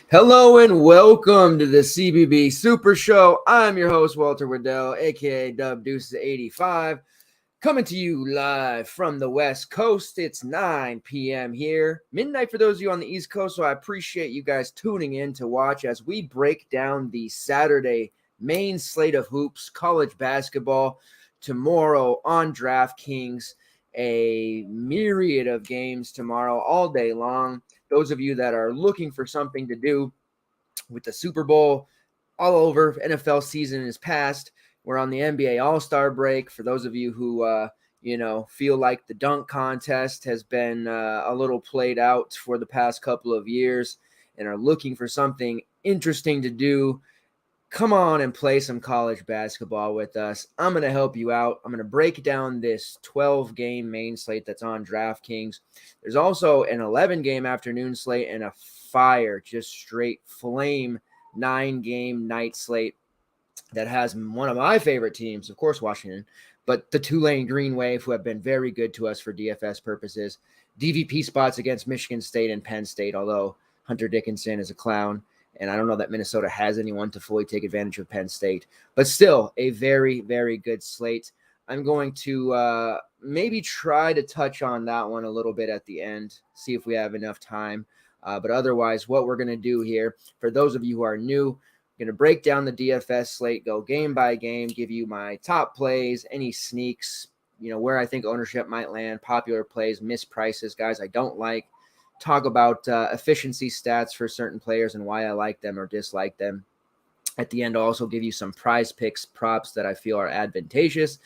Hello and welcome to the CBB Super Show. I'm your host, Walter Waddell, aka Dub Deuces 85, coming to you live from the West Coast. It's 9 p.m. here, midnight for those of you on the East Coast. So I appreciate you guys tuning in to watch as we break down the Saturday main slate of hoops, college basketball, tomorrow on DraftKings. A myriad of games tomorrow all day long. Those of you that are looking for something to do with the Super Bowl all over, NFL season is past. We're on the NBA All-Star break. For those of you who, feel like the dunk contest has been a little played out for the past couple of years and are looking for something interesting to do, come on and play some college basketball with us. I'm going to help you out. I'm going to break down this 12-game main slate that's on DraftKings. There's also an 11-game afternoon slate and a fire, just straight flame 9-game night slate that has one of my favorite teams, of course, Washington, but the Tulane Green Wave, who have been very good to us for DFS purposes. DVP spots against Michigan State and Penn State, although Hunter Dickinson is a clown. And I don't know that Minnesota has anyone to fully take advantage of Penn State, but still a very, very good slate. I'm going to maybe try to touch on that one a little bit at the end, see if we have enough time. But otherwise, what we're going to do here, for those of you who are new, I'm going to break down the DFS slate, go game by game, give you my top plays, any sneaks, where I think ownership might land, popular plays, misprices, guys I don't like. Talk about efficiency stats for certain players and why I like them or dislike them. At the end, I'll also give you some PrizePicks props that I feel are advantageous.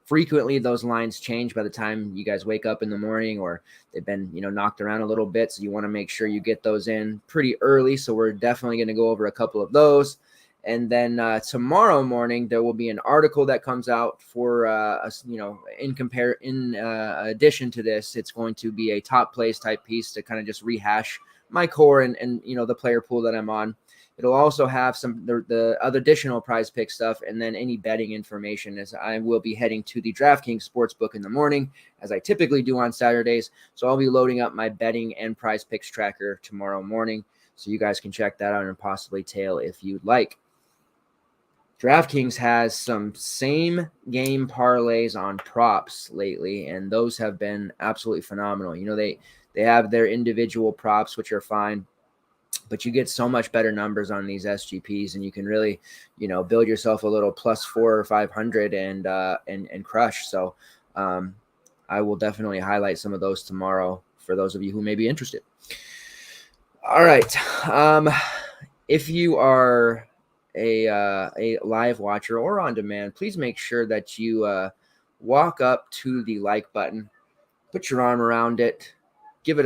Frequently, those lines change by the time you guys wake up in the morning, or they've been, knocked around a little bit. So you want to make sure you get those in pretty early. So we're definitely going to go over a couple of those. And then tomorrow morning, there will be an article that comes out for us, in addition to this, it's going to be a top plays type piece to kind of just rehash my core and the player pool that I'm on. It'll also have some the other additional PrizePick stuff and then any betting information, as I will be heading to the DraftKings Sportsbook in the morning, as I typically do on Saturdays. So I'll be loading up my betting and PrizePicks tracker tomorrow morning, so you guys can check that out and possibly tail if you'd like. DraftKings has some same game parlays on props lately, and those have been absolutely phenomenal. They have their individual props, which are fine, but you get so much better numbers on these SGPs, and you can really, build yourself a little plus 400 or 500 and crush. So I will definitely highlight some of those tomorrow for those of you who may be interested. All right. If you are a live watcher or on demand, please make sure that you walk up to the like button, put your arm around it, give it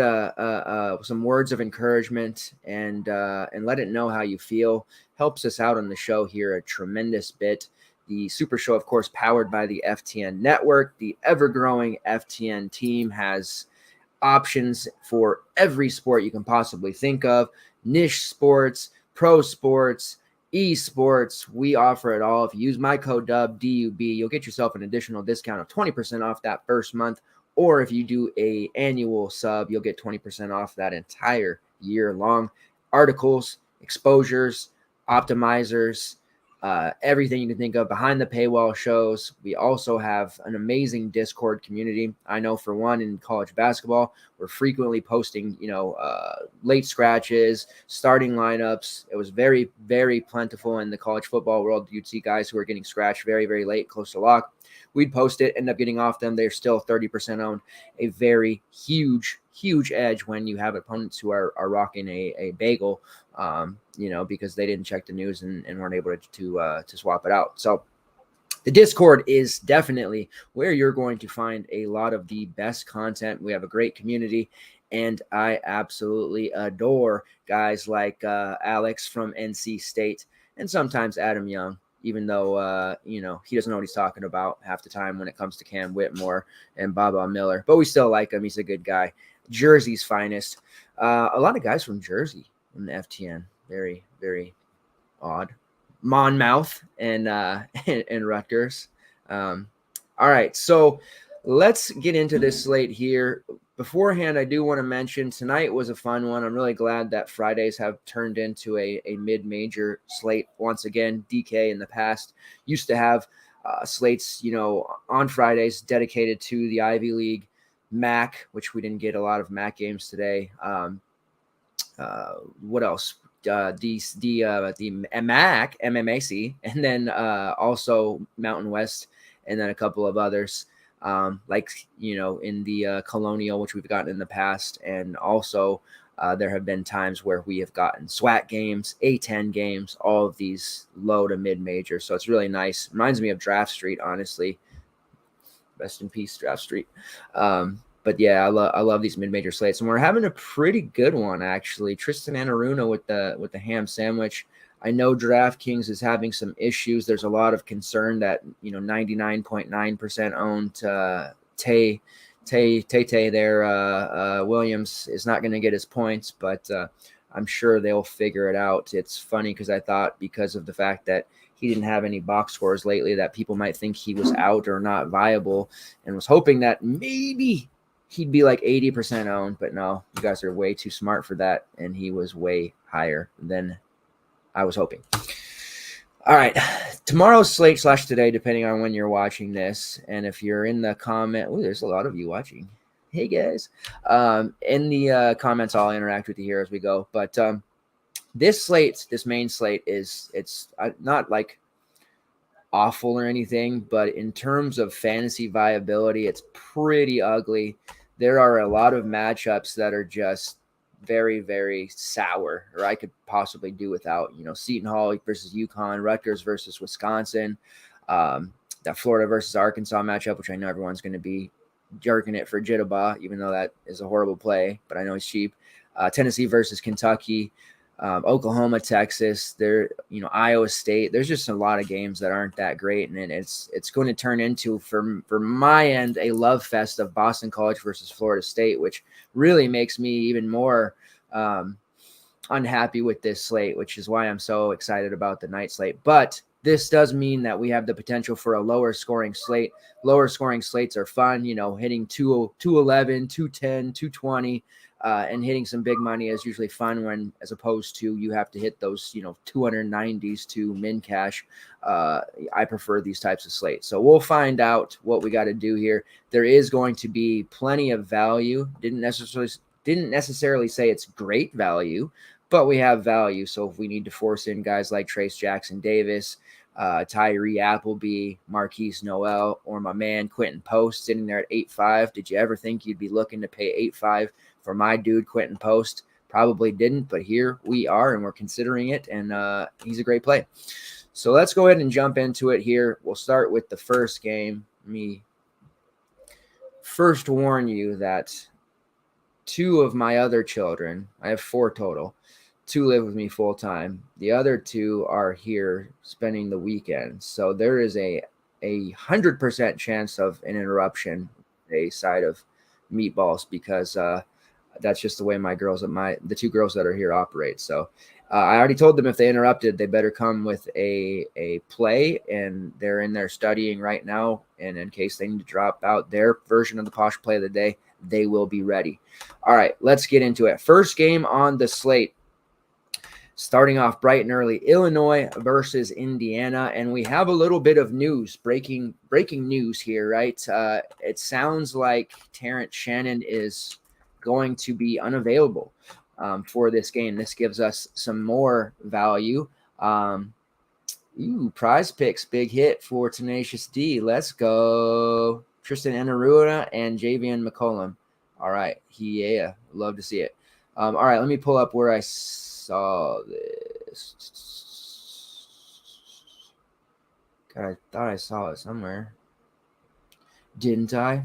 some words of encouragement, and let it know how you feel. Helps us out on the show here a tremendous bit. The Super Show, of course, powered by the FTN Network. The ever-growing FTN team has options for every sport you can possibly think of. Niche sports, pro sports, esports, we offer it all. If you use my code DUB, D-U-B, you'll get yourself an additional discount of 20% off that first month. Or if you do a annual sub, you'll get 20% off that entire year long. Articles, exposures, optimizers, everything you can think of, behind the paywall shows. We also have an amazing Discord community. I know for one, in college basketball, we're frequently posting, late scratches, starting lineups. It was very, very plentiful in the college football world. You'd see guys who are getting scratched very, very late, close to lock. We'd post it, end up getting off them. They're still 30% owned. A very huge, huge edge when you have opponents who are rocking a bagel, because they didn't check the news and weren't able to swap it out. So the Discord is definitely where you're going to find a lot of the best content. We have a great community, and I absolutely adore guys like Alex from NC State and sometimes Adam Young, even though, he doesn't know what he's talking about half the time when it comes to Cam Whitmore and Baba Miller. But we still like him. He's a good guy. Jersey's finest. A lot of guys from Jersey in the FTN. Very, very odd. Monmouth and Rutgers. All right, so let's get into this slate here. beforehand, I do want to mention tonight was a fun one. I'm really glad that Fridays have turned into a mid-major slate once again. DK in the past used to have slates, on Fridays dedicated to the Ivy League MAC, which we didn't get a lot of MAC games today. What else? The MAC, MMAC, and then also Mountain West, and then a couple of others, in the Colonial, which we've gotten in the past. And also there have been times where we have gotten SWAT games, A10 games, all of these low to mid major. So it's really nice. Reminds me of Draft Street, honestly. Rest in peace, Draft Street. But yeah, I love these mid-major slates, and we're having a pretty good one actually. Tristan Anaruna with the ham sandwich. I know DraftKings is having some issues. There's a lot of concern that 99.9% owned Tay there. Williams is not going to get his points, but I'm sure they'll figure it out. It's funny because I thought because of the fact that he didn't have any box scores lately that people might think he was out or not viable, and was hoping that maybe he'd be like 80% owned, but no, you guys are way too smart for that, and he was way higher than I was hoping. All right, tomorrow's slate / today, depending on when you're watching this, and if you're in the comment, there's a lot of you watching. Hey guys, in the comments, I'll interact with you here as we go. But this main slate it's not like awful or anything, but in terms of fantasy viability, it's pretty ugly. There are a lot of matchups that are just very, very sour, or I could possibly do without. Seton Hall versus UConn, Rutgers versus Wisconsin, that Florida versus Arkansas matchup, which I know everyone's going to be jerking it for Jitterbug, even though that is a horrible play, but I know he's cheap. Tennessee versus Kentucky, Oklahoma, Texas, Iowa State. There's just a lot of games that aren't that great, and it's going to turn into, for my end, a love fest of Boston College versus Florida State, which really makes me even more unhappy with this slate, which is why I'm so excited about the night slate. But this does mean that we have the potential for a lower scoring slate. Lower scoring slates are fun, hitting 211, 210, 220. And hitting some big money is usually fun as opposed to you have to hit those, 290s to min cash. I prefer these types of slates. So we'll find out what we got to do here. There is going to be plenty of value. Didn't necessarily say it's great value, but we have value. So if we need to force in guys like Trace Jackson Davis, Tyree Appleby, Marquise Noel, or my man Quentin Post sitting there at 8.5. Did you ever think you'd be looking to pay 8.5 for my dude Quentin Post? Probably didn't, but here we are, and we're considering it, and he's a great play. So let's go ahead and jump into it here. We'll start with the first game. Let me first warn you that 2 of my other children, I have 4 total, 2 live with me full time. The other 2 are here spending the weekend. So there is a 100% chance of an interruption, a side of meatballs, because that's just the way the 2 girls that are here operate. So I already told them if they interrupted, they better come with a play, and they're in there studying right now. And in case they need to drop out their version of the posh play of the day, they will be ready. All right, let's get into it. First game on the slate. Starting off bright and early, Illinois versus Indiana, and we have a little bit of news, breaking news here, right? It sounds like Terrence Shannon is going to be unavailable for this game. This gives us some more value. PrizePicks, big hit for Tenacious D. Let's go. Tristan Anaruna and Javian McCollum. All right, love to see it. All right, let me pull up where I saw this. God, I thought I saw it somewhere. Didn't I?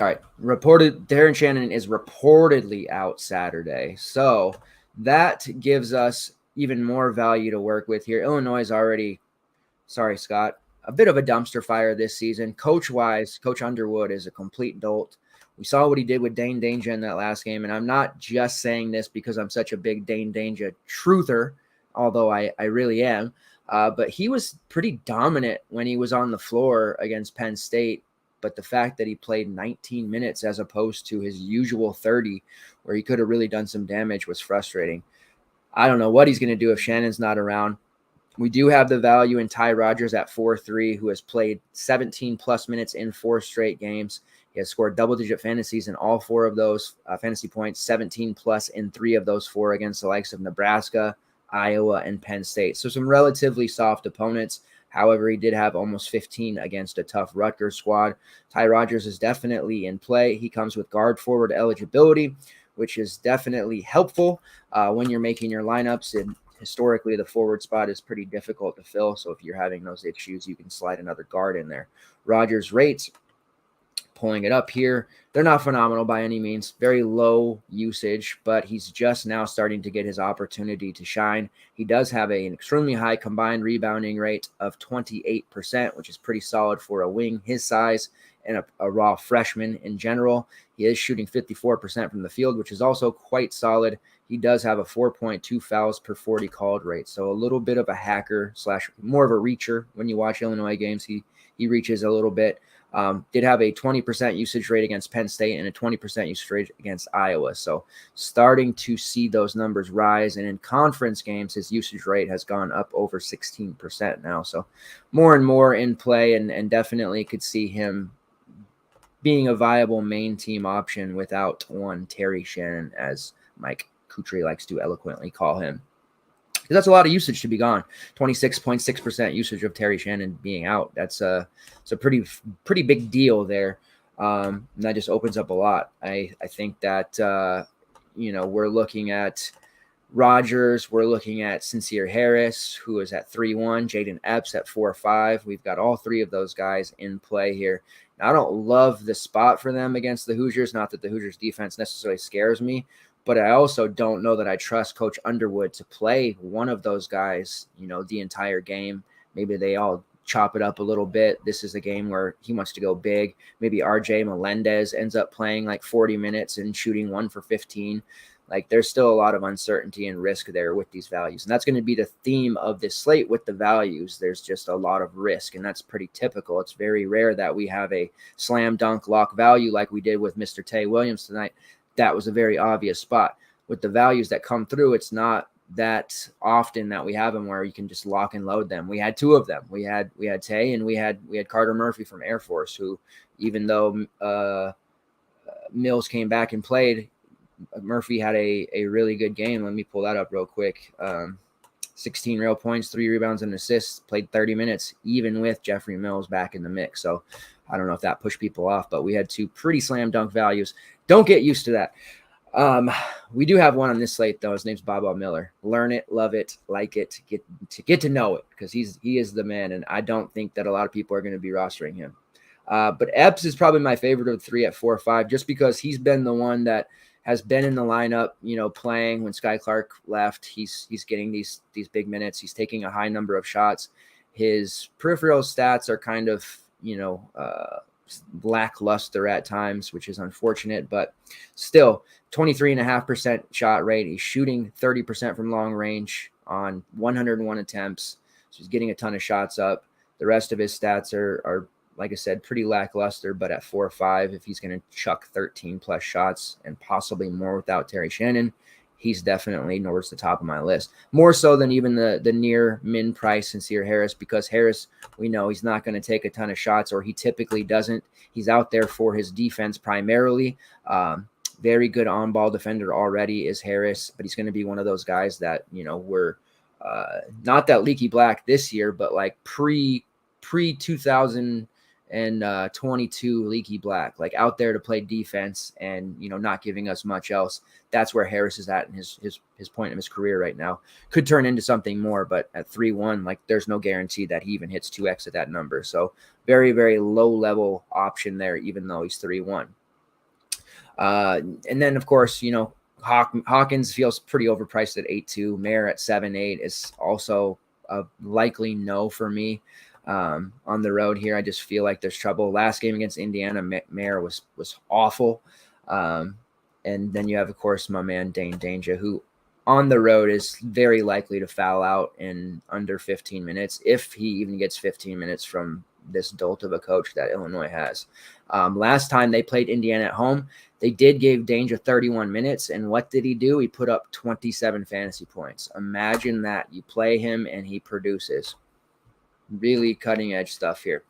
All right. Terrence Shannon is reportedly out Saturday. So that gives us even more value to work with here. Illinois is already, sorry, Scott, a bit of a dumpster fire this season. Coach-wise, Coach Underwood is a complete dolt. We saw what he did with Dane Danger in that last game, and I'm not just saying this because I'm such a big Dane Danger truther, although I really am. But he was pretty dominant when he was on the floor against Penn State. But the fact that he played 19 minutes as opposed to his usual 30, where he could have really done some damage, was frustrating. I don't know what he's going to do if Shannon's not around. We do have the value in Ty Rodgers at 4-3, who has played 17-plus minutes in 4 straight games. He has scored double-digit fantasies in all 4 of those fantasy points, 17-plus in 3 of those 4 against the likes of Nebraska, Iowa, and Penn State. So some relatively soft opponents. However, he did have almost 15 against a tough Rutgers squad. Ty Rodgers is definitely in play. He comes with guard forward eligibility, which is definitely helpful when you're making your lineups. And historically, the forward spot is pretty difficult to fill. So if you're having those issues, you can slide another guard in there. Rodgers' rates, pulling it up here, they're not phenomenal by any means. Very low usage, but he's just now starting to get his opportunity to shine. He does have an extremely high combined rebounding rate of 28%, which is pretty solid for a wing his size and a raw freshman in general. He is shooting 54% from the field, which is also quite solid. He does have a 4.2 fouls per 40 called rate. So a little bit of a hacker / more of a reacher. When you watch Illinois games, he reaches a little bit. Did have a 20% usage rate against Penn State and a 20% usage rate against Iowa. So starting to see those numbers rise. And in conference games, his usage rate has gone up over 16% now. So more and more in play, and definitely could see him being a viable main team option without one Terry Shannon, as Mike Kutry likes to eloquently call him. Because that's a lot of usage to be gone. 26.6% usage of Terry Shannon being out. It's a pretty big deal there. And that just opens up a lot. I think that, we're looking at Rodgers. We're looking at Sincere Harris, who is at 3-1. Jaden Epps at 4-5. We've got all 3 of those guys in play here. Now, I don't love the spot for them against the Hoosiers. Not that the Hoosiers defense necessarily scares me, but I also don't know that I trust Coach Underwood to play one of those guys, the entire game. Maybe they all chop it up a little bit. This is a game where he wants to go big. Maybe RJ Melendez ends up playing like 40 minutes and shooting 1 for 15. Like, there's still a lot of uncertainty and risk there with these values. And that's going to be the theme of this slate with the values. There's just a lot of risk, and that's pretty typical. It's very rare that we have a slam dunk lock value like we did with Mr. Tay Williams tonight. That was a very obvious spot. With the values that come through, it's not that often that we have them where you can just lock and load them. We had 2 of them. We had Tay, and we had Carter Murphy from Air Force, who, even though Mills came back and played, Murphy had a really good game. Let me pull that up real quick. 16 real points, 3 rebounds and assists, played 30 minutes, even with Jeffrey Mills back in the mix. So I don't know if that pushed people off, but we had 2 pretty slam dunk values. Don't get used to that. We do have one on this slate, though. His name's Baba Miller. Learn it, love it, like it, get to know it, because he is the man, and I don't think that a lot of people are going to be rostering him. But Epps is probably my favorite of the 3 at 4-5, just because he's been the one that has been in the lineup, playing when Sky Clark left. He's getting these big minutes. He's taking a high number of shots. His peripheral stats are kind of, lackluster at times, which is unfortunate, but still 23.5% shot rate. He's shooting 30% from long range on 101 attempts. So he's getting a ton of shots up. The rest of his stats are like I said, pretty lackluster, but at 4-5, if he's going to chuck 13 plus shots and possibly more without Terry Shannon, he's definitely towards the top of my list. More so than even the near min price Sincere Harris, because Harris, we know he's not going to take a ton of shots, or he typically doesn't. He's out there for his defense primarily. Very good on-ball defender already is Harris, but he's going to be one of those guys that, were not that leaky black this year, but like pre 2022 leaky black, like out there to play defense and, not giving us much else. That's where Harris is at in his point of his career right now. Could turn into something more, but at 3-1, like there's no guarantee that he even hits 2x at that number. So very, very low level option there, even though he's 3-1. And then of course, Hawkins feels pretty overpriced at 8-2. Mayer at 7-8 is also a likely no for me. On the road here, I just feel like there's trouble. Last game against Indiana, Mayer was awful. And then you have, of course, my man Dane Danger, who on the road is very likely to foul out in under 15 minutes, if he even gets 15 minutes from this dolt of a coach that Illinois has. Last time they played Indiana at home, they did give Danger 31 minutes. And what did he do? He put up 27 fantasy points. Imagine that. You play him and he produces. Really cutting edge stuff here.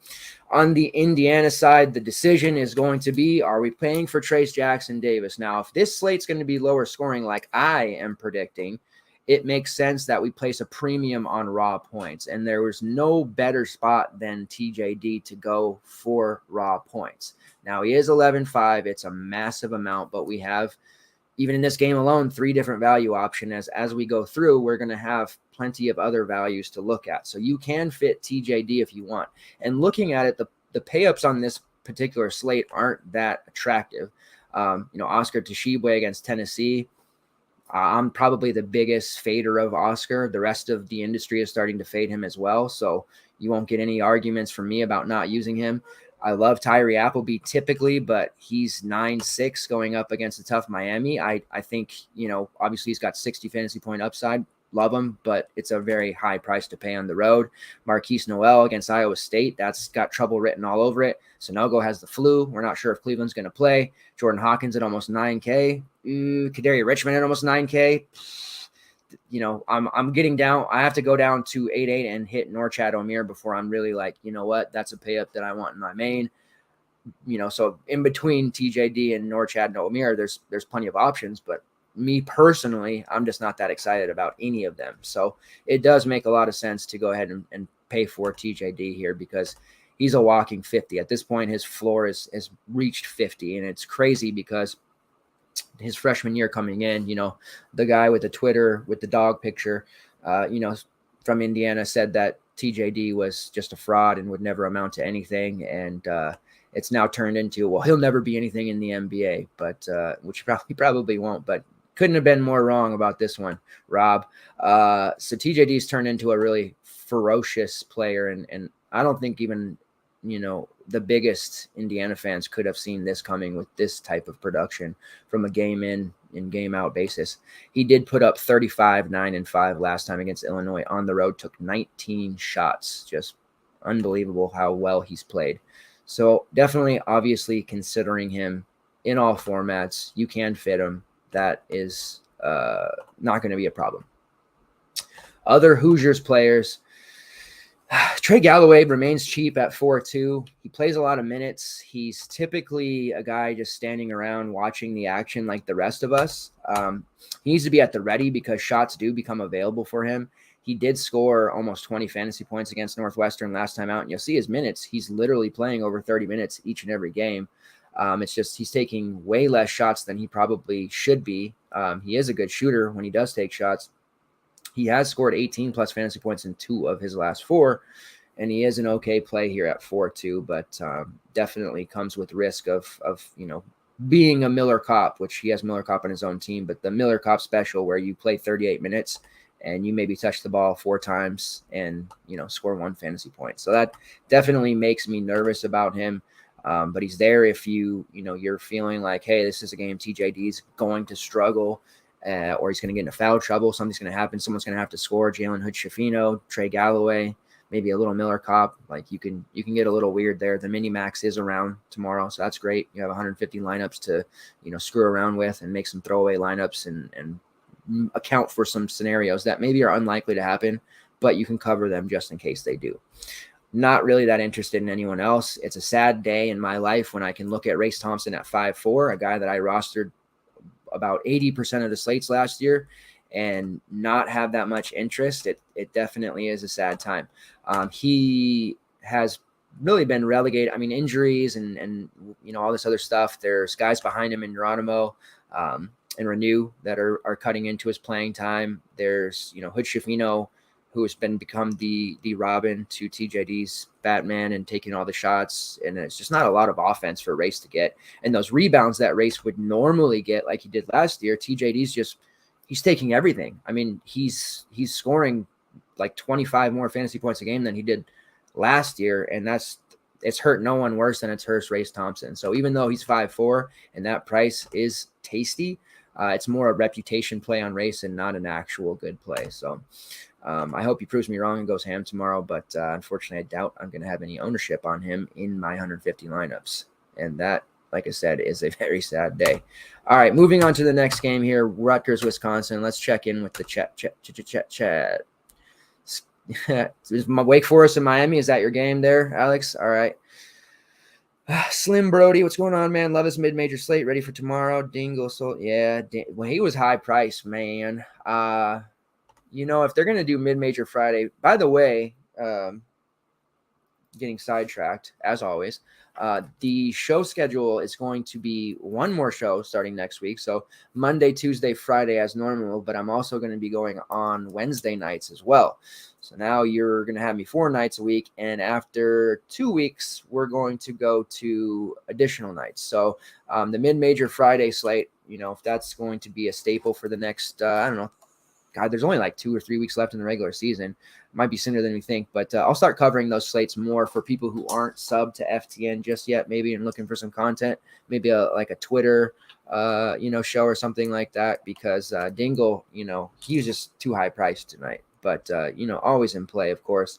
On the Indiana side, the decision is going to be, are we paying for Trace Jackson Davis? Now, if this slate's going to be lower scoring like I am predicting, it makes sense that we place a premium on raw points. And there was no better spot than TJD to go for raw points. Now, he is 11.5. It's a massive amount, but we have, even in this game alone, 3 different value options. As we go through, we're going to have plenty of other values to look at. So you can fit TJD if you want. And looking at it, the pay-ups on this particular slate aren't that attractive. Oscar Tshiebwe against Tennessee, I'm probably the biggest fader of Oscar. The rest of the industry is starting to fade him as well. So you won't get any arguments from me about not using him. I love Tyree Appleby typically, but he's 9.6 going up against a tough Miami. I think, obviously he's got 60 fantasy point upside. Love him, but it's a very high price to pay on the road. Marquise Noel against Iowa State, that's got trouble written all over it. Sonogo has the flu. We're not sure if Cleveland's going to play. Jordan Hawkins at almost 9K. Kadary Richmond at almost 9K. I'm getting down. I have to go down to 8.8 and hit Norchad Omier before I'm really like, you know what, that's a pay up that I want in my main. So in between TJD and Norchad and Omier, there's plenty of options, but me personally, I'm just not that excited about any of them. So it does make a lot of sense to go ahead and pay for TJD here, because he's a walking 50. At this point, his floor has reached 50, and it's crazy because his freshman year coming in, the guy with the Twitter with the dog picture, from Indiana said that TJD was just a fraud and would never amount to anything. And it's now turned into, well, he'll never be anything in the NBA, but which he probably won't, but couldn't have been more wrong about this one, Rob. So TJD's turned into a really ferocious player. And I don't think even, the biggest Indiana fans could have seen this coming with this type of production from a game in and game out basis. He did put up 35, 9, and 5 last time against Illinois on the road, took 19 shots. Just unbelievable how well he's played. So definitely, obviously, considering him in all formats, you can fit him. That is not going to be a problem. Other Hoosiers players, Trey Galloway remains cheap at 4.2. He plays a lot of minutes. He's typically a guy just standing around watching the action like the rest of us. He needs to be at the ready because shots do become available for him. He did score almost 20 fantasy points against Northwestern last time out, and you'll see his minutes. He's literally playing over 30 minutes each and every game. It's just he's taking way less shots than he probably should be. He is a good shooter when he does take shots. He has scored 18 plus fantasy points in 2 of his last 4, and he is an okay play here at 4.2, but definitely comes with risk of being a Miller Kopp, which he has Miller Kopp on his own team, but the Miller Kopp special where you play 38 minutes and you maybe touch the ball 4 times and score 1 fantasy point. So that definitely makes me nervous about him. But he's there if you're feeling like, hey, this is a game TJD's going to struggle. Or he's going to get into foul trouble. Something's going to happen. Someone's going to have to score. Jalen Hood-Schifino, Trey Galloway, maybe a little Miller Kopp. Like you can get a little weird there. The mini max is around tomorrow, so that's great. You have 150 lineups to screw around with and make some throwaway lineups and account for some scenarios that maybe are unlikely to happen, but you can cover them just in case they do. Not really that interested in anyone else. It's a sad day in my life when I can look at Race Thompson at 5.4, a guy that I rostered about 80% of the slates last year, and not have that much interest. It definitely is a sad time. He has really been relegated. I mean, injuries and all this other stuff. There's guys behind him in Geronimo and Renew that are cutting into his playing time. There's Hood-Schifino, who has become the Robin to TJD's Batman and taking all the shots. And it's just not a lot of offense for Race to get. And those rebounds that Race would normally get like he did last year, TJD's he's taking everything. I mean, he's scoring like 25 more fantasy points a game than he did last year. And it's hurt no one worse than it's hurt Race Thompson. So even though he's 5.4 and that price is tasty, It's more a reputation play on race and not an actual good play. So I hope he proves me wrong and goes ham tomorrow, but unfortunately, I doubt I'm going to have any ownership on him in my 150 lineups. And that, like I said, is a very sad day. All right, moving on to the next game here, Rutgers, Wisconsin. Let's check in with the chat. Is my Wake Forest and Miami, is that your game there, Alex? All right. Slim Brody, what's going on, man? Love his mid-major slate. Ready for tomorrow. Dingle, so yeah. Well, he was high price, man. If they're going to do mid-major Friday, by the way, getting sidetracked, as always, the show schedule is going to be one more show starting next week. So Monday, Tuesday, Friday as normal, but I'm also going to be going on Wednesday nights as well. So now you're going to have me 4 nights a week. And after 2 weeks, we're going to go to additional nights. So the mid-major Friday slate, if that's going to be a staple for the next, I don't know, God, there's only like 2 or 3 weeks left in the regular season. It might be sooner than we think, but I'll start covering those slates more for people who aren't subbed to FTN just yet, maybe, and looking for some content, maybe like a Twitter, show or something like that, because Dingle, he was just too high priced tonight, but always in play, of course.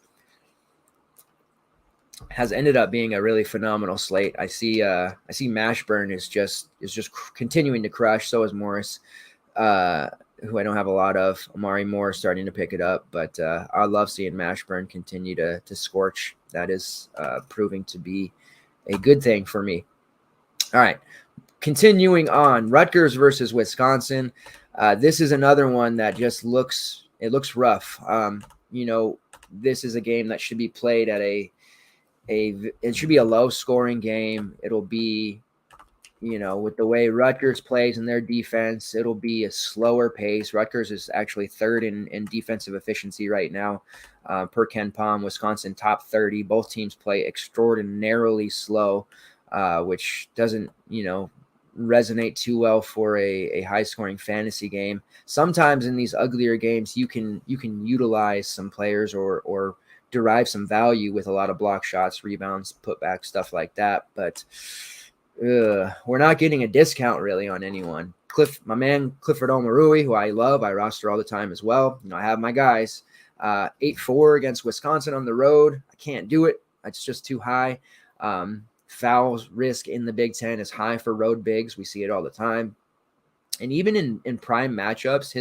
Has ended up being a really phenomenal slate. I see Mashburn is just continuing to crush. So is Morris. Who I don't have a lot of. Amari Moore starting to pick it up, but I love seeing Mashburn continue to scorch. That is proving to be a good thing for me. All right, continuing on, Rutgers versus Wisconsin. This is another one that just looks rough. This is a game that should be played at it should be a low scoring game. It'll be, with the way Rutgers plays and their defense, it'll be a slower pace. Rutgers is actually third in defensive efficiency right now, per Ken Palm. Wisconsin top 30. Both teams play extraordinarily slow, which doesn't, resonate too well for a high-scoring fantasy game. Sometimes in these uglier games, you can utilize some players or derive some value with a lot of block shots, rebounds, putbacks, stuff like that, but we're not getting a discount really on anyone. My man Clifford Omarui, who I love, I roster all the time as well. I have my guys. 8-4 against Wisconsin on the road. I can't do it. It's just too high. Fouls risk in the Big Ten is high for road bigs. We see it all the time. And even in prime matchups,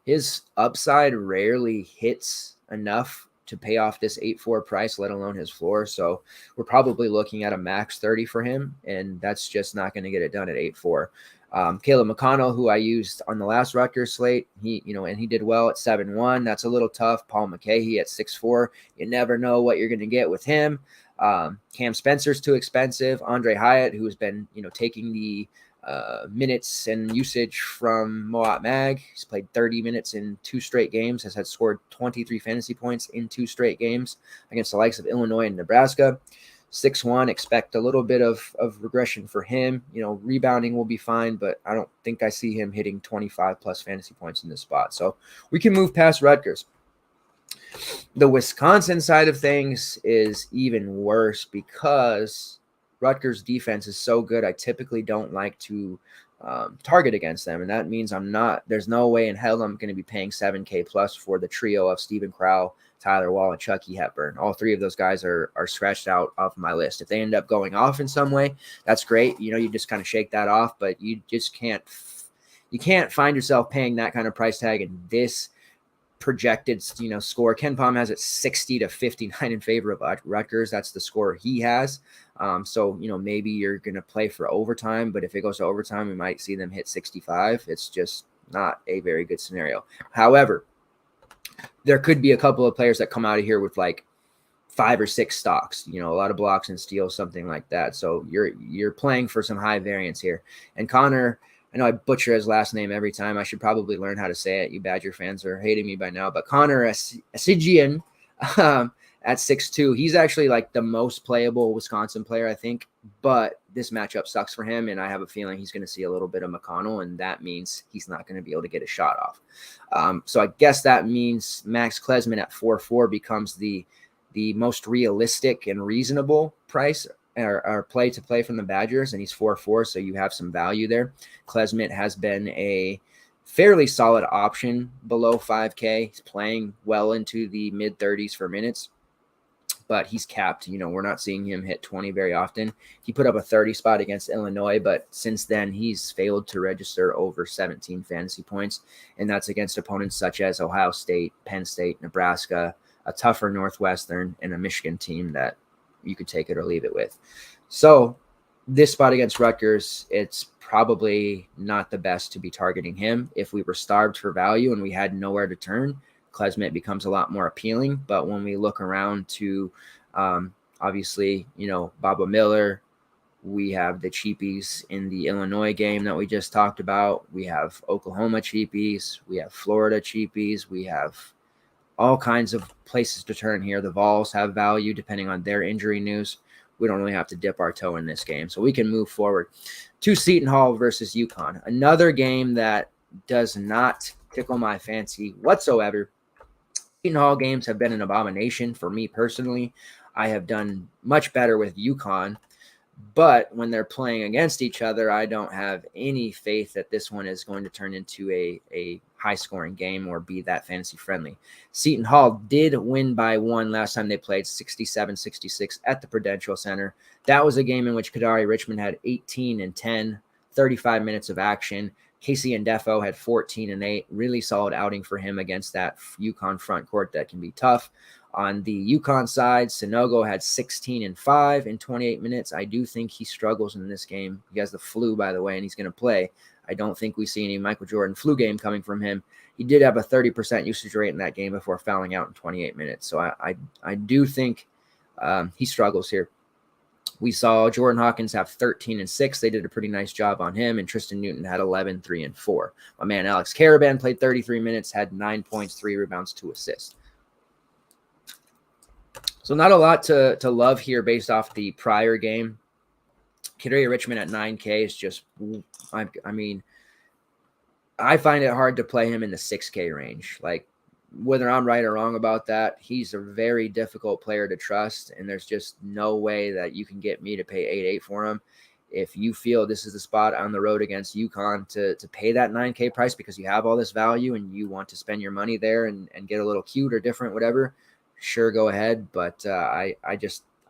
his upside rarely hits enough to pay off this 8-4 price, let alone his floor. So we're probably looking at a max 30 for him, and that's just not going to get it done at 8-4. Caleb McConnell, who I used on the last Rutgers slate, he did well at 7-1. That's a little tough. Paul McCahey at 6-4. You never know what you're going to get with him. Cam Spencer's too expensive. Andre Hyatt, who has been, taking the minutes and usage from Moat Mag. He's played 30 minutes in 2 straight games, has had scored 23 fantasy points in 2 straight games against the likes of Illinois and Nebraska. 6-1, expect a little bit of regression for him. Rebounding will be fine, but I don't think I see him hitting 25 plus fantasy points in this spot. So we can move past Rutgers. The Wisconsin side of things is even worse because Rutgers defense is so good. I typically don't like to target against them. And that means there's no way in hell I'm going to be paying $7K plus for the trio of Stephen Crowell, Tyler Wall, and Chucky Hepburn. All 3 of those guys are scratched out off my list. If they end up going off in some way, that's great. You just kind of shake that off, but you just can't find yourself paying that kind of price tag in this projected, score. Ken Palm has it 60-59 in favor of Rutgers. That's the score he has. So, maybe you're going to play for overtime, but if it goes to overtime, we might see them hit 65. It's just not a very good scenario. However, there could be a couple of players that come out of here with like 5 or 6 stocks, a lot of blocks and steals, something like that. So you're playing for some high variance here. And Connor, I know I butcher his last name every time. I should probably learn how to say it. You Badger fans are hating me by now. But Connor Esigian at 6'2", he's actually like the most playable Wisconsin player, I think. But this matchup sucks for him, and I have a feeling he's going to see a little bit of McConnell, and that means he's not going to be able to get a shot off. So I guess that means Max Klesman at 4-4 becomes the most realistic and reasonable price. or play to play from the Badgers, and he's 4-4, so you have some value there. Klesmit has been a fairly solid option below 5K. He's playing well into the mid-30s for minutes, but he's capped. We're not seeing him hit 20 very often. He put up a 30 spot against Illinois, but since then he's failed to register over 17 fantasy points, and that's against opponents such as Ohio State, Penn State, Nebraska, a tougher Northwestern, and a Michigan team that you could take it or leave it with. So this spot against Rutgers, it's probably not the best to be targeting him. If we were starved for value and we had nowhere to turn, Klesmit becomes a lot more appealing. But when we look around to, obviously, Baba Miller, we have the cheapies in the Illinois game that we just talked about. We have Oklahoma cheapies. We have Florida cheapies. We have all kinds of places to turn here. The Vols have value depending on their injury news. We don't really have to dip our toe in this game, so we can move forward to Seton Hall versus UConn. Another game that does not tickle my fancy whatsoever. Seton Hall games have been an abomination for me personally. I have done much better with UConn, but when they're playing against each other, I don't have any faith that this one is going to turn into a high-scoring game or be that fantasy-friendly. Seton Hall did win by 1 last time they played, 67-66 at the Prudential Center. That was a game in which Kadari Richmond had 18 and 10, 35 minutes of action. Casey Ndefo had 14 and 8. Really solid outing for him against that UConn front court that can be tough. On the UConn side, Sanogo had 16 and 5 in 28 minutes. I do think he struggles in this game. He has the flu, by the way, and he's going to play. I don't think we see any Michael Jordan flu game coming from him. He did have a 30% usage rate in that game before fouling out in 28 minutes. So I do think he struggles here. We saw Jordan Hawkins have 13 and 6. They did a pretty nice job on him. And Tristan Newton had 11, 3 and 4. My man Alex Caravan played 33 minutes, had 9 points, 3 rebounds, 2 assists. So not a lot to love here based off the prior game. Kadari Richmond at 9K is just, I mean, I find it hard to play him in the 6K range. Like, whether I'm right or wrong about that, he's a very difficult player to trust, and there's just no way that you can get me to pay 8.8 for him. If you feel this is the spot on the road against UConn to pay that 9K price because you have all this value and you want to spend your money there and get a little cute or different, whatever, sure, go ahead. But I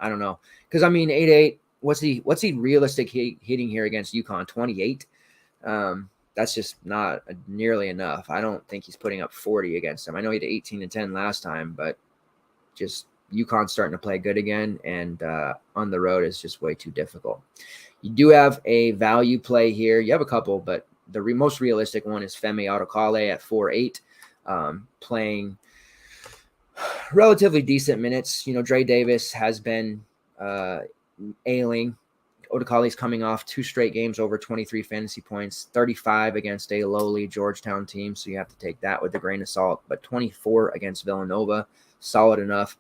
don't know. Because, I mean, 8.8, what's he realistic hitting here against UConn? 28? That's just not nearly enough. I don't think he's putting up 40 against them. I know he had 18 and 10 last time, but just UConn's starting to play good again, and on the road is just way too difficult. You do have a value play here. You have a couple, but the most realistic one is Femi Adokale at 4.8, playing relatively decent minutes. Dre Davis has been ailing. Odekale's coming off 2 straight games over 23 fantasy points, 35 against a lowly Georgetown team, so you have to take that with a grain of salt. But 24 against Villanova, solid enough.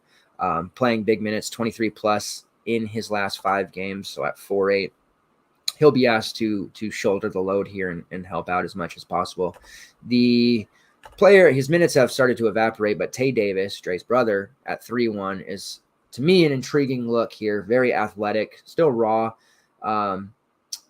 Playing big minutes, 23 plus in his last 5 games, so at 4.8. He'll be asked to shoulder the load here and help out as much as possible. The player, his minutes have started to evaporate, but Tay Davis, Dre's brother, at 3.1 is, to me, an intriguing look here. Very athletic, still raw.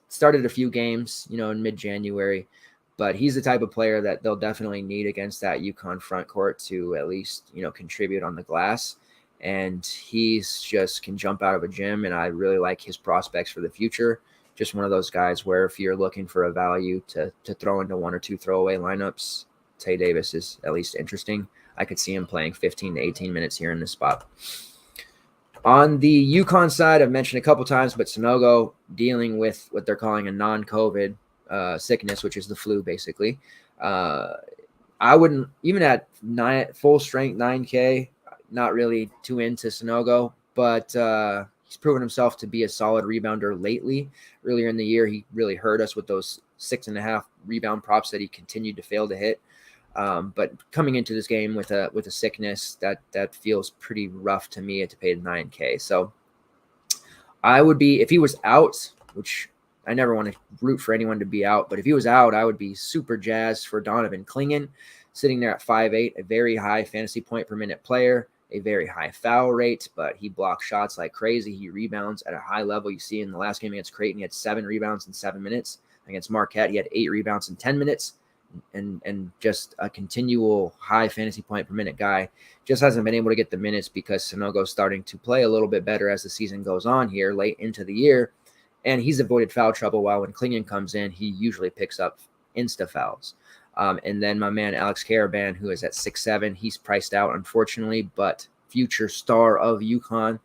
Started a few games, in mid-January, but he's the type of player that they'll definitely need against that UConn front court to at least, contribute on the glass. And he's just can jump out of a gym, and I really like his prospects for the future. Just one of those guys where if you're looking for a value to throw into 1 or 2 throwaway lineups, Tay Davis is at least interesting. I could see him playing 15 to 18 minutes here in this spot. On the UConn side, I've mentioned a couple times, but Sanogo dealing with what they're calling a non-COVID sickness, which is the flu, basically. I wouldn't, even at full strength 9K, not really too into Sanogo, but he's proven himself to be a solid rebounder lately. Earlier in the year, he really hurt us with those 6.5 rebound props that he continued to fail to hit. But coming into this game with a sickness, that feels pretty rough to me to pay the 9K. So I would be, if he was out, which I never want to root for anyone to be out, but if he was out, I would be super jazzed for Donovan Clingan, sitting there at 5.8, a very high fantasy point per minute player. a very high foul rate, but he blocks shots like crazy. He rebounds at a high level. You see in the last game against Creighton, he had 7 rebounds in 7 minutes. Against Marquette, he had 8 rebounds in 10 minutes. And just a continual high fantasy point per minute guy. Just hasn't been able to get the minutes because Sanogo's starting to play a little bit better as the season goes on here late into the year. And he's avoided foul trouble, while when Klingon comes in, he usually picks up insta fouls. And then my man Alex Caravan, who is at 6'7", he's priced out, unfortunately, but future star of UConn,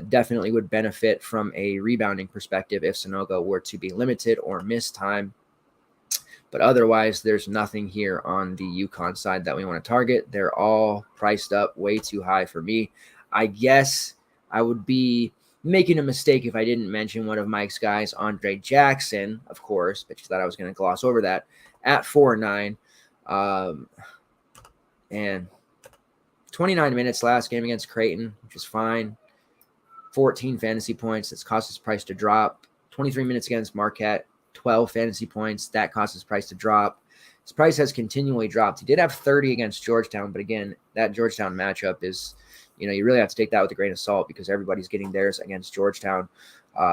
definitely would benefit from a rebounding perspective if Sanogo were to be limited or miss time. But otherwise, there's nothing here on the UConn side that we want to target. They're all priced up way too high for me. I guess I would be making a mistake if I didn't mention one of Mike's guys, Andre Jackson, of course, but you thought I was going to gloss over that, at 4'9". And 29 minutes last game against Creighton, which is fine. 14 fantasy points. That's caused his price to drop. 23 minutes against Marquette. 12 fantasy points. That caused his price to drop. His price has continually dropped. He did have 30 against Georgetown, but again, that Georgetown matchup is, you really have to take that with a grain of salt because everybody's getting theirs against Georgetown.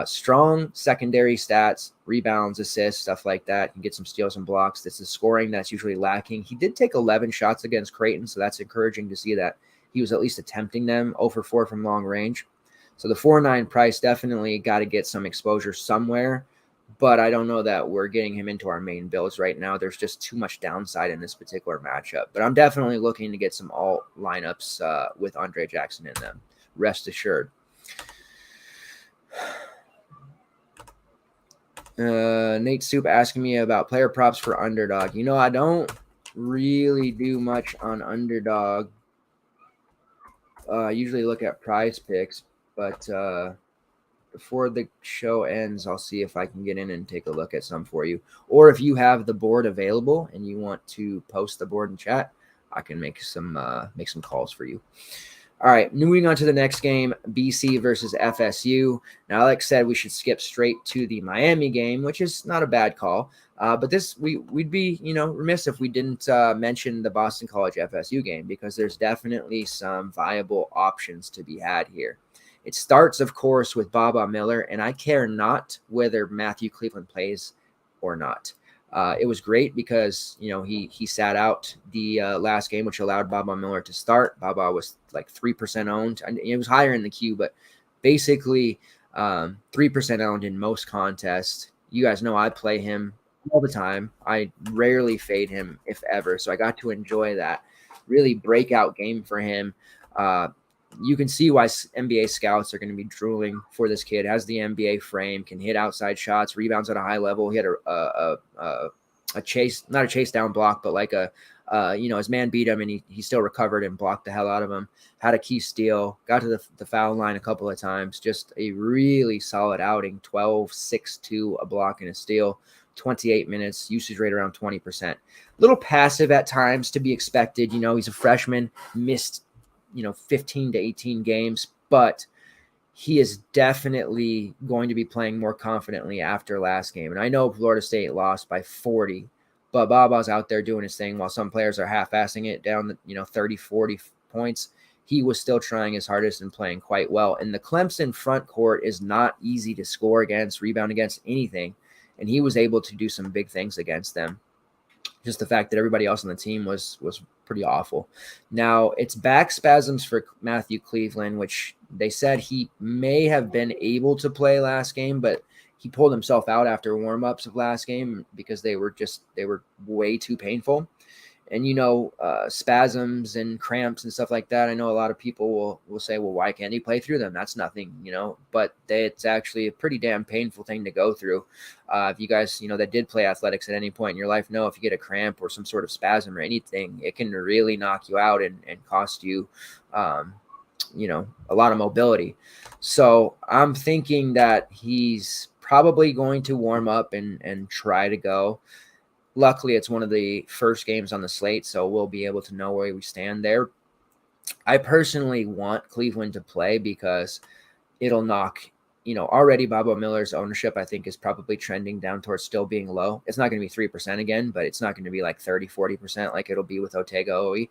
Strong secondary stats, rebounds, assists, stuff like that. He can get some steals and blocks. This is scoring that's usually lacking. He did take 11 shots against Creighton, so that's encouraging to see that he was at least attempting them, 0 for 4 from long range. So the 4.9 price definitely got to get some exposure somewhere. But I don't know that we're getting him into our main builds right now. There's just too much downside in this particular matchup. But I'm definitely looking to get some alt lineups with Andre Jackson in them. Rest assured. Nate Soup asking me about player props for underdog. I don't really do much on underdog. I usually look at PrizePicks, but before the show ends, I'll see if I can get in and take a look at some for you. Or if you have the board available and you want to post the board in chat, I can make some calls for you. All right, moving on to the next game, BC versus FSU. Now, Alex said we should skip straight to the Miami game, which is not a bad call. But this we'd be remiss if we didn't mention the Boston College FSU game because there's definitely some viable options to be had here. It starts, of course, with Baba Miller, and I care not whether Matthew Cleveland plays or not. It was great because, he sat out the last game, which allowed Baba Miller to start. Baba was like 3% owned. And it was higher in the queue, but basically 3% owned in most contests. You guys know I play him all the time. I rarely fade him, if ever. So I got to enjoy that really breakout game for him. You can see why NBA scouts are going to be drooling for this kid. Has the NBA frame, can hit outside shots, rebounds at a high level. He had a chase, not a chase down block, but like his man beat him and he still recovered and blocked the hell out of him. Had a key steal, got to the foul line a couple of times. Just a really solid outing. 12, 6-2, a block and a steal. 28 minutes, usage rate around 20%. A little passive at times to be expected. He's a freshman, missed 15 to 18 games, but he is definitely going to be playing more confidently after last game. And I know Florida State lost by 40, but Baba's out there doing his thing while some players are half-assing it down, 30, 40 points. He was still trying his hardest and playing quite well. And the Clemson front court is not easy to score against, rebound against, anything. And he was able to do some big things against them. Just the fact that everybody else on the team was pretty awful. Now, it's back spasms for Matthew Cleveland, which they said he may have been able to play last game, but he pulled himself out after warm-ups of last game because they were way too painful. And, spasms and cramps and stuff like that, I know a lot of people will say, well, why can't he play through them? That's nothing, but it's actually a pretty damn painful thing to go through. If you guys, that did play athletics at any point in your life know if you get a cramp or some sort of spasm or anything, it can really knock you out and cost you, a lot of mobility. So I'm thinking that he's probably going to warm up and try to go. Luckily, it's one of the first games on the slate, so we'll be able to know where we stand there. I personally want Cleveland to play because it'll knock, already Baba Miller's ownership, I think, is probably trending down towards still being low. It's not going to be 3% again, but it's not going to be like 30, 40% like it'll be with Otega Oe.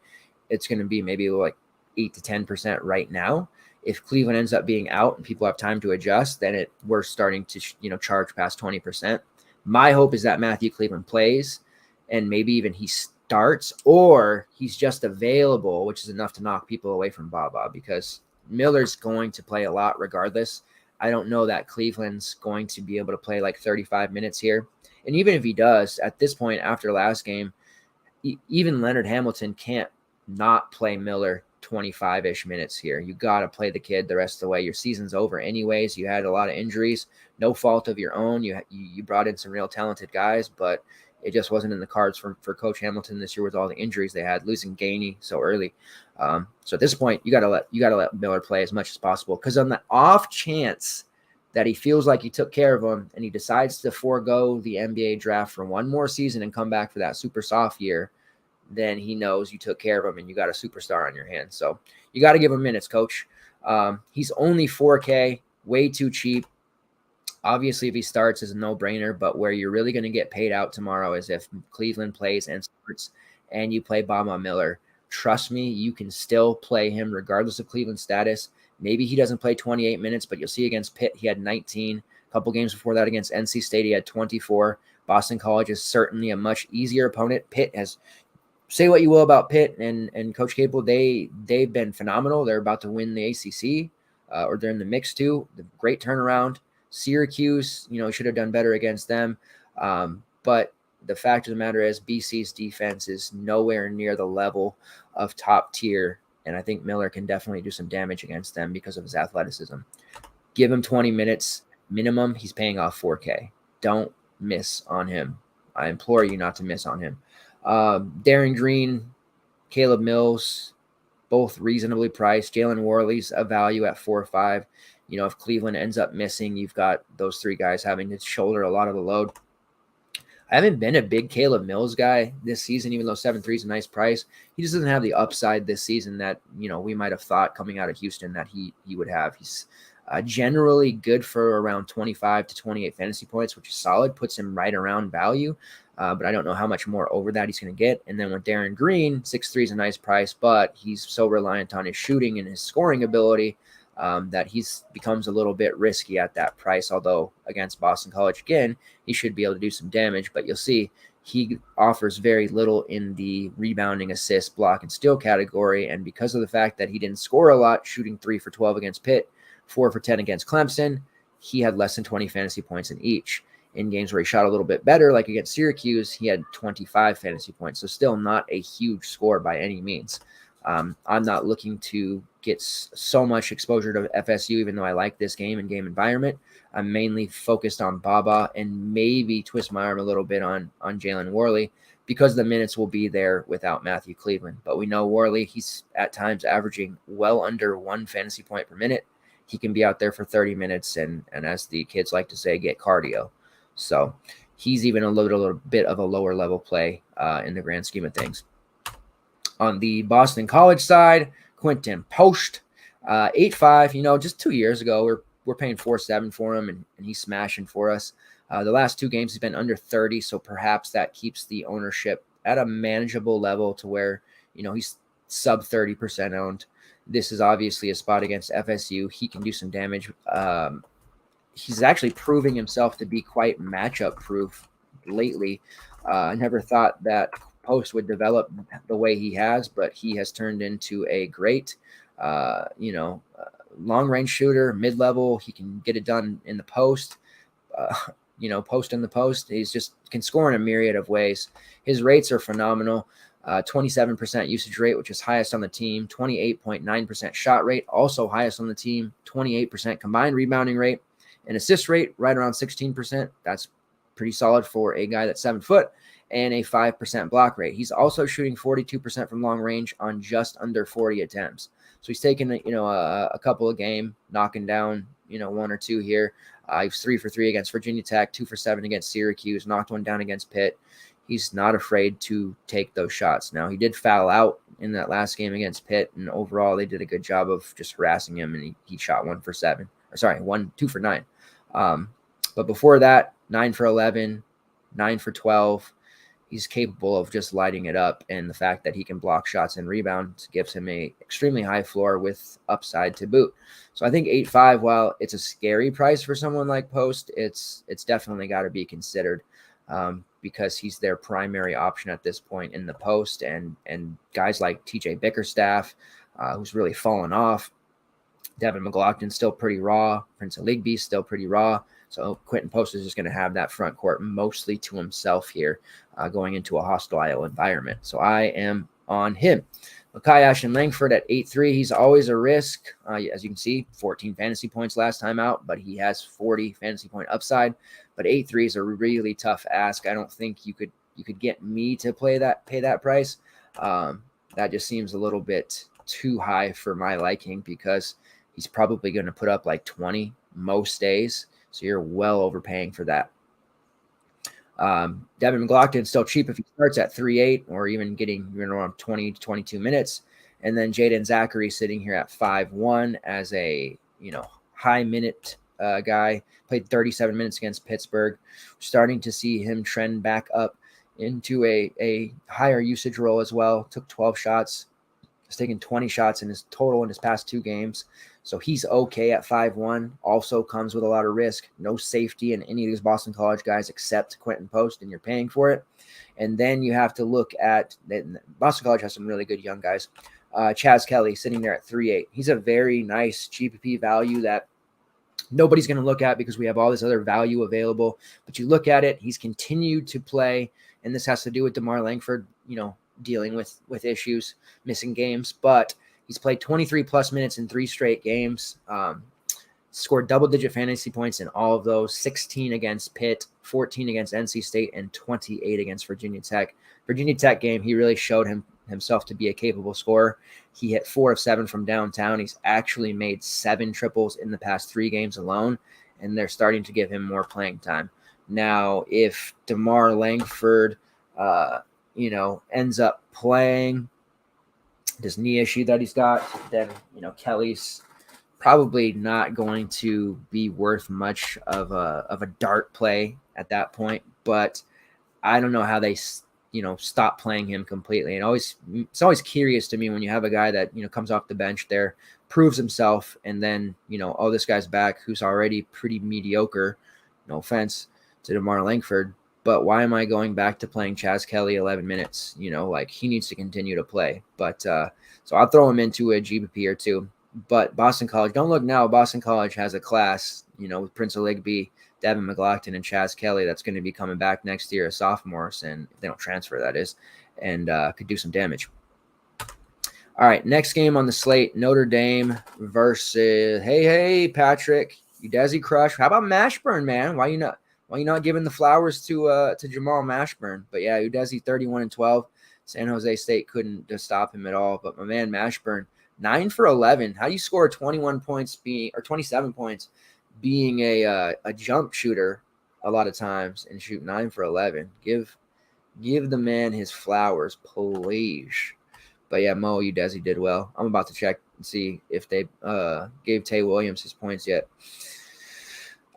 It's going to be maybe like 8 to 10% right now. If Cleveland ends up being out and people have time to adjust, then we're starting to charge past 20%. My hope is that Matthew Cleveland plays and maybe even he starts, or he's just available, which is enough to knock people away from Baba, because Miller's going to play a lot regardless. I don't know that Cleveland's going to be able to play like 35 minutes here. And even if he does, at this point after last game, even Leonard Hamilton can't not play Miller 25-ish minutes here. You got to play the kid the rest of the way. Your season's over anyways. You had a lot of injuries, no fault of your own. You brought in some real talented guys, but it just wasn't in the cards for Coach Hamilton this year with all the injuries they had, losing Gainey so early. So at this point, you gotta let Miller play as much as possible, because on the off chance that he feels like you took care of him and he decides to forego the NBA draft for one more season and come back for that super soft year, then he knows you took care of him and you got a superstar on your hands. So you got to give him minutes, Coach. He's only 4K, way too cheap. Obviously, if he starts, is a no-brainer, but where you're really going to get paid out tomorrow is if Cleveland plays and starts and you play Bama Miller. Trust me, you can still play him regardless of Cleveland's status. Maybe he doesn't play 28 minutes, but you'll see against Pitt, he had 19. A couple games before that against NC State, he had 24. Boston College is certainly a much easier opponent. Pitt has, say what you will about Pitt and Coach Capel, they've been phenomenal. They're about to win the ACC, or they're in the mix too. The great turnaround. Syracuse, should have done better against them. But the fact of the matter is BC's defense is nowhere near the level of top tier. And I think Miller can definitely do some damage against them because of his athleticism. Give him 20 minutes minimum. He's paying off 4K. Don't miss on him. I implore you not to miss on him. Darren Green, Caleb Mills, both reasonably priced. Jalen Worley's a value at 4-5. If Cleveland ends up missing, you've got those three guys having to shoulder a lot of the load. I haven't been a big Caleb Mills guy this season, even though 7-3 is a nice price. He just doesn't have the upside this season that, we might have thought coming out of Houston that he would have. He's generally good for around 25 to 28 fantasy points, which is solid, puts him right around value. But I don't know how much more over that he's going to get. And then with Darren Green, 6-3 is a nice price, but he's so reliant on his shooting and his scoring ability that he's becomes a little bit risky at that price. Although against Boston College, again, he should be able to do some damage. But you'll see he offers very little in the rebounding, assist, block, and steal category. And because of the fact that he didn't score a lot, shooting 3 for 12 against Pitt, 4 for 10 against Clemson, he had less than 20 fantasy points in each. In games where he shot a little bit better, like against Syracuse, he had 25 fantasy points. So still not a huge score by any means. I'm not looking to get so much exposure to FSU, even though I like this game and game environment. I'm mainly focused on Baba and maybe twist my arm a little bit on Jalen Worley, because the minutes will be there without Matthew Cleveland. But we know Worley, he's at times averaging well under 1 fantasy point per minute. He can be out there for 30 minutes and as the kids like to say, get cardio. So he's even a little bit of a lower level play in the grand scheme of things. On the Boston College side, Quentin Post, 8.5. Just 2 years ago, we're paying 4.7 for him, and he's smashing for us. The last 2 games he's been under 30, so perhaps that keeps the ownership at a manageable level to where he's sub 30% owned. This is obviously a spot against FSU. He can do some damage. He's actually proving himself to be quite matchup proof lately. I never thought that Post would develop the way he has, but he has turned into a great, long range shooter, mid level. He can get it done in the post, post in the post. He's just can score in a myriad of ways. His rates are phenomenal. 27% usage rate, which is highest on the team. 28.9% shot rate, also highest on the team. 28% combined rebounding rate. An assist rate right around 16%. That's pretty solid for a guy that's 7 foot, and a 5% block rate. He's also shooting 42% from long range on just under 40 attempts. So he's taking, a couple a game, knocking down, 1 or 2 here. He was 3 for 3 against Virginia Tech, 2 for 7 against Syracuse, knocked 1 down against Pitt. He's not afraid to take those shots. Now, he did foul out in that last game against Pitt, and overall they did a good job of just harassing him, and he shot 2 for 9. But before that, 9 for 11, 9 for 12. he's capable of just lighting it up. And the fact that he can block shots and rebound gives him a extremely high floor with upside to boot. So I think 8.5, while it's a scary price for someone like Post, it's definitely got to be considered because he's their primary option at this point in the post. And guys like TJ Bickerstaff, who's really fallen off. Devin McLaughlin's still pretty raw. Prince Aligbe's still pretty raw. So Quentin Post is just going to have that front court mostly to himself here going into a hostile environment. So I am on him. Makai Ashton Langford at 8.3. He's always a risk. As you can see, 14 fantasy points last time out, but he has 40 fantasy point upside. But 8.3 is a really tough ask. I don't think you could get me to pay that price. That just seems a little bit too high for my liking because he's probably going to put up like 20 most days. So you're well overpaying for that. Devin McLaughlin's still cheap if he starts at 3.8 or even getting around 20 to 22 minutes. And then Jaden Zachary sitting here at 5.1 as a high minute guy. Played 37 minutes against Pittsburgh. Starting to see him trend back up into a higher usage role as well. Took 12 shots. He's taken 20 shots in his total in his past 2 games. So he's okay at 5.1. Also comes with a lot of risk. No safety in any of these Boston College guys except Quentin Post, and you're paying for it. And then you have to look at Boston College has some really good young guys. Chaz Kelly sitting there at 3.8. He's a very nice GPP value that nobody's going to look at because we have all this other value available. But you look at it, he's continued to play, and this has to do with DeMar Langford, dealing with issues, missing games, but he's played 23 plus minutes in 3 straight games, scored double-digit fantasy points in all of those, 16 against Pitt, 14 against NC State, and 28 against Virginia Tech. Virginia Tech game, he really showed himself to be a capable scorer. He hit 4 of 7 from downtown. He's actually made 7 triples in the past 3 games alone, and they're starting to give him more playing time. Now, if DeMar Langford, ends up playing this knee issue that he's got, then, Kelly's probably not going to be worth much of a dart play at that point. But I don't know how they, stop playing him completely. And it's always curious to me when you have a guy that, comes off the bench there, proves himself, and then, this guy's back who's already pretty mediocre. No offense to DeMar Langford. But why am I going back to playing Chaz Kelly 11 minutes? He needs to continue to play. But so I'll throw him into a GPP or 2. But Boston College, don't look now. Boston College has a class, with Prince Aligbe, Devin McLaughlin, and Chaz Kelly that's going to be coming back next year as sophomores, and if they don't transfer, that is, and could do some damage. All right, next game on the slate, Notre Dame versus, hey, Patrick, Udezi Crush. How about Mashburn, man? Why you not giving the flowers to Jamal Mashburn? But yeah, Udezi 31-12. San Jose State couldn't just stop him at all. But my man Mashburn, 9 for 11. How do you score 27 points being a jump shooter a lot of times and shoot 9 for 11? Give the man his flowers, please. But yeah, Mo Udezi did well. I'm about to check and see if they gave Tay Williams his points yet.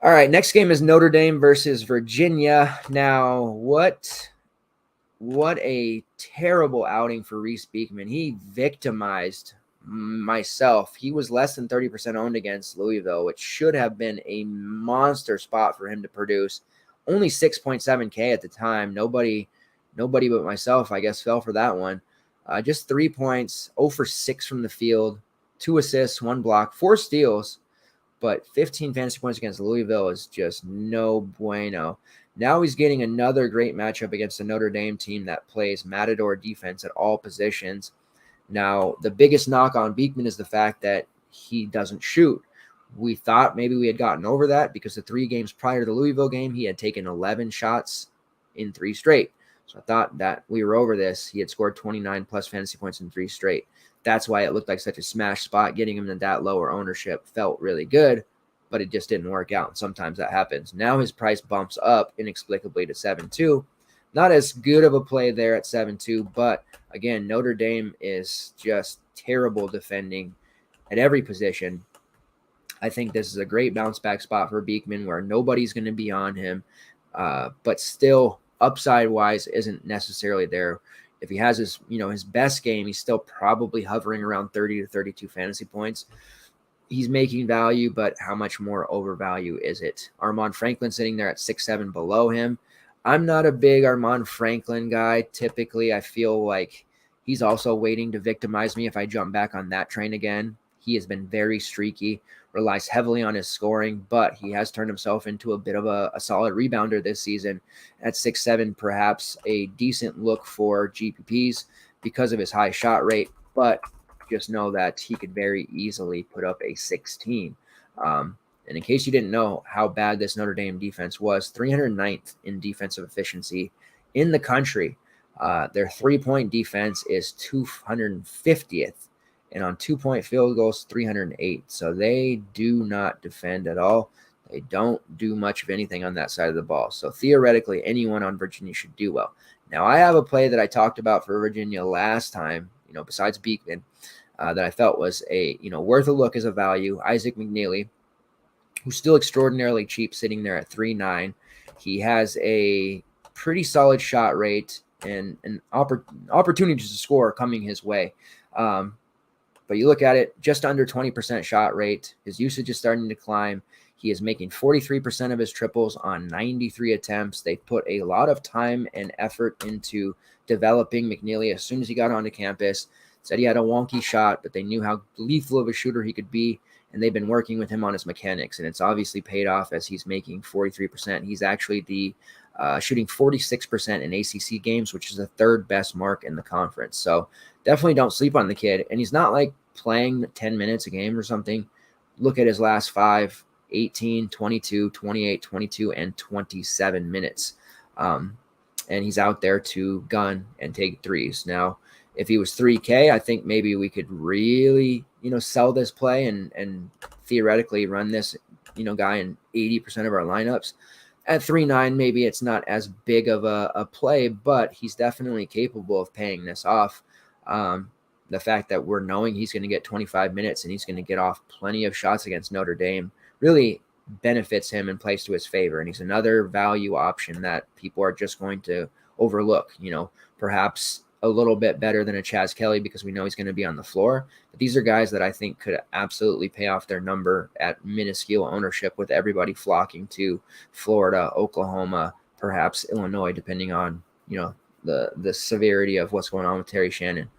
All right, next game is Notre Dame versus Virginia. Now, what a terrible outing for Reese Beekman. He victimized myself. He was less than 30% owned against Louisville, which should have been a monster spot for him to produce. Only 6.7K at the time. Nobody but myself, I guess, fell for that one. Just 3 points, 0 for 6 from the field, 2 assists, 1 block, 4 steals. But 15 fantasy points against Louisville is just no bueno. Now he's getting another great matchup against the Notre Dame team that plays Matador defense at all positions. Now, the biggest knock on Beekman is the fact that he doesn't shoot. We thought maybe we had gotten over that because the 3 games prior to the Louisville game, he had taken 11 shots in 3 straight. So I thought that we were over this. He had scored 29 plus fantasy points in 3 straight. That's why it looked like such a smash spot. Getting him to that lower ownership felt really good, but it just didn't work out. Sometimes that happens. Now his price bumps up inexplicably to 7.2. Not as good of a play there at 7.2, but again, Notre Dame is just terrible defending at every position. I think this is a great bounce back spot for Beekman where nobody's going to be on him, but still upside wise isn't necessarily there. If he has his, his best game, he's still probably hovering around 30 to 32 fantasy points. He's making value, but how much more overvalue is it? Armand Franklin sitting there at 6'7" below him. I'm not a big Armand Franklin guy. Typically, I feel like he's also waiting to victimize me if I jump back on that train again. He has been very streaky, relies heavily on his scoring, but he has turned himself into a bit of a solid rebounder this season. At 6'7", perhaps a decent look for GPPs because of his high shot rate, but just know that he could very easily put up a 16. And in case you didn't know how bad this Notre Dame defense was, 309th in defensive efficiency in the country. Their three-point defense is 250th. And on 2-point field goals, 308. So they do not defend at all. They don't do much of anything on that side of the ball. So theoretically, anyone on Virginia should do well. Now, I have a play that I talked about for Virginia last time, besides Beekman, that I felt was worth a look as a value. Isaac McNeely, who's still extraordinarily cheap, sitting there at 3.9. He has a pretty solid shot rate and opportunities to score coming his way. But you look at it, just under 20% shot rate. His usage is starting to climb. He is making 43% of his triples on 93 attempts. They put a lot of time and effort into developing McNeely as soon as he got onto campus. Said he had a wonky shot, but they knew how lethal of a shooter he could be, and they've been working with him on his mechanics, and it's obviously paid off as he's making 43%. He's actually shooting 46% in ACC games, which is the third best mark in the conference. So definitely don't sleep on the kid. And he's not like playing 10 minutes a game or something. Look at his last 5, 18, 22, 28, 22, and 27 minutes. And he's out there to gun and take threes. Now, if he was 3K, I think maybe we could really, sell this play and theoretically run this, guy in 80% of our lineups. At 3.9, maybe it's not as big of a play, but he's definitely capable of paying this off. The fact that we're knowing he's going to get 25 minutes and he's going to get off plenty of shots against Notre Dame really benefits him and plays to his favor. And he's another value option that people are just going to overlook, perhaps a little bit better than a Chaz Kelly because we know he's going to be on the floor. But these are guys that I think could absolutely pay off their number at minuscule ownership, with everybody flocking to Florida, Oklahoma, perhaps Illinois, depending on, the severity of what's going on with Terry Shannon.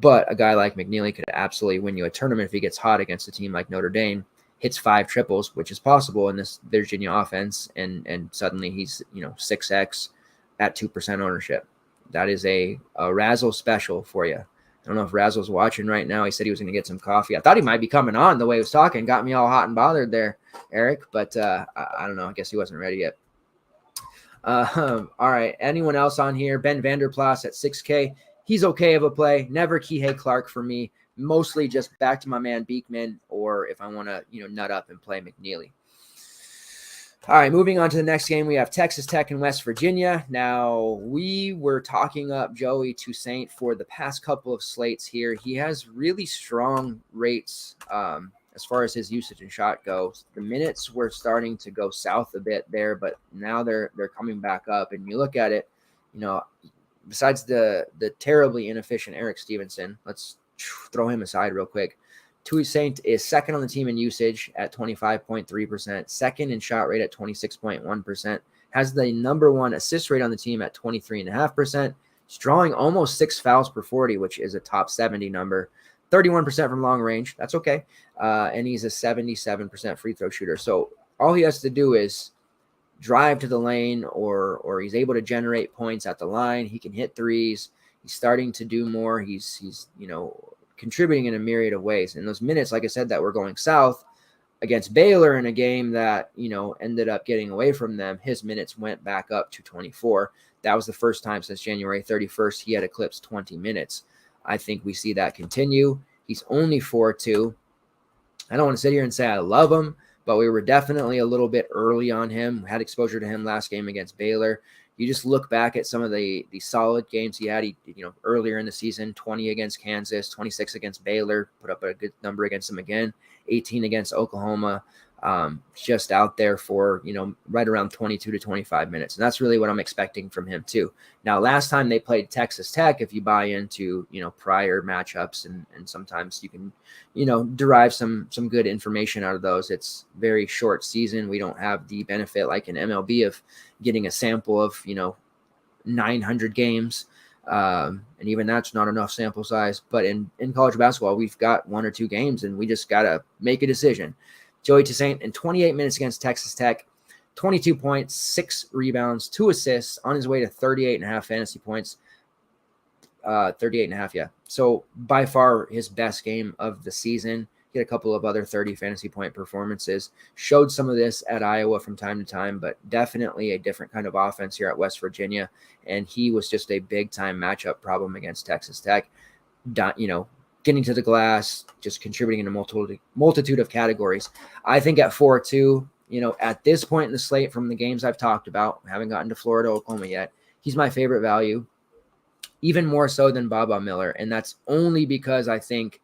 But a guy like McNeely could absolutely win you a tournament if he gets hot against a team like Notre Dame, hits 5 triples, which is possible in this Virginia offense, and suddenly he's 6x at 2% ownership. That is a Razzle special for you. I don't know if Razzle's watching right now. He said he was going to get some coffee. I thought he might be coming on the way he was talking. Got me all hot and bothered there, Eric. But I don't know. I guess he wasn't ready yet. All right. Anyone else on here? Ben Vanderplas at 6K. He's okay of a play. Never Kihei Clark for me. Mostly just back to my man Beekman, or if I want to, nut up and play McNeely. All right, moving on to the next game, we have Texas Tech and West Virginia. Now, we were talking up Joey Toussaint for the past couple of slates here. He has really strong rates as far as his usage and shot goes. The minutes were starting to go south a bit there, but now they're coming back up. And you look at it, besides the terribly inefficient Eric Stevenson, let's throw him aside real quick. Toussaint is second on the team in usage at 25.3%, second in shot rate at 26.1%, has the number 1 assist rate on the team at 23.5%. He's drawing almost 6 fouls per 40, which is a top 70 number. 31% from long range. That's okay. And he's a 77% free throw shooter. So all he has to do is drive to the lane, or he's able to generate points at the line. He can hit threes. He's starting to do more. He's contributing in a myriad of ways. And those minutes, like I said, that were going south against Baylor in a game that, ended up getting away from them, his minutes went back up to 24. That was the first time since January 31st he had eclipsed 20 minutes. I think we see that continue. He's only 4.2. I don't want to sit here and say I love him, but we were definitely a little bit early on him. We had exposure to him last game against Baylor. You just look back at some of the solid games he had. He earlier in the season, 20 against Kansas, 26 against Baylor, put up a good number against them again, 18 against Oklahoma. just out there for, right around 22 to 25 minutes. And that's really what I'm expecting from him too. Now, last time they played Texas Tech, if you buy into, prior matchups and sometimes you can, derive some good information out of those. It's very short season. We don't have the benefit like in MLB of getting a sample of, 900 games. And even that's not enough sample size. But in college basketball, we've got 1 or 2 games and we just got to make a decision. Joey Toussaint in 28 minutes against Texas Tech, 22 points, 6 rebounds, 2 assists, on his way to 38.5 fantasy points. 38.5, yeah. So by far his best game of the season. He had a couple of other 30 fantasy point performances. Showed some of this at Iowa from time to time, but definitely a different kind of offense here at West Virginia. And he was just a big-time matchup problem against Texas Tech. Getting to the glass, just contributing in a multitude of categories. I think at 4-2, at this point in the slate from the games I've talked about, haven't gotten to Florida, Oklahoma yet, he's my favorite value, even more so than Baba Miller. And that's only because I think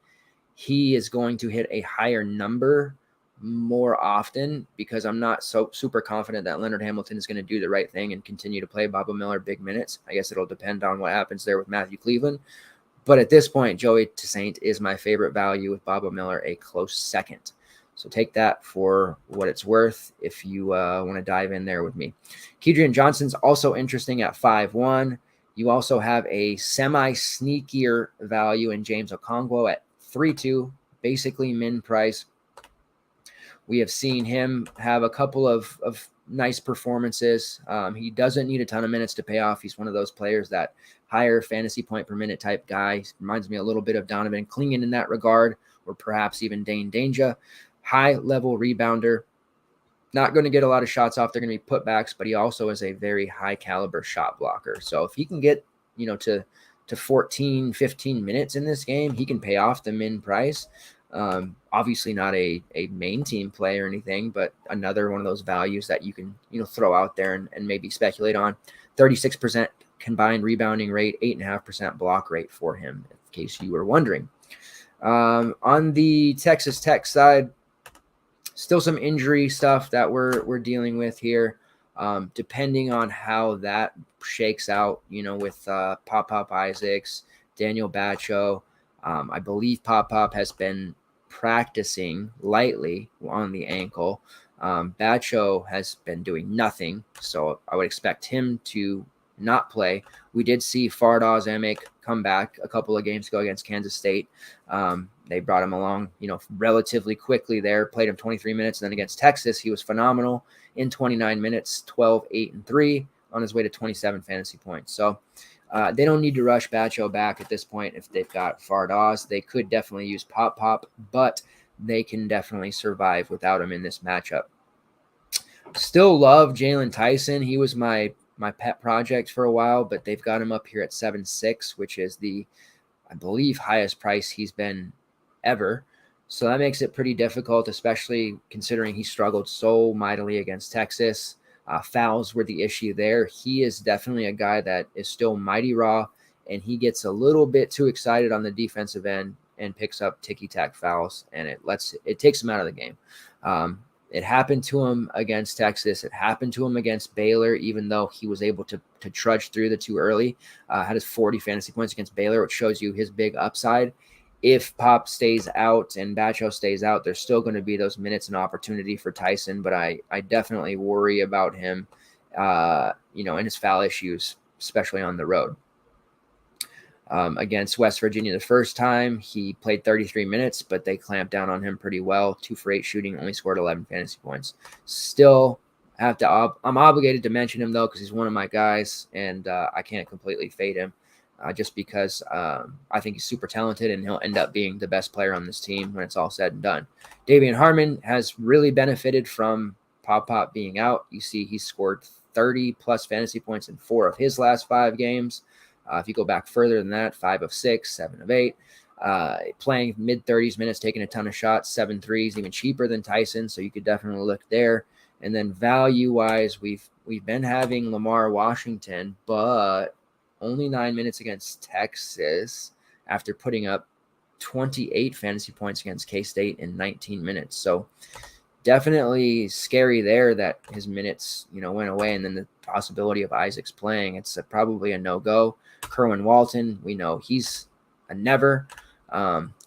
he is going to hit a higher number more often because I'm not so super confident that Leonard Hamilton is going to do the right thing and continue to play Baba Miller big minutes. I guess it'll depend on what happens there with Matthew Cleveland. But at this point, Joey Toussaint is my favorite value with Baba Miller a close second. So take that for what it's worth if you want to dive in there with me. Kedrian Johnson's also interesting at 5-1. You also have a semi-sneakier value in James Okongwu at 3-2, basically min price. We have seen him have a couple of nice performances. He doesn't need a ton of minutes to pay off. He's one of those players that higher fantasy point per minute type guy. Reminds me a little bit of Donovan Clingan in that regard, or perhaps even Dane Danger. High level rebounder. Not going to get a lot of shots off. They're going to be putbacks, but he also is a very high caliber shot blocker. So if he can get, to 14, 15 minutes in this game, he can pay off the min price. Obviously not a main team play or anything, but another one of those values that you can, throw out there and maybe speculate on. 36% combined rebounding rate, 8.5% block rate for him, in case you were wondering. On the Texas Tech side, still some injury stuff that we're dealing with here. Depending on how that shakes out, with Pop Isaacs, Daniel Batcho. I believe Pop has been practicing lightly on the ankle. Batcho has been doing nothing, so I would expect him to not play. We did see Fardaws Emick come back a couple of games ago against Kansas State. They brought him along, relatively quickly there, played him 23 minutes. And then against Texas, he was phenomenal in 29 minutes, 12, 8, and 3 on his way to 27 fantasy points. So they don't need to rush Batcho back at this point if they've got Fardaws. They could definitely use Pop, but they can definitely survive without him in this matchup. Still love Jalen Tyson. He was my pet project for a while, but they've got him up here at 7.6, which is the, I believe, highest price he's been ever. So that makes it pretty difficult, especially considering he struggled so mightily against Texas. Fouls were the issue there. He is definitely a guy that is still mighty raw, and he gets a little bit too excited on the defensive end and picks up ticky-tack fouls, and it takes him out of the game. It happened to him against Texas. It happened to him against Baylor, even though he was able to trudge through the too early. Had his 40 fantasy points against Baylor, which shows you his big upside. If Pop stays out and Batcho stays out, there's still going to be those minutes and opportunity for Tyson, but I definitely worry about him, and his foul issues, especially on the road. Against West Virginia the first time, he played 33 minutes, but they clamped down on him pretty well. 2 for 8 shooting, only scored 11 fantasy points. Still I'm obligated to mention him, though, because he's one of my guys, and I can't completely fade him. Just because I think he's super talented and he'll end up being the best player on this team when it's all said and done. Davian Harmon has really benefited from Pop being out. You see he scored 30-plus fantasy points in 4 of his last 5 games. If you go back further than that, 5 of 6, 7 of 8. Playing mid-30s minutes, taking a ton of shots, 7 threes, even cheaper than Tyson, so you could definitely look there. And then value-wise, we've been having Lamar Washington, but only 9 minutes against Texas after putting up 28 fantasy points against K-State in 19 minutes. So definitely scary there that his minutes, went away, and then the possibility of Isaac's playing. It's probably a no-go. Kerwin Walton, we know he's a never.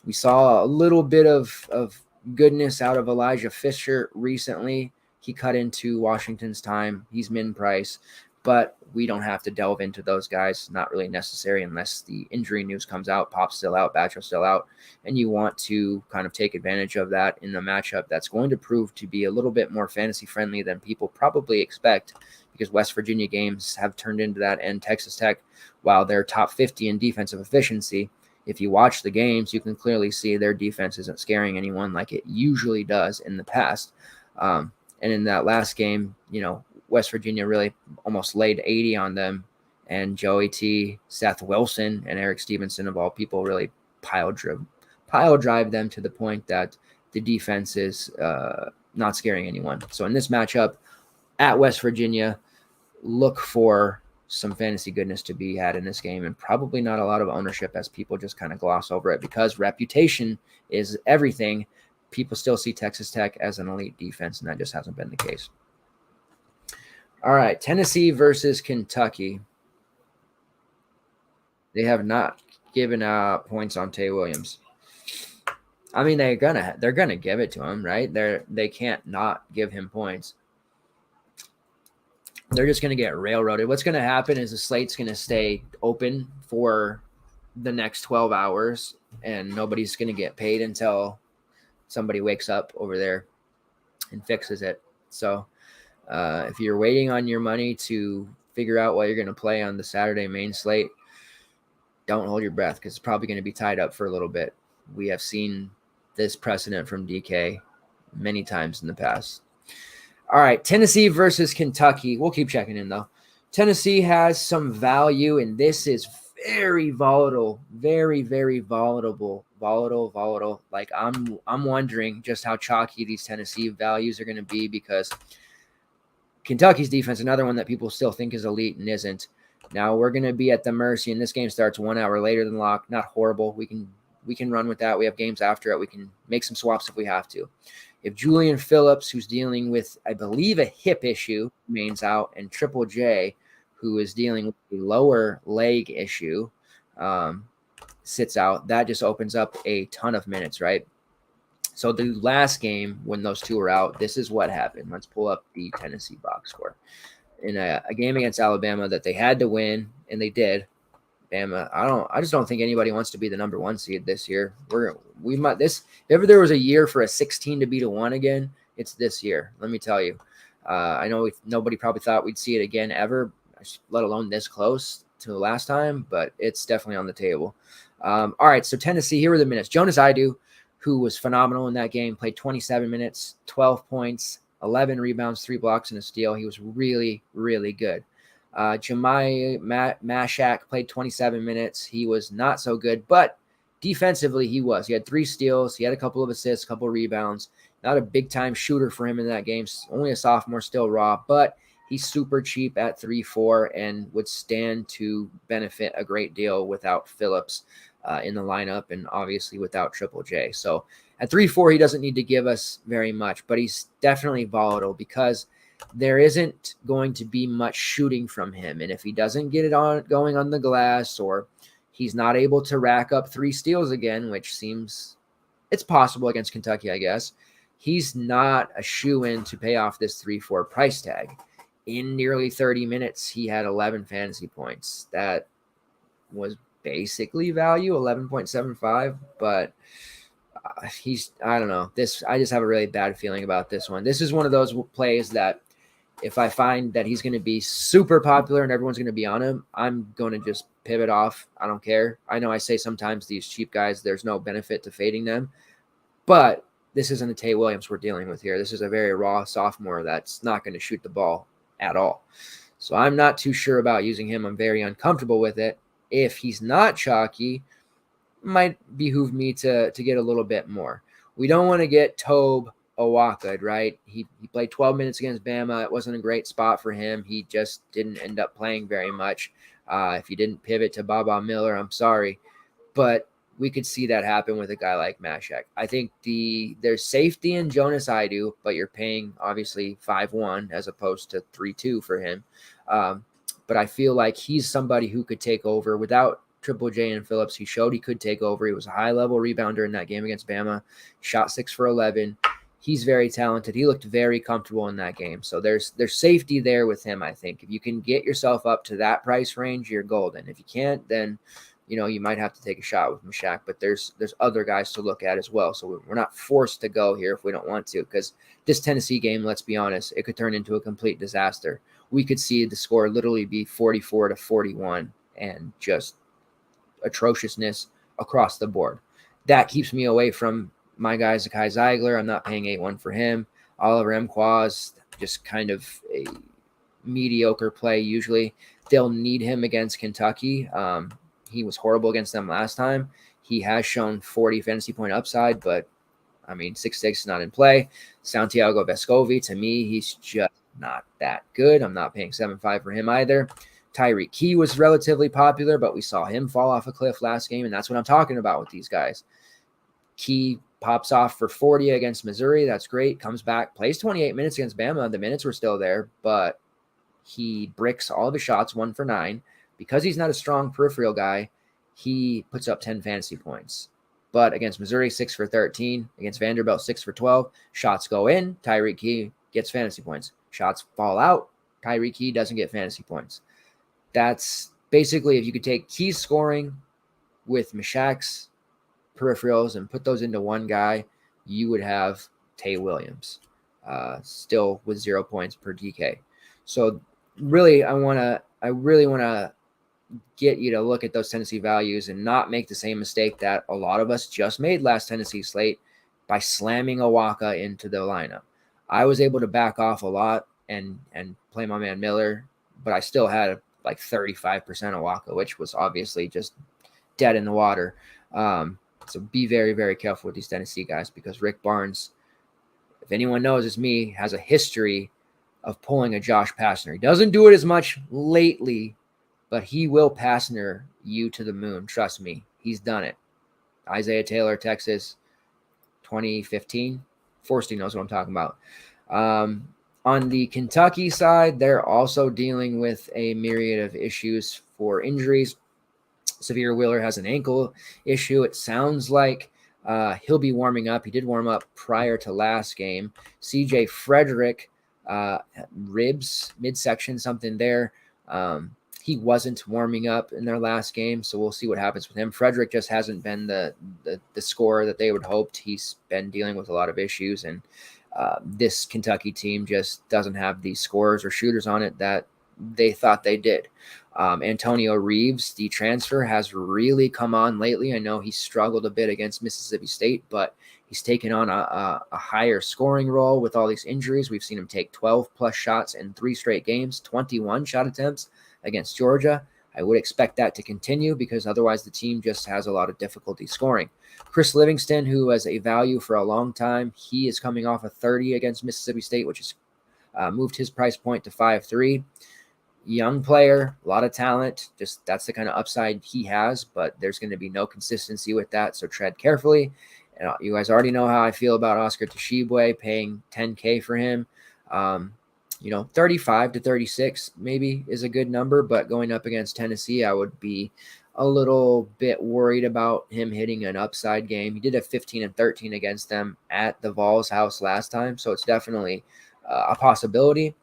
We saw a little bit of goodness out of Elijah Fisher recently. He cut into Washington's time. He's min price, but we don't have to delve into those guys. Not really necessary unless the injury news comes out. Pop's still out, Batchel's still out, and you want to kind of take advantage of that in the matchup that's going to prove to be a little bit more fantasy friendly than people probably expect, because West Virginia games have turned into that, and Texas Tech, while they're top 50 in defensive efficiency, if you watch the games, you can clearly see their defense isn't scaring anyone like it usually does in the past. And in that last game, West Virginia really almost laid 80 on them, and Joey T, Seth Wilson, and Eric Stevenson, of all people, really pile drive them to the point that the defense is not scaring anyone. So in this matchup at West Virginia, look for some fantasy goodness to be had in this game, and probably not a lot of ownership, as people just kind of gloss over it because reputation is everything. People still see Texas Tech as an elite defense, and that just hasn't been the case. All right, Tennessee versus Kentucky. They have not given out points on Tay Williams. I mean, they're gonna give it to him, right? They can't not give him points. They're just going to get railroaded. What's going to happen is the slate's going to stay open for the next 12 hours, and nobody's going to get paid until somebody wakes up over there and fixes it. So if you're waiting on your money to figure out what you're going to play on the Saturday main slate, don't hold your breath, because it's probably going to be tied up for a little bit. We have seen this precedent from DK many times in the past. All right, Tennessee versus Kentucky. We'll keep checking in, though. Tennessee has some value, and this is very volatile, very, very volatile. Like, I'm wondering just how chalky these Tennessee values are going to be, because Kentucky's defense, another one that people still think is elite and isn't. Now we're going to be at the mercy, and this game starts 1 hour later than lock. Not horrible. We can run with that. We have games after it. We can make some swaps if we have to. If Julian Phillips, who's dealing with, I believe, a hip issue, remains out, and Triple J, who is dealing with a lower leg issue, sits out, that just opens up a ton of minutes, right? So the last game, when those two were out, this is what happened. Let's pull up the Tennessee box score. In a game against Alabama that they had to win, and they did. Bama, I just don't think anybody wants to be the number 1 seed this year. If ever there was a year for a 16 to beat a 1 again, it's this year. Let me tell you. I know nobody probably thought we'd see it again ever, let alone this close to the last time, but it's definitely on the table. All right, so Tennessee, here are the minutes. Jonas Idu, who was phenomenal in that game, played 27 minutes, 12 points, 11 rebounds, 3 blocks, and a steal. He was really, really good. Jemai Mashak played 27 minutes. He was not so good, but defensively he was. He had 3 steals. He had a couple of assists, a couple of rebounds. Not a big-time shooter for him in that game. Only a sophomore, still raw, but he's super cheap at 3-4 and would stand to benefit a great deal without Phillips in the lineup, and obviously without Triple J. So at 3-4, he doesn't need to give us very much, but he's definitely volatile because there isn't going to be much shooting from him. And if he doesn't get it going on the glass, or he's not able to rack up 3 steals again, which seems it's possible against Kentucky, I guess, he's not a shoo-in to pay off this 3-4 price tag. In nearly 30 minutes, he had 11 fantasy points. That was basically value, 11.75, but I don't know. I just have a really bad feeling about this one. This is one of those plays that if I find that he's going to be super popular and everyone's going to be on him, I'm going to just pivot off. I don't care. I know I say sometimes these cheap guys, there's no benefit to fading them, but this isn't a Tay Williams we're dealing with here. This is a very raw sophomore that's not going to shoot the ball at all. So I'm not too sure about using him. I'm very uncomfortable with it. If he's not chalky, might behoove me to get a little bit more. We don't want to get Tobe Awaka, right? He played 12 minutes against Bama. It wasn't a great spot for him. He just didn't end up playing very much. If you didn't pivot to Baba Miller, I'm sorry. But we could see that happen with a guy like Mashak. I think there's safety in Jonas Idu, but you're paying obviously 5-1 as opposed to 3-2 for him. But I feel like he's somebody who could take over without Triple J and Phillips. He showed he could take over. He was a high-level rebounder in that game against Bama. Shot 6 for 11. He's very talented. He looked very comfortable in that game. So there's safety there with him, I think. If you can get yourself up to that price range, you're golden. If you can't, then you might have to take a shot with Mashak. But there's other guys to look at as well. So we're not forced to go here if we don't want to, because this Tennessee game, let's be honest, it could turn into a complete disaster. We could see the score literally be 44-41 and just atrociousness across the board. That keeps me away from my guy Zakai Zeigler. I'm not paying 8-1 for him. Oliver Mquaz, just kind of a mediocre play usually. They'll need him against Kentucky. He was horrible against them last time. He has shown 40 fantasy point upside, but 6-6 is not in play. Santiago Vescovi, to me, he's just not that good. I'm not paying 7-5 for him either. Tyreek Key was relatively popular, but we saw him fall off a cliff last game, and that's what I'm talking about with these guys. Key pops off for 40 against Missouri. That's great. Comes back, plays 28 minutes against Bama. The minutes were still there, but he bricks all of his shots 1 for 9. Because he's not a strong peripheral guy, he puts up 10 fantasy points. But against Missouri, 6 for 13. Against Vanderbilt, 6 for 12. Shots go in. Tyreek Key gets fantasy points. Shots fall out. Tyreek Key doesn't get fantasy points. That's basically, if you could take Key's scoring with Mashak's peripherals and put those into one guy, you would have Tay Williams, still with 0 points per DK. So really, I really want to get you to look at those Tennessee values and not make the same mistake that a lot of us just made last Tennessee slate by slamming Awaka into the lineup. I was able to back off a lot and play my man Miller, but I still had like 35% Awaka, which was obviously just dead in the water. So be very, very careful with these Tennessee guys, because Rick Barnes, if anyone knows, it's me, has a history of pulling a Josh Pastner. He doesn't do it as much lately, but he will Pastner you to the moon. Trust me, he's done it. Isaiah Taylor, Texas, 2015. Forsty knows what I'm talking about. On the Kentucky side, they're also dealing with a myriad of issues for injuries. Severe Wheeler has an ankle issue. It sounds like he'll be warming up. He did warm up prior to last game. CJ Frederick, ribs, midsection, something there. He wasn't warming up in their last game, so we'll see what happens with him. Frederick just hasn't been the scorer that they would hoped. He's been dealing with a lot of issues, and this Kentucky team just doesn't have these scorers or shooters on it that they thought they did. Antonio Reeves, the transfer, has really come on lately. I know he struggled a bit against Mississippi State, but he's taken on a higher scoring role with all these injuries. We've seen him take 12-plus shots in 3 straight games, 21 shot attempts against Georgia. I would expect that to continue, because otherwise the team just has a lot of difficulty scoring. Chris Livingston, who was a value for a long time, he is coming off a 30 against Mississippi State, which has moved his price point to 5.3. Young player, a lot of talent. Just that's the kind of upside he has, but there's going to be no consistency with that, so tread carefully. And you guys already know how I feel about Oscar Tshiebwe, paying $10K for him. 35 to 36 maybe is a good number, but going up against Tennessee, I would be a little bit worried about him hitting an upside game. He did have 15 and 13 against them at the Vols house last time, so it's definitely a possibility,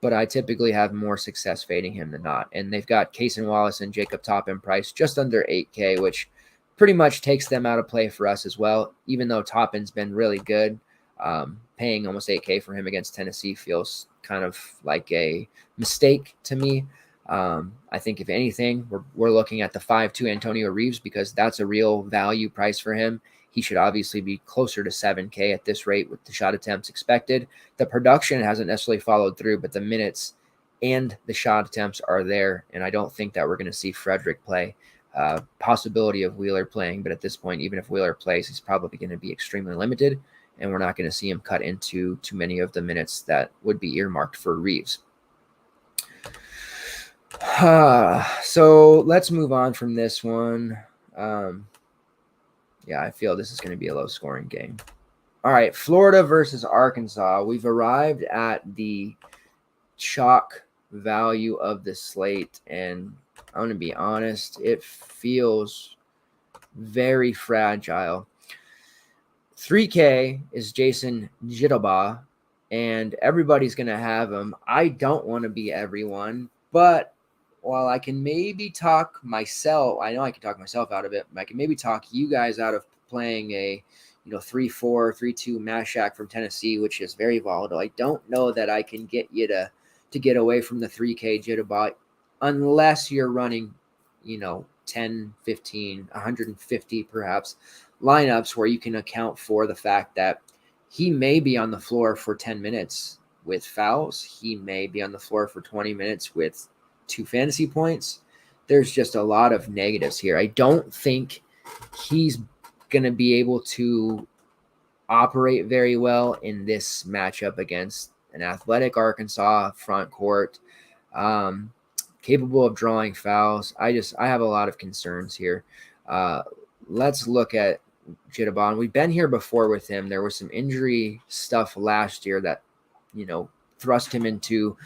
but I typically have more success fading him than not. And they've got Cason Wallace and Jacob Toppin price just under 8K, which pretty much takes them out of play for us as well, even though Toppin's been really good. Paying almost 8K for him against Tennessee feels kind of like a mistake to me. I think if anything, we're looking at the 5.2 Antonio Reeves, because that's a real value price for him. He should obviously be closer to 7K at this rate with the shot attempts expected. The production hasn't necessarily followed through, but the minutes and the shot attempts are there, and I don't think that we're going to see Frederick play. Possibility of Wheeler playing, but at this point, even if Wheeler plays, he's probably going to be extremely limited, and we're not going to see him cut into too many of the minutes that would be earmarked for Reeves. So let's move on from this one. Yeah, I feel this is going to be a low-scoring game. All right, Florida versus Arkansas. We've arrived at the chalk value of the slate, and I'm going to be honest, it feels very fragile. 3K is Jason Jitaba, and everybody's going to have him. I don't want to be everyone, but while I can maybe talk myself, I know I can talk myself out of it, but I can maybe talk you guys out of playing a 3-4, 3-2 Mashak from Tennessee, which is very volatile. I don't know that I can get you to get away from the 3K Jitaba unless you're running, 10, 15, 150 perhaps lineups where you can account for the fact that he may be on the floor for 10 minutes with fouls. He may be on the floor for 20 minutes with 2 fantasy points. There's just a lot of negatives here. I don't think he's going to be able to operate very well in this matchup against an athletic Arkansas front court, capable of drawing fouls. I have a lot of concerns here. Let's look at Jittabon. We've been here before with him. There was some injury stuff last year that, thrust him into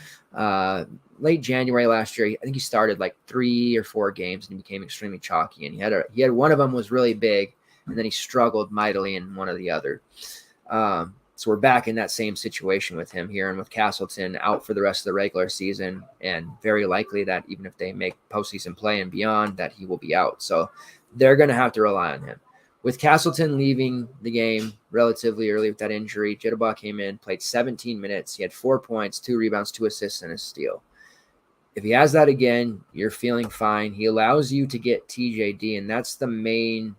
late January last year. I think he started like 3 or 4 games and he became extremely chalky. And he had one of them was really big, and then he struggled mightily in one or the other. So we're back in that same situation with him here, and with Castleton out for the rest of the regular season, and very likely that even if they make postseason play and beyond, that he will be out. So they're going to have to rely on him. With Castleton leaving the game relatively early with that injury, Jittabah came in, played 17 minutes. He had 4 points, 2 rebounds, 2 assists, and a steal. If he has that again, you're feeling fine. He allows you to get TJD, and that's the main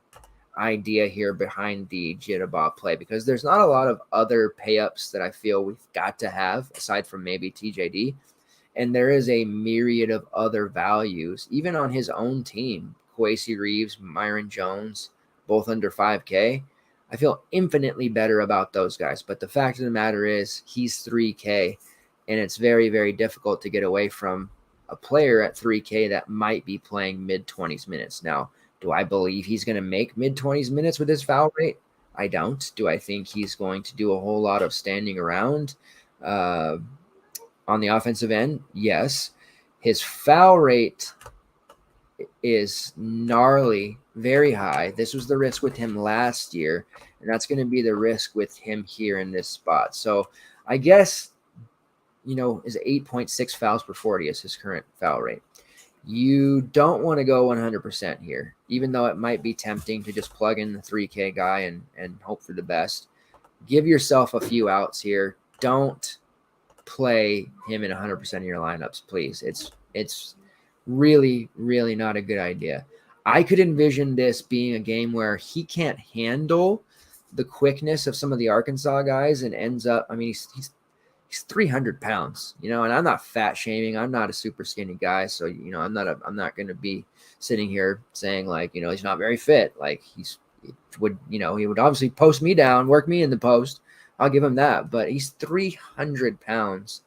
idea here behind the Jittabah play, because there's not a lot of other pay-ups that I feel we've got to have aside from maybe TJD. And there is a myriad of other values, even on his own team. Kwesi Reeves, Myron Jones, both under 5K. I feel infinitely better about those guys. But the fact of the matter is he's 3K, and it's very, very difficult to get away from a player at 3K that might be playing mid-20s minutes. Now, do I believe he's going to make mid-20s minutes with his foul rate? I don't. Do I think he's going to do a whole lot of standing around on the offensive end? Yes. His foul rate is gnarly, very high. This was the risk with him last year, and that's going to be the risk with him here in this spot. So I guess, is 8.6 fouls per 40 is his current foul rate. You don't want to go 100% here, even though it might be tempting to just plug in the 3K guy and hope for the best. Give yourself a few outs here. Don't play him in 100% of your lineups, please. It's really, really not a good idea. I could envision this being a game where he can't handle the quickness of some of the Arkansas guys and ends up, he's 300 pounds, and I'm not fat shaming. I'm not a super skinny guy. So, I'm not going to be sitting here saying like, he's not very fit. Like he would obviously post me down, work me in the post. I'll give him that, but he's 300 pounds,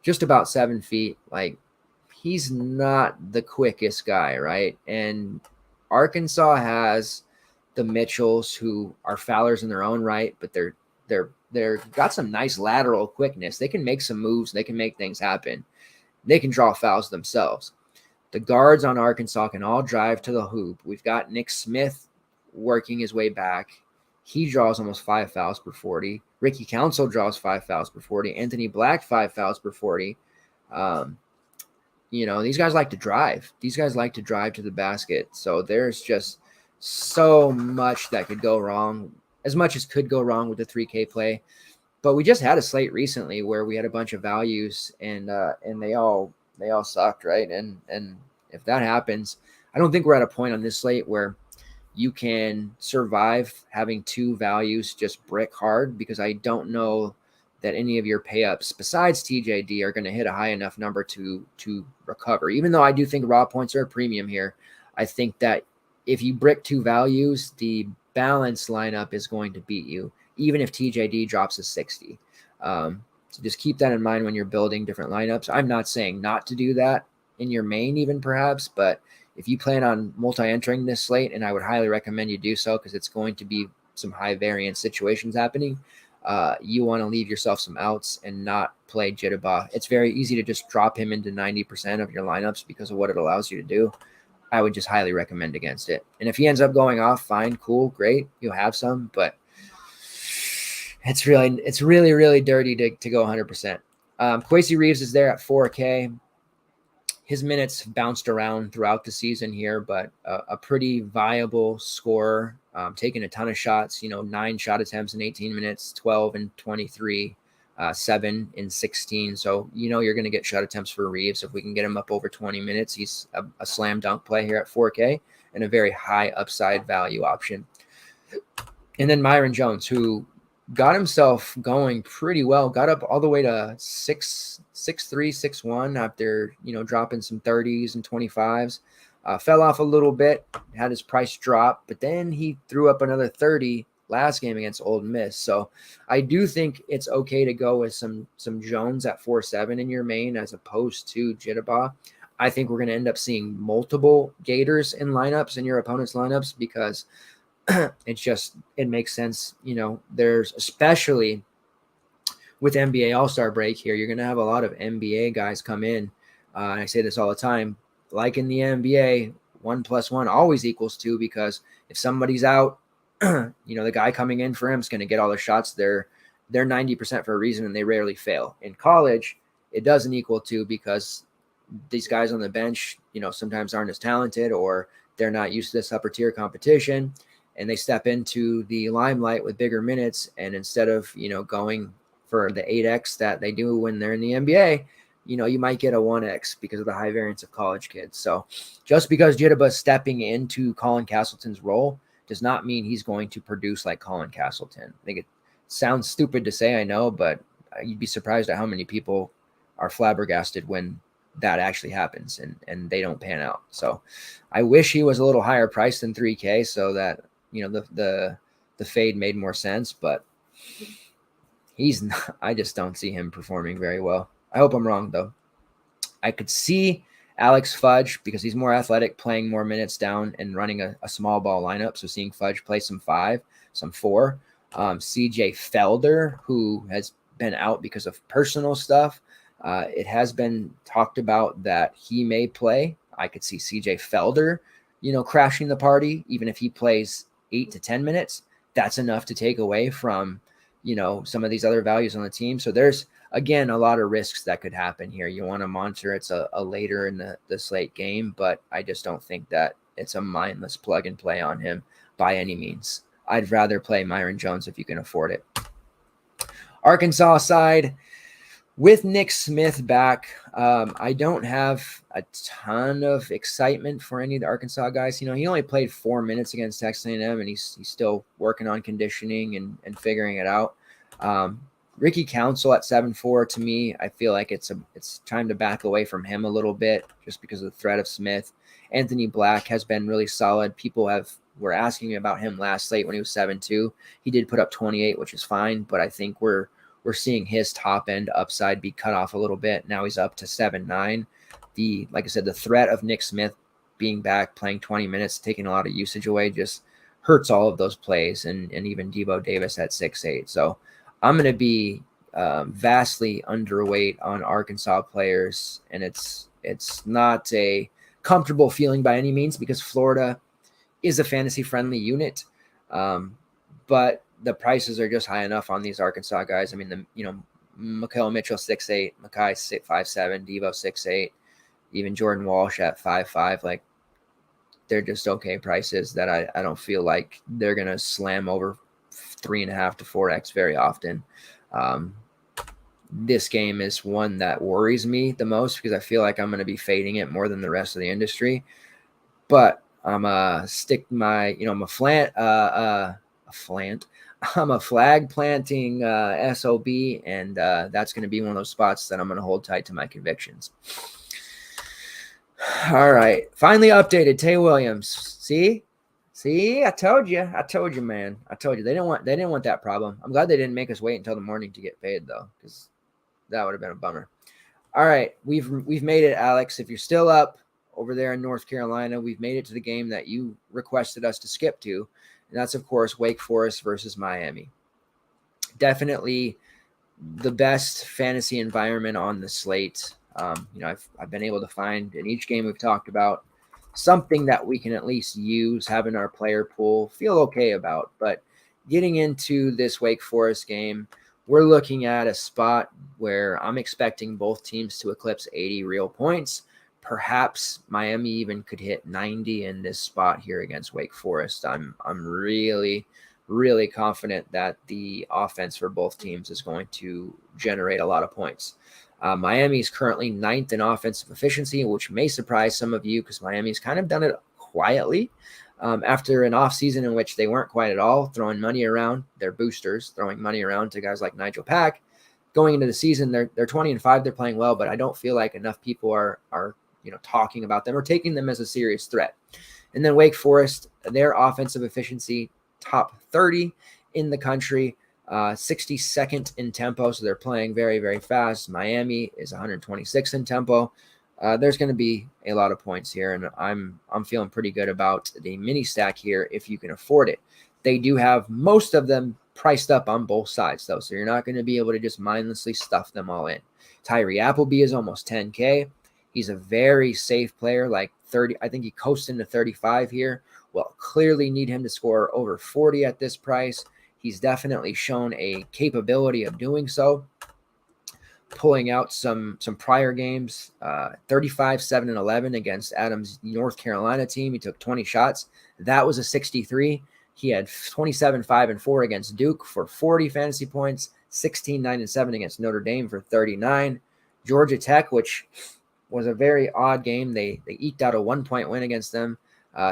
just about 7 feet. Like he's not the quickest guy. Right. And Arkansas has the Mitchells, who are foulers in their own right, but they're got some nice lateral quickness. They can make some moves. They can make things happen. They can draw fouls themselves. The guards on Arkansas can all drive to the hoop. We've got Nick Smith working his way back. He draws almost 5 fouls per 40. Ricky Council draws 5 fouls per 40. Anthony Black, 5 fouls per 40. These guys like to drive. These guys like to drive to the basket. So there's just so much that could go wrong, as much as could go wrong with the 3K play. But we just had a slate recently where we had a bunch of values and they all sucked, right? And if that happens, I don't think we're at a point on this slate where you can survive having 2 values just brick hard, because I don't know that any of your pay-ups besides TJD are going to hit a high enough number to recover. Even though I do think raw points are a premium here, I think that if you brick 2 values, the balanced lineup is going to beat you, even if TJD drops a 60. So just keep that in mind when you're building different lineups. I'm not saying not to do that in your main even perhaps, but if you plan on multi-entering this slate, and I would highly recommend you do so because it's going to be some high variance situations happening, you want to leave yourself some outs and not play Jitterbug. It's very easy to just drop him into 90% of your lineups because of what it allows you to do. I would just highly recommend against it. And if he ends up going off, fine, cool, great. You'll have some, but it's really, really dirty to go 100%. Quasi Reeves is there at 4K. His minutes bounced around throughout the season here, but a pretty viable scorer, taking a ton of shots, 9 shot attempts in 18 minutes, 12 and 23, 7 in 16. So, you're going to get shot attempts for Reeves. If we can get him up over 20 minutes, he's a slam dunk play here at 4K and a very high upside value option. And then Myron Jones, who got himself going pretty well, got up all the way to 6'3", 6'1" after, dropping some 30s and 25s. Fell off a little bit, had his price drop, but then he threw up another 30 last game against Ole Miss. So I do think it's okay to go with some Jones at 4.7 in your main as opposed to Jitterbug. I think we're going to end up seeing multiple Gators in lineups, in your opponent's lineups, because it makes sense. There's, especially with NBA All-Star break here, you're going to have a lot of NBA guys come in. And I say this all the time, like in the NBA, 1 + 1 always equals 2, because if somebody's out, the guy coming in for him is going to get all the shots. They're 90% for a reason, and they rarely fail. In college, it doesn't equal 2 because these guys on the bench, sometimes aren't as talented, or they're not used to this upper tier competition, and they step into the limelight with bigger minutes. And instead of, going for the 8X that they do when they're in the NBA, you might get a 1X because of the high variance of college kids. So just because Jitterbug's stepping into Colin Castleton's role does not mean he's going to produce like Colin Castleton. I think it sounds stupid to say, I know, but you'd be surprised at how many people are flabbergasted when that actually happens and they don't pan out. So I wish he was a little higher priced than 3K so that, the fade made more sense, but he's not, I just don't see him performing very well. I hope I'm wrong though. I could see Alex Fudge, because he's more athletic, playing more minutes down and running a small ball lineup. So seeing Fudge play some 5, some 4. CJ Felder, who has been out because of personal stuff. It has been talked about that he may play. I could see CJ Felder, crashing the party. Even if he plays 8 to 10 minutes, that's enough to take away from, some of these other values on the team. So there's, again, a lot of risks that could happen here. You want to monitor. It's a later in the slate game, but I just don't think that it's a mindless plug and play on him by any means. I'd rather play Myron Jones if you can afford it. Arkansas side, with Nick Smith back, I don't have a ton of excitement for any of the Arkansas guys. He only played 4 minutes against Texas A&M, and he's still working on conditioning and figuring it out. Ricky Council at 7.4, to me, I feel like it's time to back away from him a little bit just because of the threat of Smith. Anthony Black has been really solid. People were asking me about him last slate when he was 7.2. He did put up 28, which is fine, but I think we're seeing his top end upside be cut off a little bit. Now he's up to 7.9. Like I said, the threat of Nick Smith being back, playing 20 minutes, taking a lot of usage away, just hurts all of those plays, and even Debo Davis at 6.8. So I'm going to be vastly underweight on Arkansas players, and it's not a comfortable feeling by any means because Florida is a fantasy-friendly unit, but the prices are just high enough on these Arkansas guys. I mean, Mikael Mitchell 6'8", Makai 5'7", Devo 6'8", even Jordan Walsh at 5'5". Like, they're just okay prices that I don't feel like they're gonna slam over 3.5 to 4X very often. This game is one that worries me the most because I feel like I'm gonna be fading it more than the rest of the industry. But I'm a flag planting SOB, and that's going to be one of those spots that I'm going to hold tight to my convictions. All right, finally updated Tay Williams. See, I told you, man. I told you they didn't want that problem. I'm glad they didn't make us wait until the morning to get paid though, because that would have been a bummer. All right, we've made it, Alex. If you're still up, over there in North Carolina. We've made it to the game that you requested us to skip to, and that's, of course, Wake Forest versus Miami. Definitely the best fantasy environment on the slate. I've been able to find in each game we've talked about something that we can at least use, having our player pool, feel okay about. But getting into this Wake Forest game, we're looking at a spot where I'm expecting both teams to eclipse 80 real points. Perhaps Miami even could hit 90 in this spot here against Wake Forest. I'm really, really confident that the offense for both teams is going to generate a lot of points. Miami is currently 9th in offensive efficiency, which may surprise some of you because Miami's kind of done it quietly after an offseason in which they weren't quite at all throwing money around. Their boosters throwing money around to guys like Nigel Pack. Going into the season, they're 20-5. They're playing well, but I don't feel like enough people are talking about them or taking them as a serious threat. And then Wake Forest, their offensive efficiency, top 30 in the country, 62nd in tempo, so they're playing very, very fast. Miami is 126th in tempo. There's going to be a lot of points here, and I'm feeling pretty good about the mini stack here if you can afford it. They do have most of them priced up on both sides, though, so you're not going to be able to just mindlessly stuff them all in. Tyree Appleby is almost 10K. He's a very safe player, like 30. I think he coasts into 35 here. Well, clearly need him to score over 40 at this price. He's definitely shown a capability of doing so. Pulling out some prior games, 35, 7, and 11 against Adams' North Carolina team. He took 20 shots. That was a 63. He had 27, 5, and 4 against Duke for 40 fantasy points, 16, 9, and 7 against Notre Dame for 39. Georgia Tech, which was a very odd game. They eked out a 1-point win against them,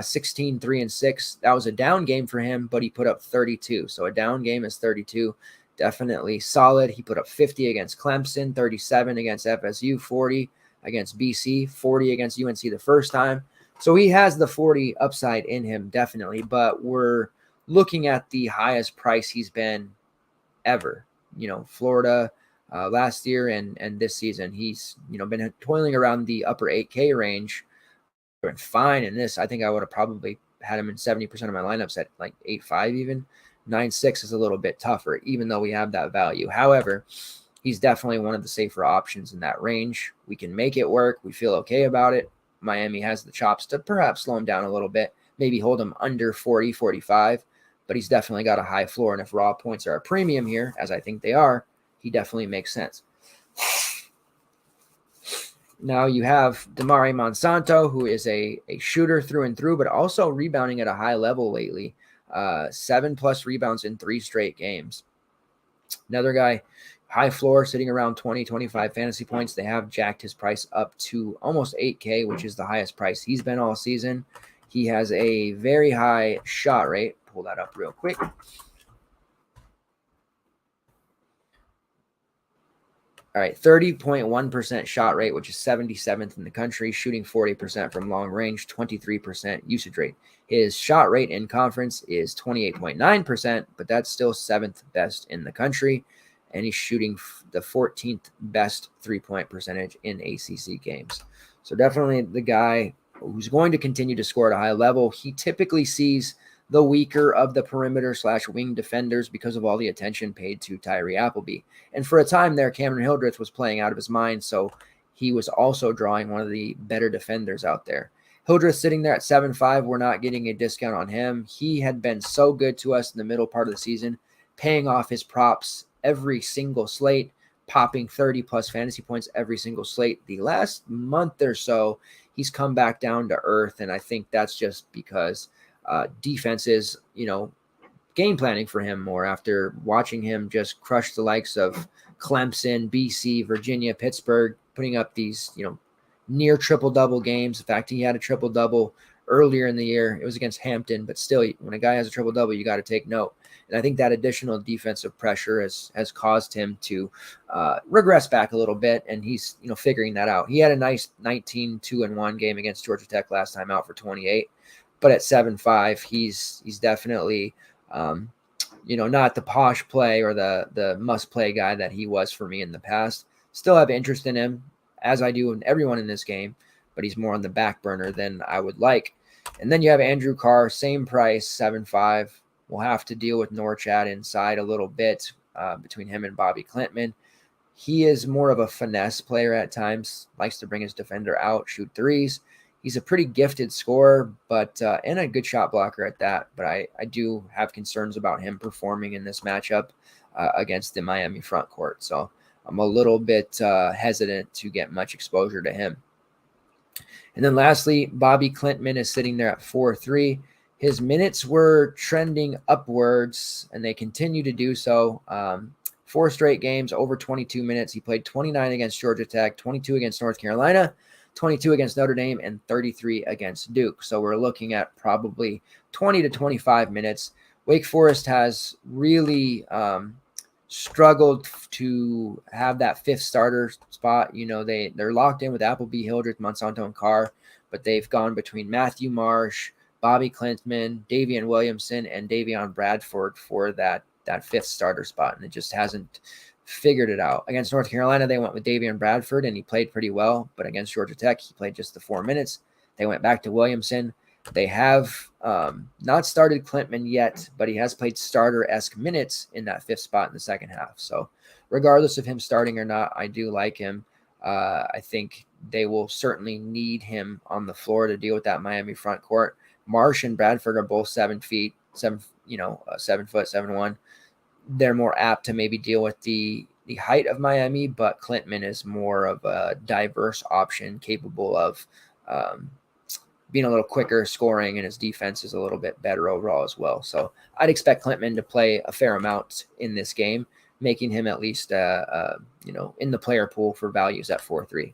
16, 3, and 6. That was a down game for him, but he put up 32. So a down game is 32. Definitely solid. He put up 50 against Clemson, 37 against FSU, 40 against BC, 40 against UNC the first time. So he has the 40 upside in him, definitely. But we're looking at the highest price he's been ever. Florida last year and this season, he's been toiling around the upper 8K range. Been fine in this. I think I would have probably had him in 70% of my lineups at like 8.5 even. 9.6 is a little bit tougher, even though we have that value. However, he's definitely one of the safer options in that range. We can make it work. We feel okay about it. Miami has the chops to perhaps slow him down a little bit, maybe hold him under 40, 45, but he's definitely got a high floor. And if raw points are a premium here, as I think they are, he definitely makes sense. Now you have Damari Monsanto, who is a shooter through and through, but also rebounding at a high level lately. 7+ rebounds in 3 straight games. Another guy, high floor, sitting around 20, 25 fantasy points. They have jacked his price up to almost 8K, which is the highest price he's been all season. He has a very high shot rate. Pull that up real quick. All right, 30.1% shot rate, which is 77th in the country, shooting 40% from long range, 23% usage rate. His shot rate in conference is 28.9%, but that's still 7th best in the country, and he's shooting the 14th best three-point percentage in ACC games. So definitely the guy who's going to continue to score at a high level. He typically sees the weaker of the perimeter/wing defenders because of all the attention paid to Tyree Appleby. And for a time there, Cameron Hildreth was playing out of his mind, so he was also drawing one of the better defenders out there. Hildreth sitting there at 7.5, we're not getting a discount on him. He had been so good to us in the middle part of the season, paying off his props every single slate, popping 30+ fantasy points every single slate. The last month or so, he's come back down to earth, and I think that's just because defenses, game planning for him more after watching him just crush the likes of Clemson, BC, Virginia, Pittsburgh, putting up these, near triple-double games. In fact, he had a triple-double earlier in the year. It was against Hampton, but still, when a guy has a triple-double, you got to take note. And I think that additional defensive pressure has caused him to regress back a little bit, and he's, figuring that out. He had a nice 19-2-1 game against Georgia Tech last time out for 28. But at 7.5, he's definitely, not the posh play or the must-play guy that he was for me in the past. Still have interest in him, as I do in everyone in this game. but he's more on the back burner than I would like. And then you have Andrew Carr, same price, 7.5. We'll have to deal with Norchad inside a little bit between him and Bobby Klintman. He is more of a finesse player at times, likes to bring his defender out, shoot threes. He's a pretty gifted scorer, but and a good shot blocker at that. But I do have concerns about him performing in this matchup against the Miami front court. So I'm a little bit hesitant to get much exposure to him. And then lastly, Bobby Klintman is sitting there at 4.3. His minutes were trending upwards, and they continue to do so. 4 straight games, over 22 minutes. He played 29 against Georgia Tech, 22 against North Carolina, 22 against Notre Dame, and 33 against Duke. So we're looking at probably 20 to 25 minutes. Wake Forest has really struggled to have that fifth starter spot. You know, they're locked in with Appleby, Hildreth, Monsanto, and Carr, but they've gone between Matthew Marsh, Bobby Klintman, Davion Williamson, and Davion Bradford for that fifth starter spot, and it just hasn't figured it out. Against North Carolina, they went with Davion Bradford, and he played pretty well, but against Georgia Tech, he played just the 4 minutes. They went back to Williamson. They have not started Klintman yet, but he has played starter-esque minutes in that fifth spot in the second half. So regardless of him starting or not, I do like him. I think they will certainly need him on the floor to deal with that Miami front court. Marsh and Bradford are both 7 foot, 7'1". They're more apt to maybe deal with the height of Miami, but Klintman is more of a diverse option, capable of being a little quicker scoring, and his defense is a little bit better overall as well. So I'd expect Klintman to play a fair amount in this game, making him at least in the player pool for values at 4.3.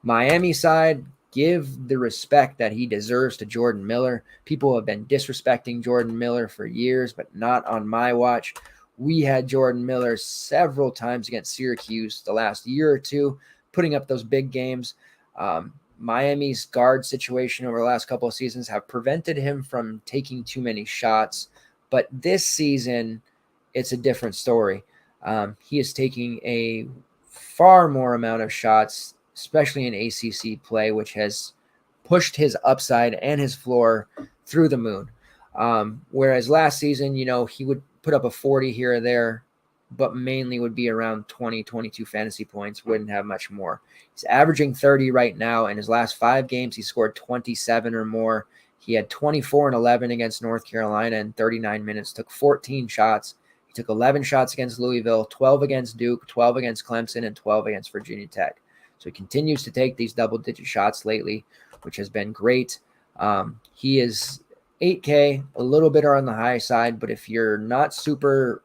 Miami side, give the respect that he deserves to Jordan Miller. People have been disrespecting Jordan Miller for years, but not on my watch. We had Jordan Miller several times against Syracuse the last year or two, putting up those big games. Miami's guard situation over the last couple of seasons have prevented him from taking too many shots, but this season it's a different story. He is taking a far more amount of shots, especially in ACC play, which has pushed his upside and his floor through the moon. Whereas last season, he would put up a 40 here or there, but mainly would be around 20, 22 fantasy points, wouldn't have much more. He's averaging 30 right now. In his last 5 games, he scored 27 or more. He had 24 and 11 against North Carolina in 39 minutes, took 14 shots. He took 11 shots against Louisville, 12 against Duke, 12 against Clemson, and 12 against Virginia Tech. So he continues to take these double-digit shots lately, which has been great. He is 8K, a little bit on the high side, but if you're not super,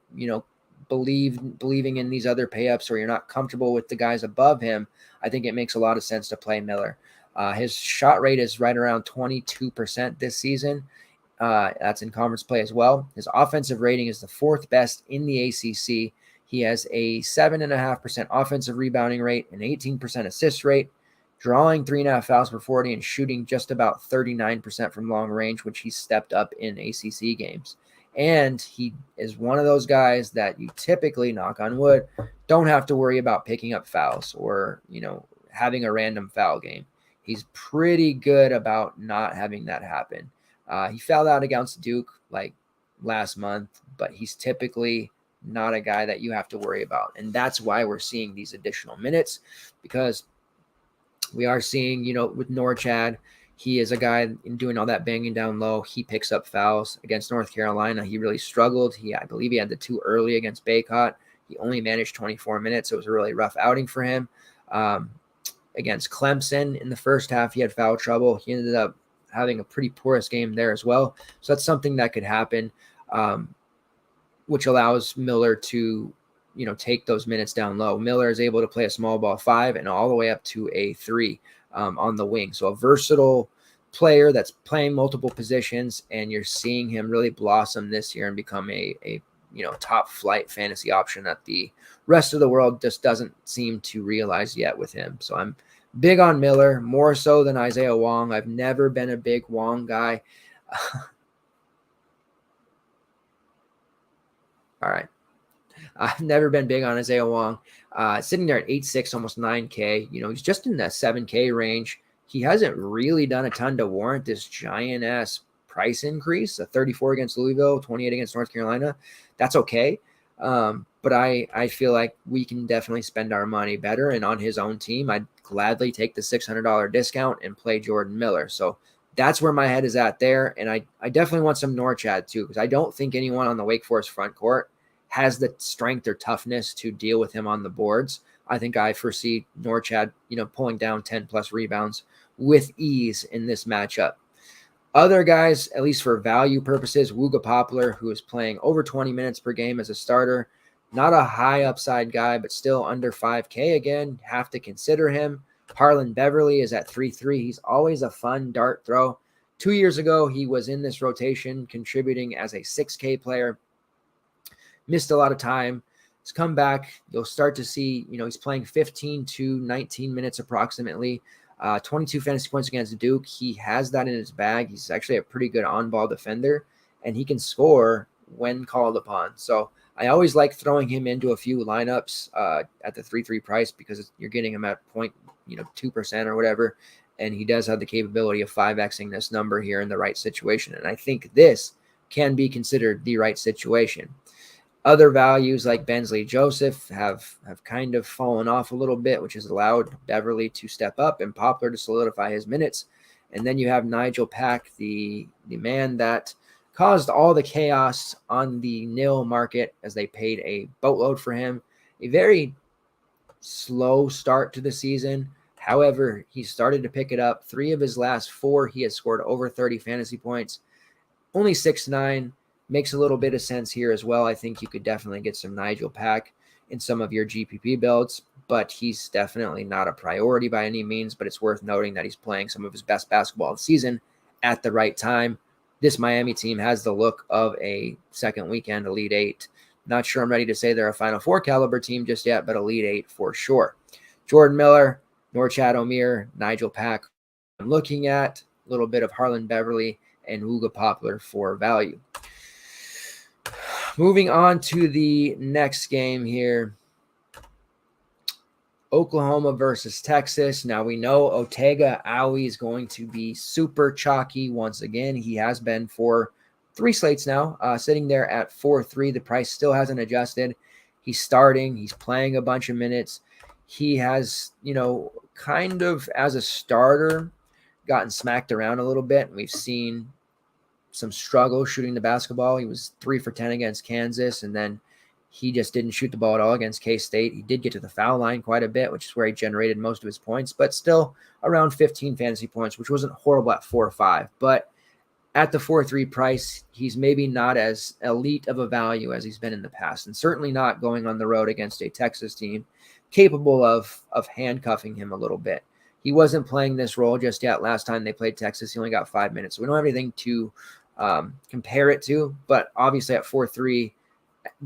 believing in these other pay-ups, or you're not comfortable with the guys above him, I think it makes a lot of sense to play Miller. His shot rate is right around 22% this season. That's in conference play as well. His offensive rating is the 4th best in the ACC. He has a 7.5% offensive rebounding rate, an 18% assist rate, drawing 3.5 fouls per 40, and shooting just about 39% from long range, which he stepped up in ACC games. And he is one of those guys that you typically, knock on wood, don't have to worry about picking up fouls or, having a random foul game. He's pretty good about not having that happen. He fouled out against Duke like last month, but he's typically not a guy that you have to worry about. And that's why we're seeing these additional minutes, because we are seeing, with Norchad, he is a guy doing all that banging down low. He picks up fouls. Against North Carolina, he really struggled. I believe he had the 2 early against Baycott. He only managed 24 minutes. So it was a really rough outing for him. Against Clemson in the first half, he had foul trouble. He ended up having a pretty porous game there as well. So that's something that could happen, which allows Miller to, take those minutes down low. Miller is able to play a small ball 5 and all the way up to a 3 on the wing. So a versatile player that's playing multiple positions, and you're seeing him really blossom this year and become a top flight fantasy option that the rest of the world just doesn't seem to realize yet with him. So I'm big on Miller, more so than Isaiah Wong. I've never been a big Wong guy. All right. I've never been big on Isaiah Wong. Sitting there at 8.6, almost 9K. He's just in that 7K range. He hasn't really done a ton to warrant this giant-ass price increase. A 34 against Louisville, 28 against North Carolina. That's okay. But I feel like we can definitely spend our money better. And on his own team, I'd gladly take the $600 discount and play Jordan Miller. So that's where my head is at there. And I definitely want some Norchad too, because I don't think anyone on the Wake Forest front court has the strength or toughness to deal with him on the boards. I think I foresee Norchad, pulling down 10 plus rebounds with ease in this matchup. Other guys, at least for value purposes, Wooga Poplar, who is playing over 20 minutes per game as a starter. Not a high upside guy, but still under 5K again. Have to consider him. Harlan Beverly is at 3.3. He's always a fun dart throw. 2 years ago, he was in this rotation contributing as a 6K player. Missed a lot of time. He's come back. You'll start to see, he's playing 15 to 19 minutes approximately. 22 fantasy points against Duke. He has that in his bag. He's actually a pretty good on-ball defender, and he can score when called upon. So I always like throwing him into a few lineups at the 3.3 price because you're getting him at 2% or whatever, and he does have the capability of 5xing this number here in the right situation. And I think this can be considered the right situation. Other values like Bensley Joseph have kind of fallen off a little bit, which has allowed Beverly to step up and Poplar to solidify his minutes. And then you have Nigel Pack, the man that caused all the chaos on the nil market as they paid a boatload for him. A very slow start to the season. However, he started to pick it up. 3 of his last 4, he has scored over 30 fantasy points. Only 6'9". Makes a little bit of sense here as well. I think you could definitely get some Nigel Pack in some of your GPP builds, but he's definitely not a priority by any means. But it's worth noting that he's playing some of his best basketball of the season at the right time. This Miami team has the look of a second weekend Elite Eight. Not sure I'm ready to say they're a Final Four caliber team just yet, but Elite Eight for sure. Jordan Miller, Norchad Omier, Nigel Pack. I'm looking at a little bit of Harlan Beverly and Wooga Poplar for value. Moving on to the next game here. Oklahoma versus Texas. Now we know Otega Aoi is going to be super chalky once again. He has been for 3 slates now, sitting there at 4.3. The price still hasn't adjusted. He's starting. He's playing a bunch of minutes. He has, kind of as a starter, gotten smacked around a little bit. We've seen some struggle shooting the basketball. He was 3 for 10 against Kansas, and then he just didn't shoot the ball at all against K-State. He did get to the foul line quite a bit, which is where he generated most of his points, but still around 15 fantasy points, which wasn't horrible at 4 or 5. But at the 4.3 price, he's maybe not as elite of a value as he's been in the past, and certainly not going on the road against a Texas team capable of handcuffing him a little bit. He wasn't playing this role just yet. Last time they played Texas, he only got 5 minutes. So we don't have anything to compare it to, but obviously at 4.3,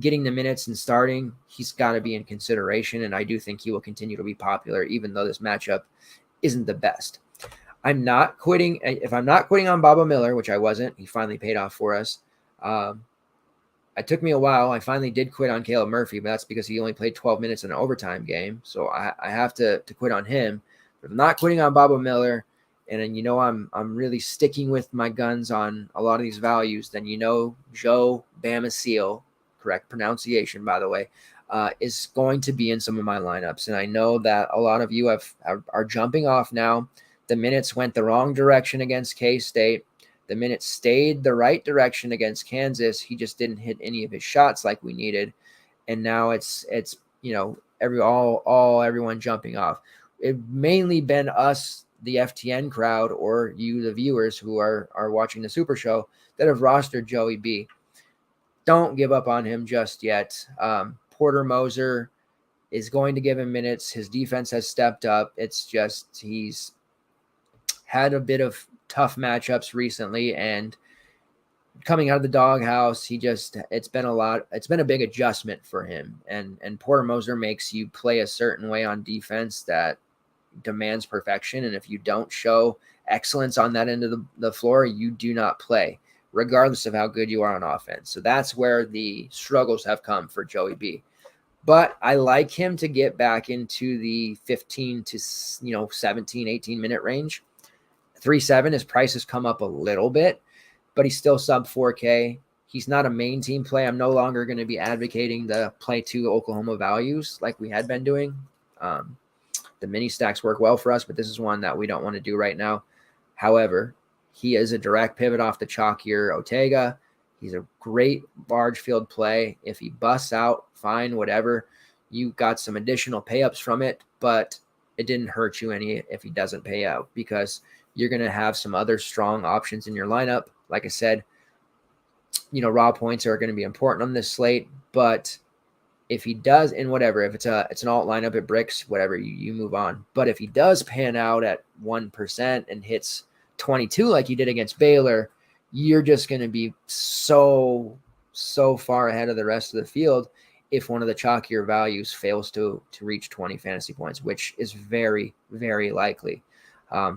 getting the minutes and starting, he's got to be in consideration, and I do think he will continue to be popular, even though this matchup isn't the best. I'm not quitting. If I'm not quitting on Baba Miller, which I wasn't, he finally paid off for us. It took me a while. I finally did quit on Caleb Murphy, but that's because he only played 12 minutes in an overtime game, so I have to quit on him. But I'm not quitting on Baba Miller, and then I'm really sticking with my guns on a lot of these values. Then Joe Bamaseal, correct pronunciation by the way, is going to be in some of my lineups, and I know that a lot of you are jumping off now. The minutes went the wrong direction against K-State. The minutes stayed the right direction against Kansas. He just didn't hit any of his shots like we needed, and now it's everyone jumping off. It mainly been us, the FTN crowd, or you, the viewers who are watching the Super Show, that have rostered Joey B. Don't give up on him just yet. Porter Moser is going to give him minutes. His defense has stepped up. It's just he's had a bit of tough matchups recently, and coming out of the doghouse, it's been a big adjustment for him. And Porter Moser makes you play a certain way on defense that demands perfection, and if you don't show excellence on that end of the floor, you do not play, regardless of how good you are on offense. So that's where the struggles have come for Joey B. But I like him to get back into the 15 to 17, 18-minute range. 3.7, his price has come up a little bit, but he's still sub 4K. He's not a main team play. I'm no longer going to be advocating the play 2 Oklahoma values like we had been doing. The mini stacks work well for us, but this is one that we don't want to do right now. However, he is a direct pivot off the chalkier Ortega. He's a great large field play. If he busts out, fine, whatever. You got some additional payups from it, but it didn't hurt you any if he doesn't pay out, because you're going to have some other strong options in your lineup. Like I said, raw points are going to be important on this slate, but if he does, and whatever, if it's an alt lineup at bricks, whatever, you move on. But if he does pan out at 1% and hits 22 like he did against Baylor, you're just going to be so far ahead of the rest of the field if one of the chalkier values fails to reach 20 fantasy points, which is very, very likely.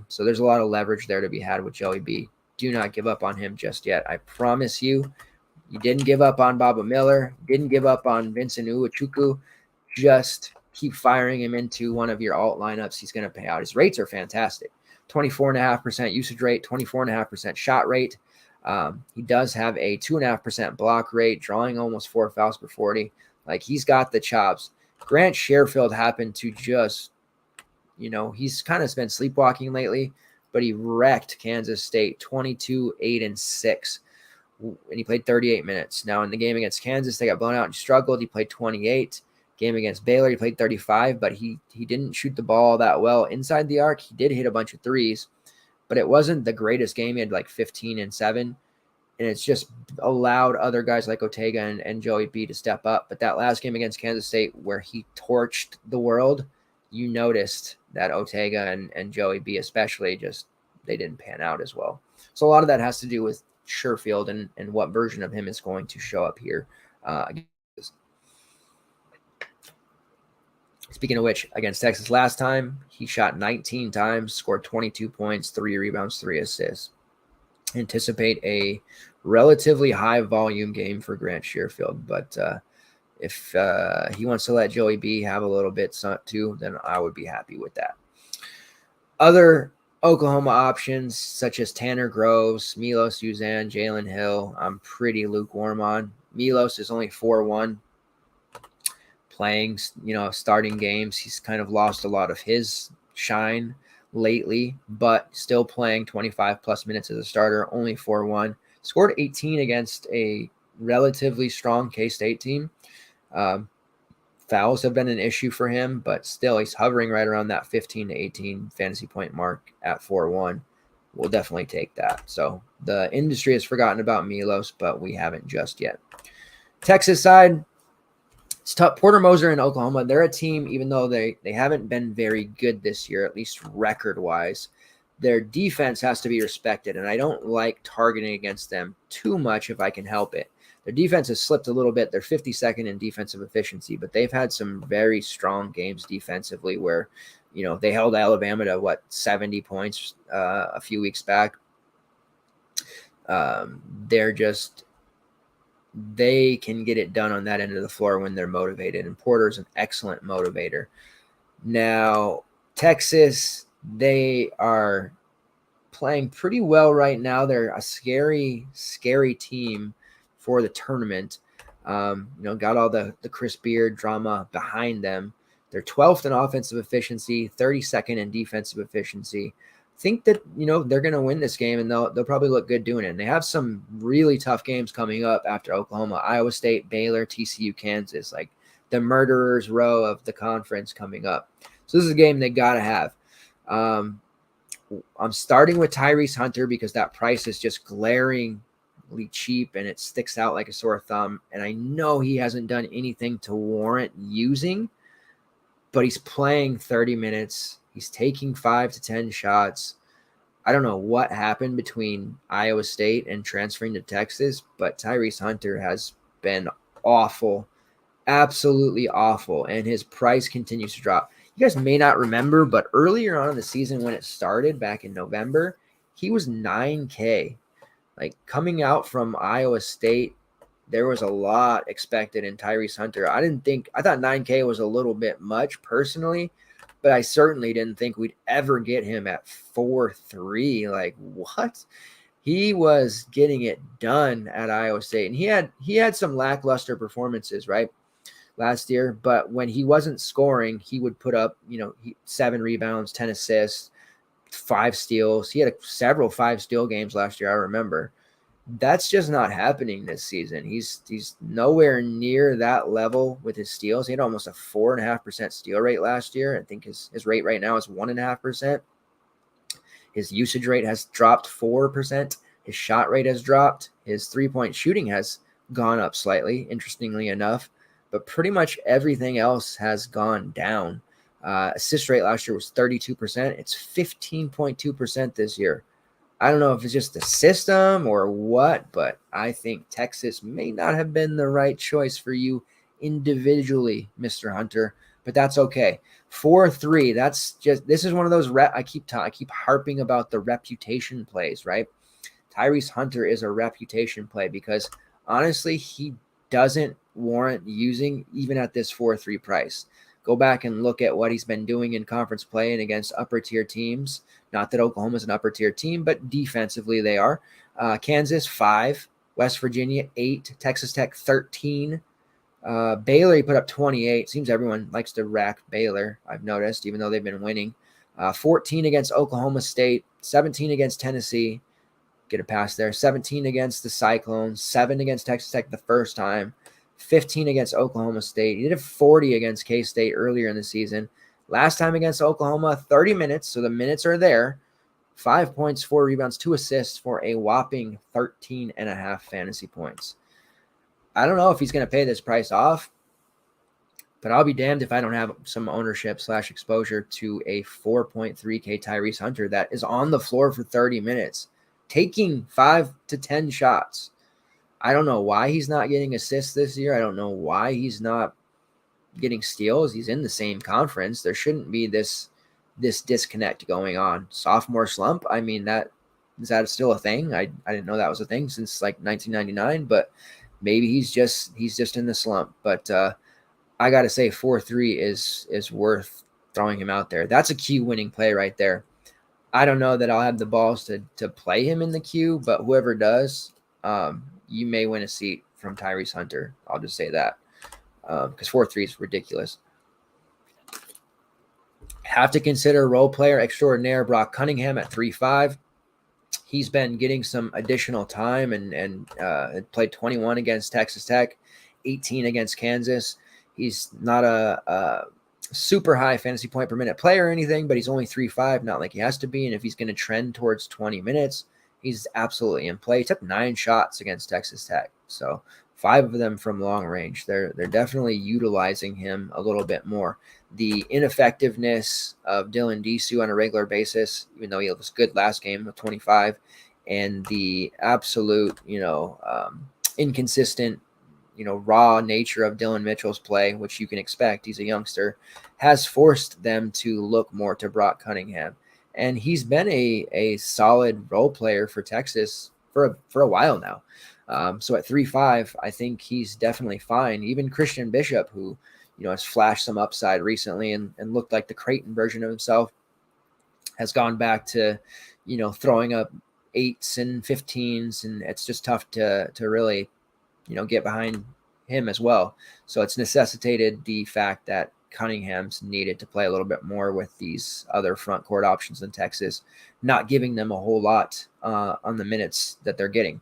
So there's a lot of leverage there to be had with Joey B. Do not give up on him just yet. I promise you. You didn't give up on Baba Miller. Didn't give up on Vincent Uwachukwu. Just keep firing him into one of your alt lineups. He's going to pay out. His rates are fantastic. 24.5% usage rate, 24.5% shot rate. He does have a 2.5% block rate, drawing almost 4 fouls per 40. Like, he's got the chops. Grant Sherfield happened to just, he's kind of been sleepwalking lately, but he wrecked Kansas State 22, 8, and 6. And he played 38 minutes. Now, in the game against Kansas, they got blown out and struggled. He played 28. Game against Baylor, he played 35, but he didn't shoot the ball that well inside the arc. He did hit a bunch of threes, but it wasn't the greatest game. He had like 15 and 7, and it's just allowed other guys like Ortega and Joey B to step up. But that last game against Kansas State, where he torched the world, you noticed that Ortega and Joey B especially, they didn't pan out as well. So a lot of that has to do with Sherfield and what version of him is going to show up here. Speaking of which, against Texas last time, he shot 19 times, scored 22 points, 3 rebounds, 3 assists. Anticipate a relatively high volume game for Grant Sherfield, but if he wants to let Joey B have a little bit too, then I would be happy with that. Other Oklahoma options such as Tanner Groves, Milos Uzan, Jalen Hill, I'm pretty lukewarm on. Milos is only 4-1 playing, starting games. He's kind of lost a lot of his shine lately, but still playing 25 plus minutes as a starter, only 4-1. Scored 18 against a relatively strong K-State team. Fouls have been an issue for him, but still he's hovering right around that 15 to 18 fantasy point mark at 4-1. We'll definitely take that. So the industry has forgotten about Milos, but we haven't just yet. Texas side, it's tough. Porter Moser in Oklahoma, they're a team, even though they haven't been very good this year, at least record-wise, their defense has to be respected, and I don't like targeting against them too much if I can help it. Their defense has slipped a little bit. They're 52nd in defensive efficiency, but they've had some very strong games defensively where, they held Alabama to 70 points a few weeks back. They can get it done on that end of the floor when they're motivated, and Porter's an excellent motivator. Now, Texas, they are playing pretty well right now. They're a scary, scary team for the tournament. Got all the Chris Beard drama behind them. They're 12th in offensive efficiency, 32nd in defensive efficiency. I think that, they're going to win this game, and they'll probably look good doing it. And they have some really tough games coming up after Oklahoma, Iowa State, Baylor, TCU, Kansas, like the murderer's row of the conference coming up. So this is a game they got to have. I'm starting with Tyrese Hunter because that price is just glaringly cheap and it sticks out like a sore thumb. And I know he hasn't done anything to warrant using, but he's playing 30 minutes. He's taking 5 to 10 shots. I don't know what happened between Iowa State and transferring to Texas, but Tyrese Hunter has been awful, absolutely awful, and his price continues to drop. You guys may not remember, but earlier on in the season when it started back in November, he was $9K. Like, coming out from Iowa State, there was a lot expected in Tyrese Hunter. I thought 9K was a little bit much personally, but I certainly didn't think we'd ever get him at 4.3. Like, what? He was getting it done at Iowa State, and he had some lackluster performances, right, last year. But when he wasn't scoring, he would put up, 7 rebounds, 10 assists, 5 steals. He had several 5-steal games last year, I remember. That's just not happening this season. He's nowhere near that level with his steals. He had almost a 4.5% steal rate last year. I think his rate right now is 1.5%. His usage rate has dropped 4%. His shot rate has dropped. His 3-point shooting has gone up slightly, interestingly enough. But pretty much everything else has gone down. Assist rate last year was 32%. It's 15.2% this year. I don't know if it's just the system or what, but I think Texas may not have been the right choice for you individually, Mr. Hunter. But that's okay. 4.3. This is one of those I keep harping about the reputation plays, right? Tyrese Hunter is a reputation play because honestly, he doesn't warrant using even at this 4.3 price. Go back and look at what he's been doing in conference play and against upper tier teams. Not that Oklahoma's an upper tier team, but defensively they are. Kansas 5, West Virginia 8, Texas Tech 13. Baylor, he put up 28. Seems everyone likes to rack Baylor, I've noticed, even though they've been winning. 14 against Oklahoma State, 17 against Tennessee. Get a pass there. 17 against the Cyclones, 7 against Texas Tech the first time, 15 against Oklahoma State. He did a 40 against K-State earlier in the season. Last time against Oklahoma, 30 minutes, so the minutes are there. 5 points, 4 rebounds, 2 assists for a whopping 13.5 fantasy points. I don't know if he's going to pay this price off, but I'll be damned if I don't have some ownership / exposure to a 4.3K Tyrese Hunter that is on the floor for 30 minutes, taking 5 to 10 shots. I don't know why he's not getting assists this year. I don't know why he's not getting steals. He's in the same conference. There shouldn't be this disconnect going on. Sophomore slump, I mean, is that still a thing? I didn't know that was a thing since like 1999, but maybe he's just in the slump. But I got to say 4.3 is worth throwing him out there. That's a Q winning play right there. I don't know that I'll have the balls to play him in the queue, but whoever does, you may win a seat from Tyrese Hunter. I'll just say that because 4.3 is ridiculous. Have to consider role player extraordinaire Brock Cunningham at 3.5. He's been getting some additional time and played 21 against Texas Tech, 18 against Kansas. He's not a super high fantasy point per minute player or anything, but he's only 3.5, not like he has to be. And if he's going to trend towards 20 minutes, he's absolutely in play. He took 9 shots against Texas Tech, so 5 of them from long range. They're definitely utilizing him a little bit more. The ineffectiveness of Dylan Disu on a regular basis, even though he was good last game with 25, and the absolute, inconsistent, raw nature of Dylan Mitchell's play, which you can expect, he's a youngster, has forced them to look more to Brock Cunningham. And he's been a solid role player for Texas for a while now. So at 3.5, I think he's definitely fine. Even Christian Bishop, who has flashed some upside recently and looked like the Creighton version of himself, has gone back to throwing up 8s and 15s, and it's just tough to really get behind him as well. So it's necessitated the fact that Cunningham's needed to play a little bit more with these other front court options in Texas, not giving them a whole lot on the minutes that they're getting.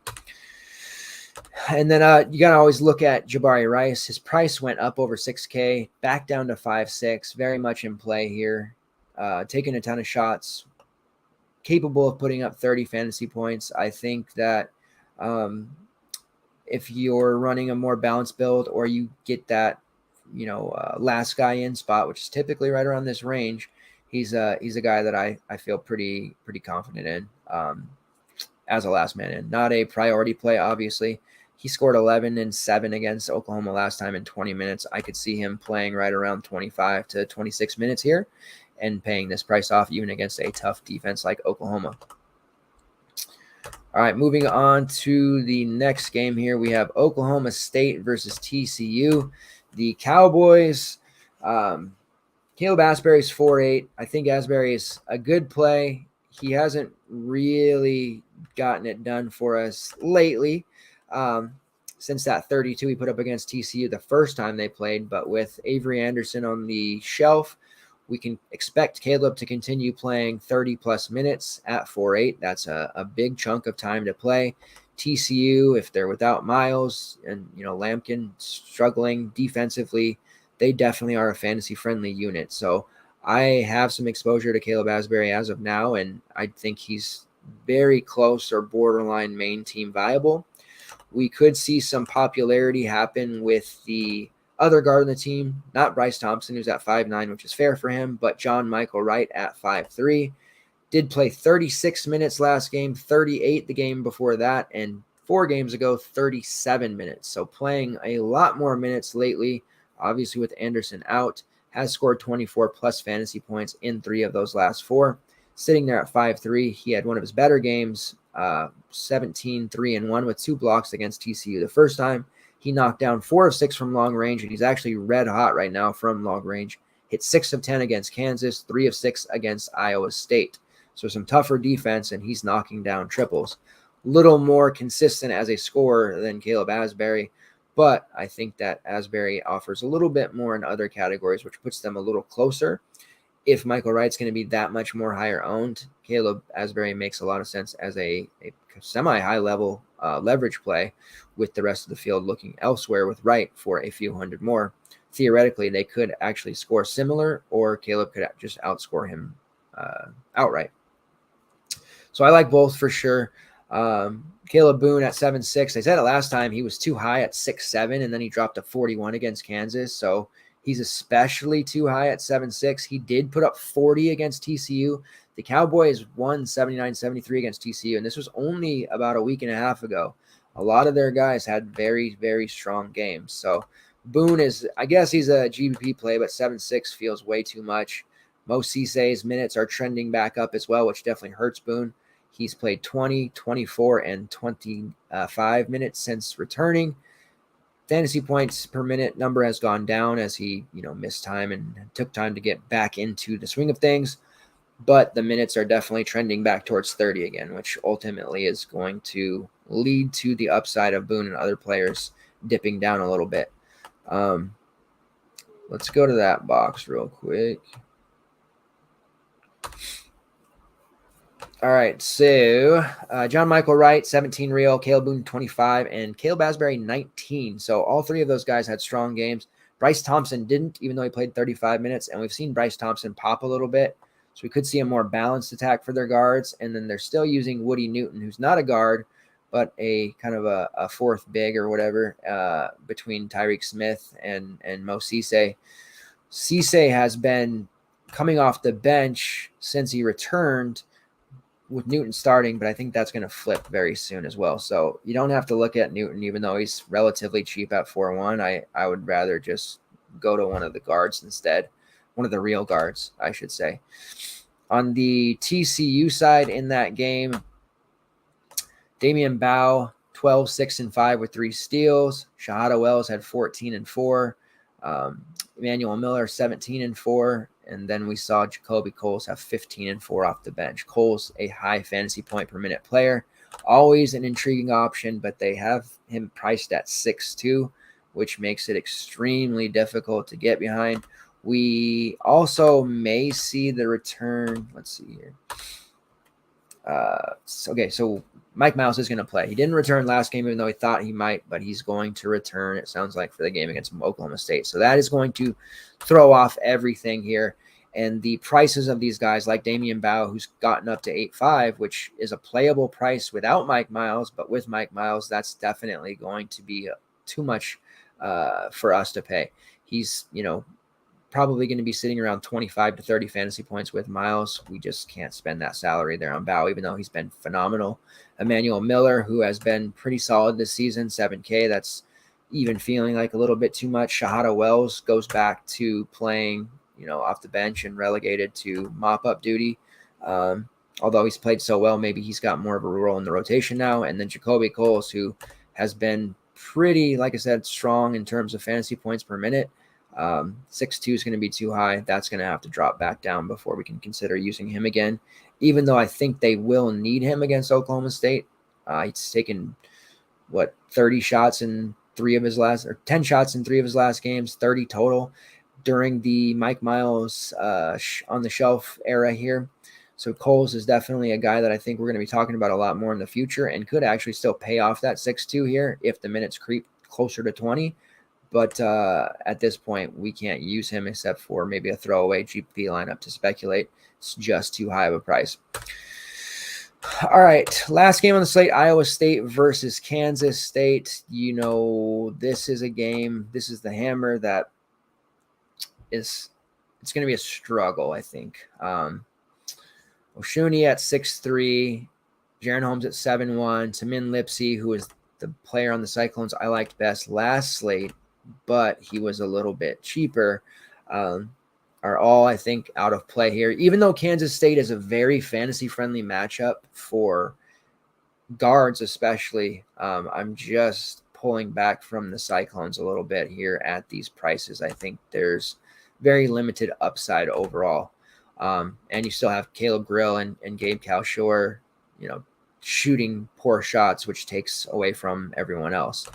And then you got to always look at Jabari Rice. His price went up over 6K, back down to 5.6, very much in play here, taking a ton of shots, capable of putting up 30 fantasy points. I think that if you're running a more balanced build or you get that, last guy in spot, which is typically right around this range, he's a guy that I feel pretty confident in as a last man in. Not a priority play, obviously. He scored 11 and 7 against Oklahoma last time in 20 minutes. I could see him playing right around 25 to 26 minutes here and paying this price off even against a tough defense like Oklahoma. All right, moving on to the next game here. We have Oklahoma State versus TCU. The Cowboys, Caleb Asbury's 4.8. I think Asbury is a good play. He hasn't really gotten it done for us lately. Since that 32 he put up against TCU the first time they played, but with Avery Anderson on the shelf, we can expect Caleb to continue playing 30-plus minutes at 4.8. That's a big chunk of time to play. TCU, if they're without Miles and, Lampkin struggling defensively, they definitely are a fantasy-friendly unit. So I have some exposure to Caleb Asbury as of now, and I think he's very close or borderline main team viable. We could see some popularity happen with the other guard on the team, not Bryce Thompson, who's at 5'9", which is fair for him, but John Michael Wright at 5'3". Did play 36 minutes last game, 38 the game before that, and 4 games ago, 37 minutes. So playing a lot more minutes lately, obviously with Anderson out, has scored 24-plus fantasy points in 3 of those last 4. Sitting there at 5'3", he had one of his better games, 17, 3-1 with 2 blocks against TCU the first time. He knocked down 4 of 6 from long range, and he's actually red hot right now from long range. Hit 6 of 10 against Kansas, 3 of 6 against Iowa State. So some tougher defense, and he's knocking down triples. Little more consistent as a scorer than Caleb Asbury, but I think that Asbury offers a little bit more in other categories, which puts them a little closer. If Michael Wright's going to be that much more higher owned, Caleb Asbury makes a lot of sense as a semi-high level leverage play, with the rest of the field looking elsewhere with Wright for a few hundred more. Theoretically, they could actually score similar, or Caleb could just outscore him outright. So I like both for sure. Caleb Boone at 7'6". I said it last time, he was too high at 6'7", and then he dropped to 41 against Kansas. So he's especially too high at 7'6". He did put up 40 against TCU. The Cowboys won 79-73 against TCU, and this was only about a week and a half ago. A lot of their guys had very, very strong games. So Boone is, I guess he's a GBP play, but 7'6" feels way too much. Mo Cissei's minutes are trending back up as well, which definitely hurts Boone. He's played 20, 24, and 25 minutes since returning. Fantasy points per minute number has gone down as he, missed time and took time to get back into the swing of things. But the minutes are definitely trending back towards 30 again, which ultimately is going to lead to the upside of Boone and other players dipping down a little bit. Let's go to that box real quick. All right, so John Michael Wright, 17 real, Caleb Boone, 25, and Caleb Asbury, 19. So all 3 of those guys had strong games. Bryce Thompson didn't, even though he played 35 minutes, and we've seen Bryce Thompson pop a little bit. So we could see a more balanced attack for their guards, and then they're still using Woody Newton, who's not a guard, but a kind of a fourth big or whatever between Tyreek Smith and Mo Cissei. Cissei has been coming off the bench since he returned, with Newton starting, but I think that's going to flip very soon as well. So you don't have to look at Newton, even though he's relatively cheap at 4-1. I would rather just go to one of the guards instead, one of the real guards, I should say. On the TCU side in that game, Damian Bowe, 12, 6, and 5 with 3 steals. Shahada Wells had 14 and 4. Emmanuel Miller, 17 and 4. And then we saw Jacoby Coles have 15 and 4 off the bench. Coles, a high fantasy point per minute player, always an intriguing option, but they have him priced at 6'2", which makes it extremely difficult to get behind. We also may see the return. Let's see here. So Mike Miles is going to play. He didn't return last game, even though he thought he might, but he's going to return, it sounds like, for the game against Oklahoma State. So that is going to throw off everything here. And the prices of these guys, like Damian Bowe, who's gotten up to 8.5, which is a playable price without Mike Miles, but with Mike Miles, that's definitely going to be too much for us to pay. He's, probably going to be sitting around 25 to 30 fantasy points with Miles. We just can't spend that salary there on Bowe, even though he's been phenomenal. Emmanuel Miller, who has been pretty solid this season, 7K. That's even feeling like a little bit too much. Shahada Wells goes back to playing, off the bench and relegated to mop-up duty. Although he's played so well, maybe he's got more of a role in the rotation now. And then Jacoby Coles, who has been pretty, like I said, strong in terms of fantasy points per minute. 6.2 is going to be too high. That's going to have to drop back down before we can consider using him again, even though I think they will need him against Oklahoma State. He's taken, 30 shots in 10 shots in 3 of his last games, 30 total during the Mike Miles on the shelf era here. So Coles is definitely a guy that I think we're going to be talking about a lot more in the future and could actually still pay off that 6.2 here if the minutes creep closer to 20. But at this point, we can't use him except for maybe a throwaway GPP lineup to speculate. It's just too high of a price. All right, last game on the slate, Iowa State versus Kansas State. This is a game. This is the hammer that it's going to be a struggle, I think. Oshuni at 6'3", Jaron Holmes at 7'1", Tamin Lipsey, who is the player on the Cyclones I liked best last slate, but he was a little bit cheaper, are all, I think, out of play here. Even though Kansas State is a very fantasy-friendly matchup for guards especially, I'm just pulling back from the Cyclones a little bit here at these prices. I think there's very limited upside overall. And you still have Caleb Grill and Gabe Kalshore, shooting poor shots, which takes away from everyone else.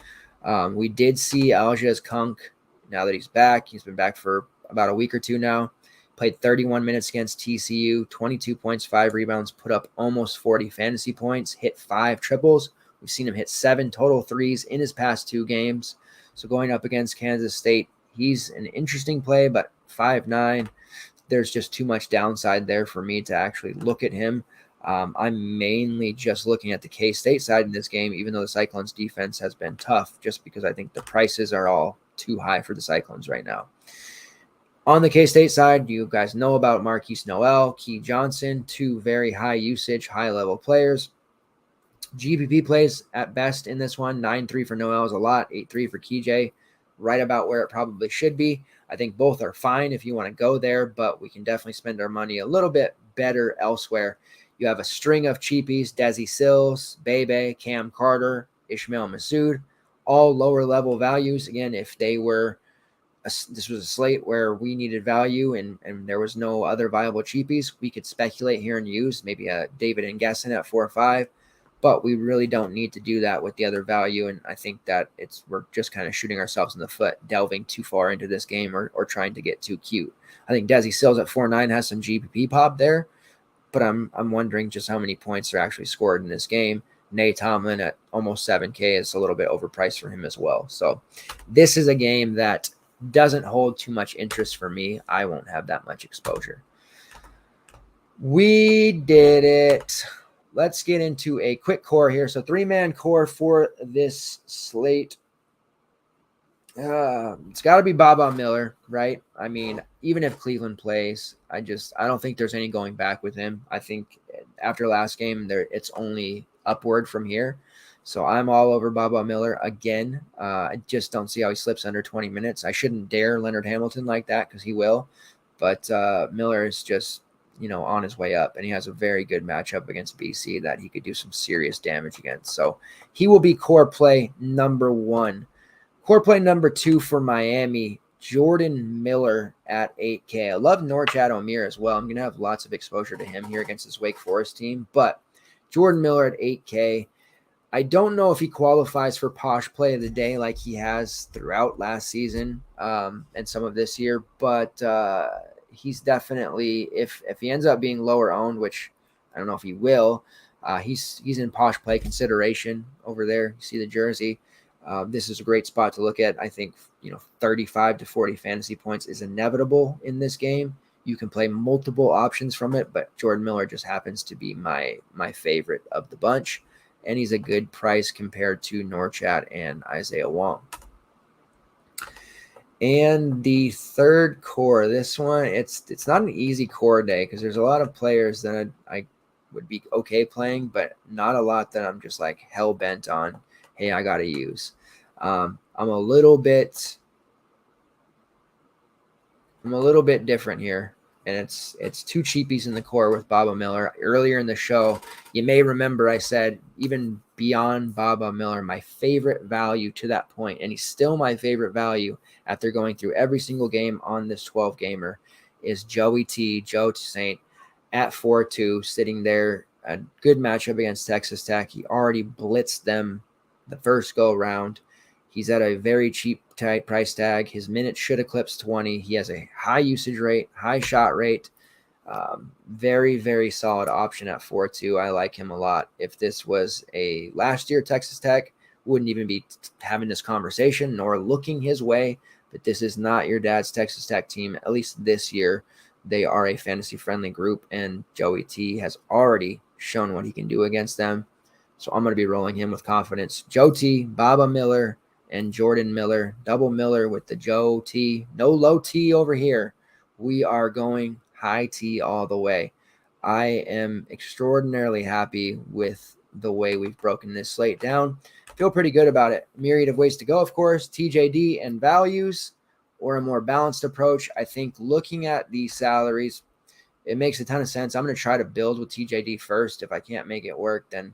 We did see Aljaz Kunk. Now that he's back, he's been back for about a week or two now. Played 31 minutes against TCU, 22 points, 5 rebounds, put up almost 40 fantasy points, hit 5 triples. We've seen him hit 7 total threes in his past 2 games. So going up against Kansas State, he's an interesting play, but 5'9", there's just too much downside there for me to actually look at him. I'm mainly just looking at the K-State side in this game, even though the Cyclones defense has been tough, just because I think the prices are all too high for the Cyclones right now. On the K-State side, you guys know about Marquise Noel, Key Johnson, 2 very high usage, high-level players. GPP plays at best in this one. 9.3 for Noel is a lot. 8.3 for KJ, right about where it probably should be. I think both are fine if you want to go there, but we can definitely spend our money a little bit better elsewhere. You have a string of cheapies: Desi Sills, Bebe, Cam Carter, Ishmael Masood, all lower level values. Again, if they were this was a slate where we needed value and there was no other viable cheapies, we could speculate here and use maybe a David Ngessen at 4 or 5, but we really don't need to do that with the other value. And I think that we're just kind of shooting ourselves in the foot, delving too far into this game or trying to get too cute. I think Desi Sills at 4.9 has some GPP pop there, but I'm wondering just how many points are actually scored in this game. Nate Tomlin at almost 7K is a little bit overpriced for him as well. So this is a game that doesn't hold too much interest for me. I won't have that much exposure. We did it. Let's get into a quick core here. So 3-man core for this slate. It's got to be Baba Miller, right? I mean, even if Cleveland plays, I don't think there's any going back with him. I think after last game, it's only upward from here. So I'm all over Baba Miller again. I just don't see how he slips under 20 minutes. I shouldn't dare Leonard Hamilton like that because he will. But Miller is just, on his way up. And he has a very good matchup against BC that he could do some serious damage against. So he will be core play number 1. Core play number 2 for Miami, Jordan Miller at 8K. I love Norchad Omier as well. I'm going to have lots of exposure to him here against this Wake Forest team. But Jordan Miller at 8K. I don't know if he qualifies for Posh Play of the Day like he has throughout last season and some of this year, but he's definitely, if he ends up being lower owned, which I don't know if he will, he's in Posh Play consideration over there. You see the jersey. This is a great spot to look at. I think 35 to 40 fantasy points is inevitable in this game. You can play multiple options from it, but Jordan Miller just happens to be my favorite of the bunch. And he's a good price compared to Norchad and Isaiah Wong. And the third core, this one, it's not an easy core day because there's a lot of players that I would be okay playing, but not a lot that I'm just like hell bent on, hey, I got to use. I'm a little bit different here. and it's two cheapies in the core with Baba Miller. Earlier in the show, you may remember I said even beyond Baba Miller, my favorite value to that point, and he's still my favorite value after going through every single game on this 12-gamer, is Joe Saint at 4-2, sitting there. A good matchup against Texas Tech. He already blitzed them the first go round. He's at a very cheap price tag. His minutes should eclipse 20. He has a high usage rate, high shot rate. Very, very solid option at 4-2. I like him a lot. If this was a last year Texas Tech, wouldn't even be having this conversation nor looking his way. But this is not your dad's Texas Tech team, at least this year. They are a fantasy-friendly group, and Joey T has already shown what he can do against them. So I'm going to be rolling him with confidence. Joe T, Baba Miller, and Jordan Miller. Double Miller with the Joe T. No low T over here. We are going high T all the way. I am extraordinarily happy with the way we've broken this slate down. Feel pretty good about it. Myriad of ways to go, of course. TJD and values, or a more balanced approach. I think looking at these salaries, it makes a ton of sense. I'm going to try to build with TJD first. If I can't make it work, then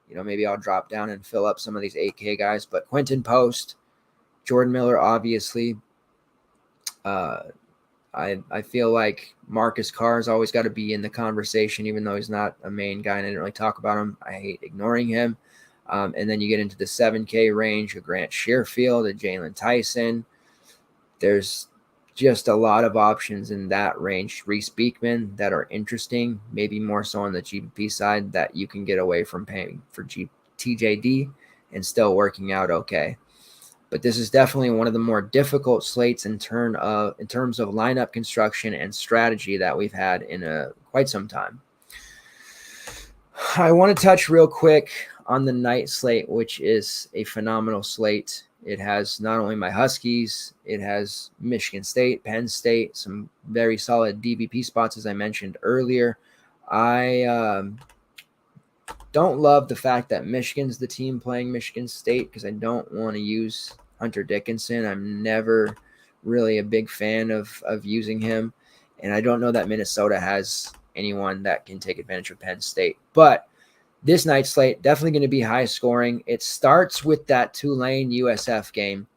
maybe I'll drop down and fill up some of these 8K guys. But Quentin Post, Jordan Miller, obviously. I feel like Marcus Carr's always got to be in the conversation, even though he's not a main guy and I didn't really talk about him. I hate ignoring him. And then you get into the 7K range, a Grant Sherfield, a Jalen Tyson. There's just a lot of options in that range. Reese Beekman that are interesting, maybe more so on the GPP side, that you can get away from paying for TJD and still working out okay. But this is definitely one of the more difficult slates in terms of lineup construction and strategy that we've had in quite some time. I want to touch real quick on the night slate, which is a phenomenal slate. It has not only my Huskies, it has Michigan State, Penn State, some very solid DVP spots, as I mentioned earlier. I don't love the fact that Michigan's the team playing Michigan State because I don't want to use Hunter Dickinson. I'm never really a big fan of using him. And I don't know that Minnesota has anyone that can take advantage of Penn State. But this night's slate, definitely going to be high scoring. It starts with that Tulane USF game.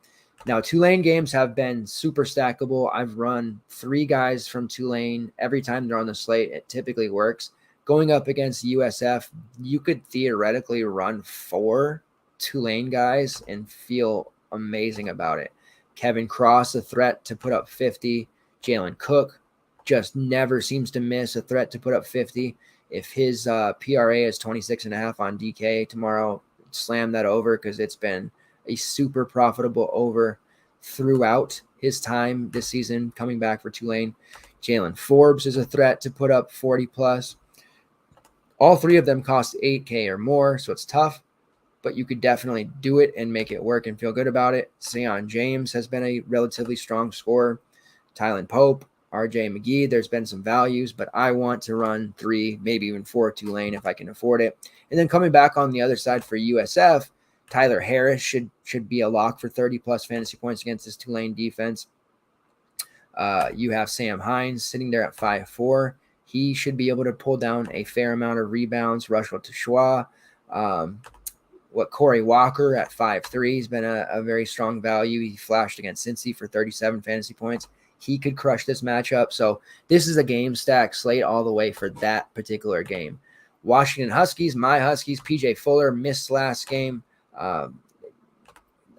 Now, Tulane games have been super stackable. I've run 3 guys from Tulane every time they're on the slate. It typically works. Going up against USF, you could theoretically run 4 Tulane guys and feel amazing about it. Kevin Cross, a threat to put up 50. Jalen Cook just never seems to miss, a threat to put up 50. If his PRA is 26.5 on DK tomorrow, slam that over because it's been a super profitable over throughout his time this season coming back for Tulane. Jalen Forbes is a threat to put up 40 plus. All 3 of them cost 8K or more, so it's tough, but you could definitely do it and make it work and feel good about it. Sion James has been a relatively strong scorer. Tylen Pope, RJ McGee, there's been some values, but I want to run 3, maybe even 4 Tulane if I can afford it. And then coming back on the other side for USF, Tyler Harris should be a lock for 30-plus fantasy points against this Tulane defense. You have Sam Hines sitting there at 5'4". He should be able to pull down a fair amount of rebounds. Russell Tashua, Corey Walker at 5'3". He's been a very strong value. He flashed against Cincy for 37 fantasy points. He could crush this matchup. So this is a game stack slate all the way for that particular game. Washington Huskies, my Huskies, PJ Fuller missed last game. I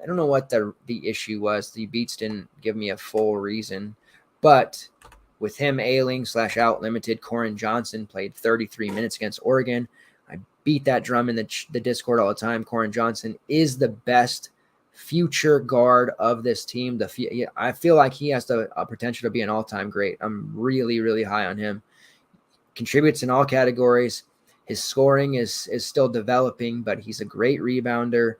don't know what the issue was. The beats didn't give me a full reason. But with him ailing / out limited, Corin Johnson played 33 minutes against Oregon. I beat that drum in the Discord all the time. Corin Johnson is the best future guard of this team. I feel like he has the potential to be an all-time great. I'm really, really high on him. Contributes in all categories. His scoring is still developing, but he's a great rebounder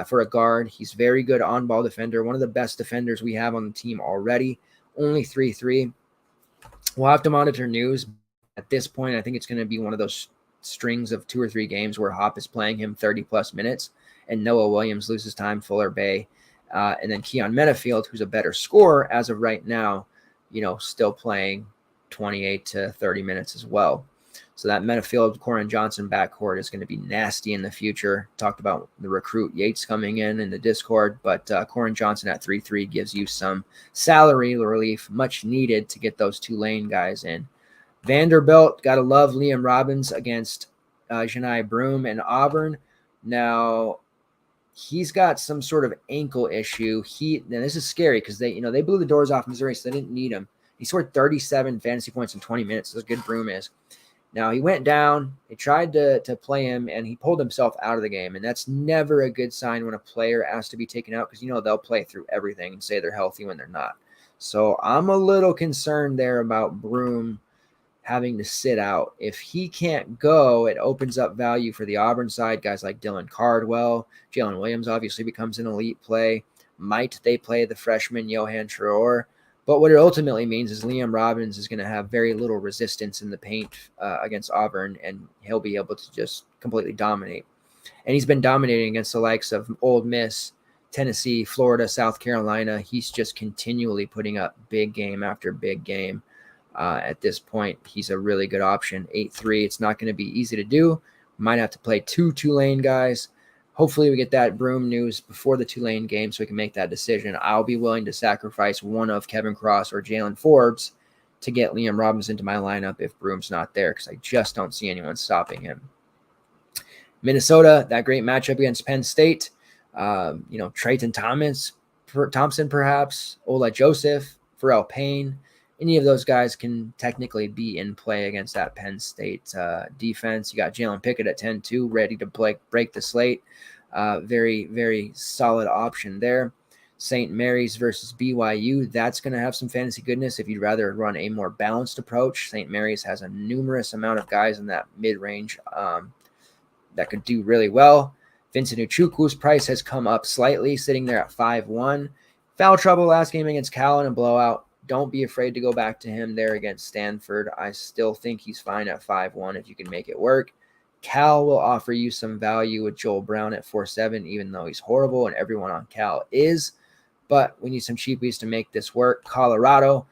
for a guard. He's very good on-ball defender, one of the best defenders we have on the team already. Only 3-3. We'll have to monitor news. At this point, I think it's going to be one of those strings of 2 or 3 games where Hop is playing him 30-plus minutes, and Noah Williams loses time, Fuller Bay, and then Keon Metafield, who's a better scorer as of right now, still playing 28 to 30 minutes as well. So that Metafield, Corin Johnson backcourt is going to be nasty in the future. Talked about the recruit Yates coming in the Discord, but Corin Johnson at 3-3 gives you some salary relief, much needed to get those Tulane guys in. Vanderbilt, got to love Liam Robbins against Janai Broome and Auburn. Now, he's got some sort of ankle issue. Now this is scary because they blew the doors off Missouri, so they didn't need him. He scored 37 fantasy points in 20 minutes. That's good Broome is. Now, he went down. They tried to play him, and he pulled himself out of the game. And that's never a good sign when a player asks to be taken out because, they'll play through everything and say they're healthy when they're not. So I'm a little concerned there about Broome having to sit out. If he can't go, it opens up value for the Auburn side. Guys like Dylan Cardwell, Jalen Williams obviously becomes an elite play. Might they play the freshman Johan Traore? But what it ultimately means is Liam Robbins is going to have very little resistance in the paint against Auburn, and he'll be able to just completely dominate. And he's been dominating against the likes of Ole Miss, Tennessee, Florida, South Carolina. He's just continually putting up big game after big game. At this point, he's a really good option. 8-3. It's not going to be easy to do. Might have to play 2 Tulane guys. Hopefully we get that Broome news before the Tulane game so we can make that decision. I'll be willing to sacrifice one of Kevin Cross or Jalen Forbes to get Liam Robbins into my lineup if Broome's not there because I just don't see anyone stopping him. Minnesota, that great matchup against Penn State. Trayton Thompson perhaps, Ola Joseph, Pharrell Payne. Any of those guys can technically be in play against that Penn State defense. You got Jalen Pickett at 10-2, ready to break the slate. Very, very solid option there. St. Mary's versus BYU, that's going to have some fantasy goodness if you'd rather run a more balanced approach. St. Mary's has a numerous amount of guys in that mid-range that could do really well. Vincent Uchukwu's price has come up slightly, sitting there at 5-1. Foul trouble last game against Cal in a blowout. Don't be afraid to go back to him there against Stanford. I still think he's fine at 5-1 if you can make it work. Cal will offer you some value with Joel Brown at 4-7, even though he's horrible and everyone on Cal is. But we need some cheapies to make this work. Colorado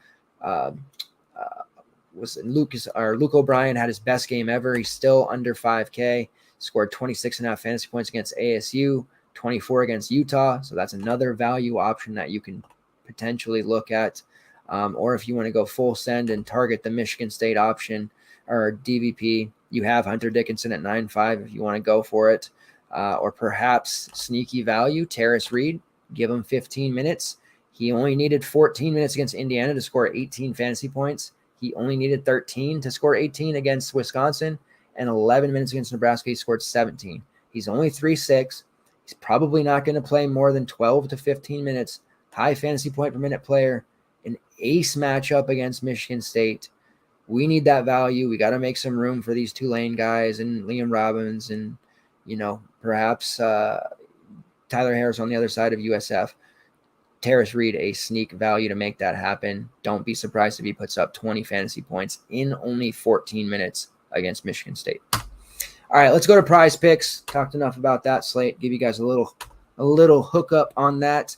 Luke O'Brien had his best game ever. He's still under 5K. Scored 26.5 fantasy points against ASU, 24 against Utah. So that's another value option that you can potentially look at. Or if you want to go full send and target the Michigan State option or DVP, you have Hunter Dickinson at 9.5 if you want to go for it. Or perhaps sneaky value, Terrace Reed, give him 15 minutes. He only needed 14 minutes against Indiana to score 18 fantasy points. He only needed 13 to score 18 against Wisconsin, and 11 minutes against Nebraska. He scored 17. He's only 3.6. He's probably not going to play more than 12 to 15 minutes. High fantasy point per minute player. An ace matchup against Michigan State. We need that value. We got to make some room for these Tulane guys and Liam Robbins and, perhaps Tyler Harris on the other side of USF. Terrace Reed, a sneak value to make that happen. Don't be surprised if he puts up 20 fantasy points in only 14 minutes against Michigan State. All right, let's go to PrizePicks. Talked enough about that slate. Give you guys a little hookup on that.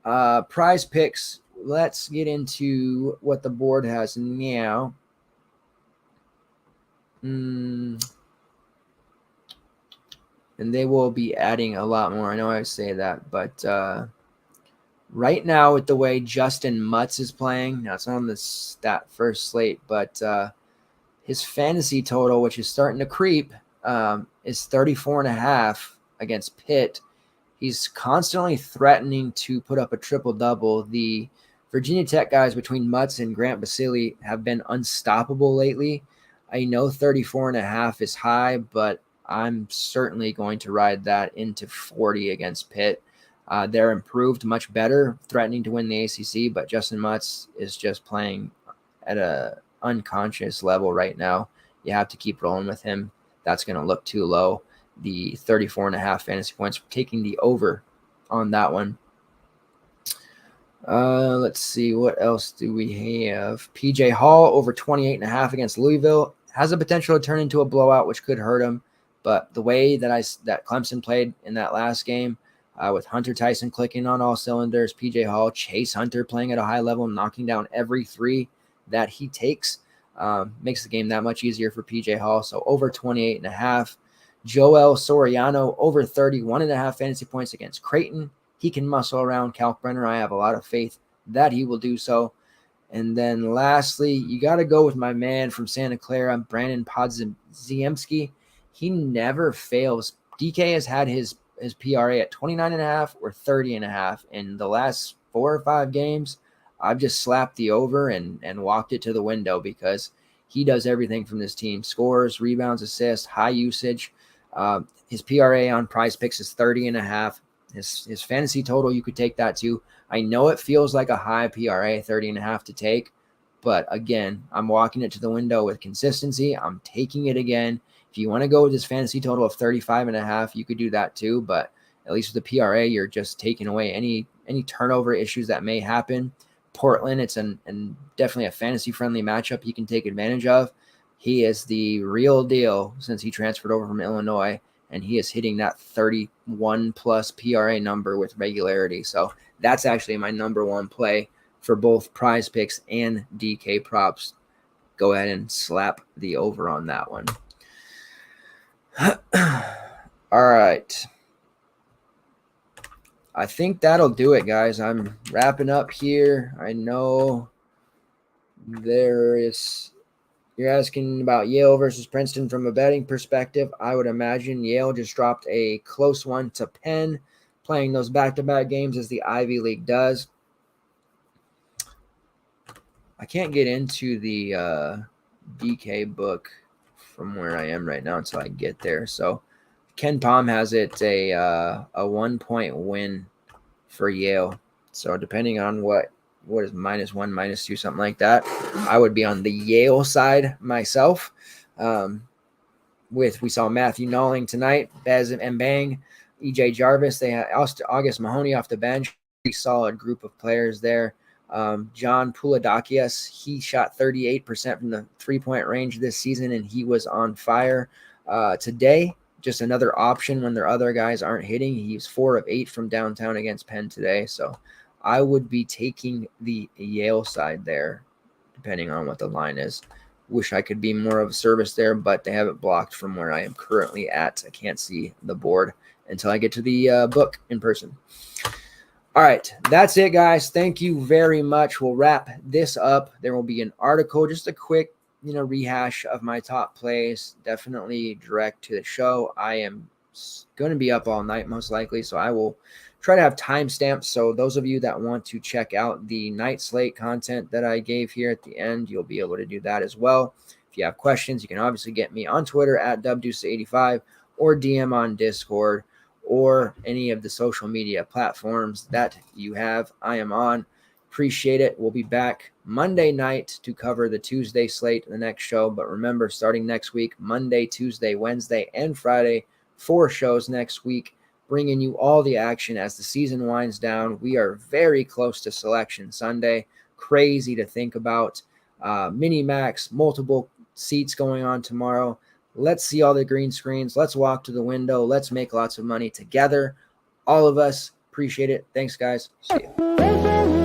PrizePicks. Let's get into what the board has now. And they will be adding a lot more. I know I say that, but right now with the way Justin Mutz is playing, now it's not on that first slate, but his fantasy total, which is starting to creep, is 34.5 against Pitt. He's constantly threatening to put up a triple-double. The Virginia Tech guys between Mutz and Grant Basile have been unstoppable lately. I know 34.5 is high, but I'm certainly going to ride that into 40 against Pitt. They're improved much better, threatening to win the ACC, but Justin Mutz is just playing at an unconscious level right now. You have to keep rolling with him. That's going to look too low. The 34.5 fantasy points, taking the over on that one. Let's see, what else do we have? PJ Hall over 28.5 against Louisville has a potential to turn into a blowout, which could hurt him. But the way that Clemson played in that last game, with Hunter Tyson clicking on all cylinders, PJ Hall, Chase Hunter playing at a high level, knocking down every three that he takes, Makes the game that much easier for PJ Hall. So over 28.5. Joel Soriano over 31.5 fantasy points against Creighton. He can muscle around Kalkbrenner. I have a lot of faith that he will do so. And then lastly, you got to go with my man from Santa Clara, Brandon Podziemski. He never fails. DK has had his PRA at 29.5 or 30.5. In the last 4 or 5 games, I've just slapped the over and walked it to the window because he does everything from this team. Scores, rebounds, assists, high usage. His PRA on PrizePicks is 30.5. His fantasy total, you could take that too. I know it feels like a high PRA, 30.5 to take, but again, I'm walking it to the window with consistency. I'm taking it again. If you want to go with this fantasy total of 35.5, you could do that too, but at least with the PRA, you're just taking away any turnover issues that may happen. Portland, it's definitely a fantasy-friendly matchup you can take advantage of. He is the real deal since he transferred over from Illinois, and he is hitting that 31-plus PRA number with regularity. So that's actually my number one play for both PrizePicks and DK props. Go ahead and slap the over on that one. All right. I think that'll do it, guys. I'm wrapping up here. I know you're asking about Yale versus Princeton from a betting perspective. I would imagine Yale just dropped a close one to Penn, playing those back-to-back games as the Ivy League does. I can't get into the DK book from where I am right now until I get there. So Ken Palm has it a 1-point win for Yale. So depending on what is -1, -2, something like that, I would be on the Yale side myself. We saw Matthew Nolling tonight, Bez and Bang, EJ Jarvis. They had August Mahoney off the bench. Pretty solid group of players there. John Pouladakias, he shot 38% from the 3-point range this season, and he was on fire today. Just another option when their other guys aren't hitting. He's 4 of 8 from downtown against Penn today. So I would be taking the Yale side there, depending on what the line is. Wish I could be more of a service there, but they have it blocked from where I am currently at. I can't see the board until I get to the book in person. All right, that's it, guys. Thank you very much. We'll wrap this up. There will be an article, just a quick rehash of my top plays, definitely direct to the show. I am going to be up all night most likely, so I will try to have timestamps. So those of you that want to check out the night slate content that I gave here at the end, you'll be able to do that as well. If you have questions, you can obviously get me on Twitter at dubdeuce85 or DM on Discord or any of the social media platforms that you have. I am on. Appreciate it. We'll be back Monday night to cover the Tuesday slate in the next show. But remember, starting next week, Monday, Tuesday, Wednesday, and Friday, 4 shows next week, bringing you all the action as the season winds down. We are very close to Selection Sunday. Crazy to think about. Mini Max, multiple seats going on tomorrow. Let's see all the green screens. Let's walk to the window. Let's make lots of money together. All of us appreciate it. Thanks, guys. See you.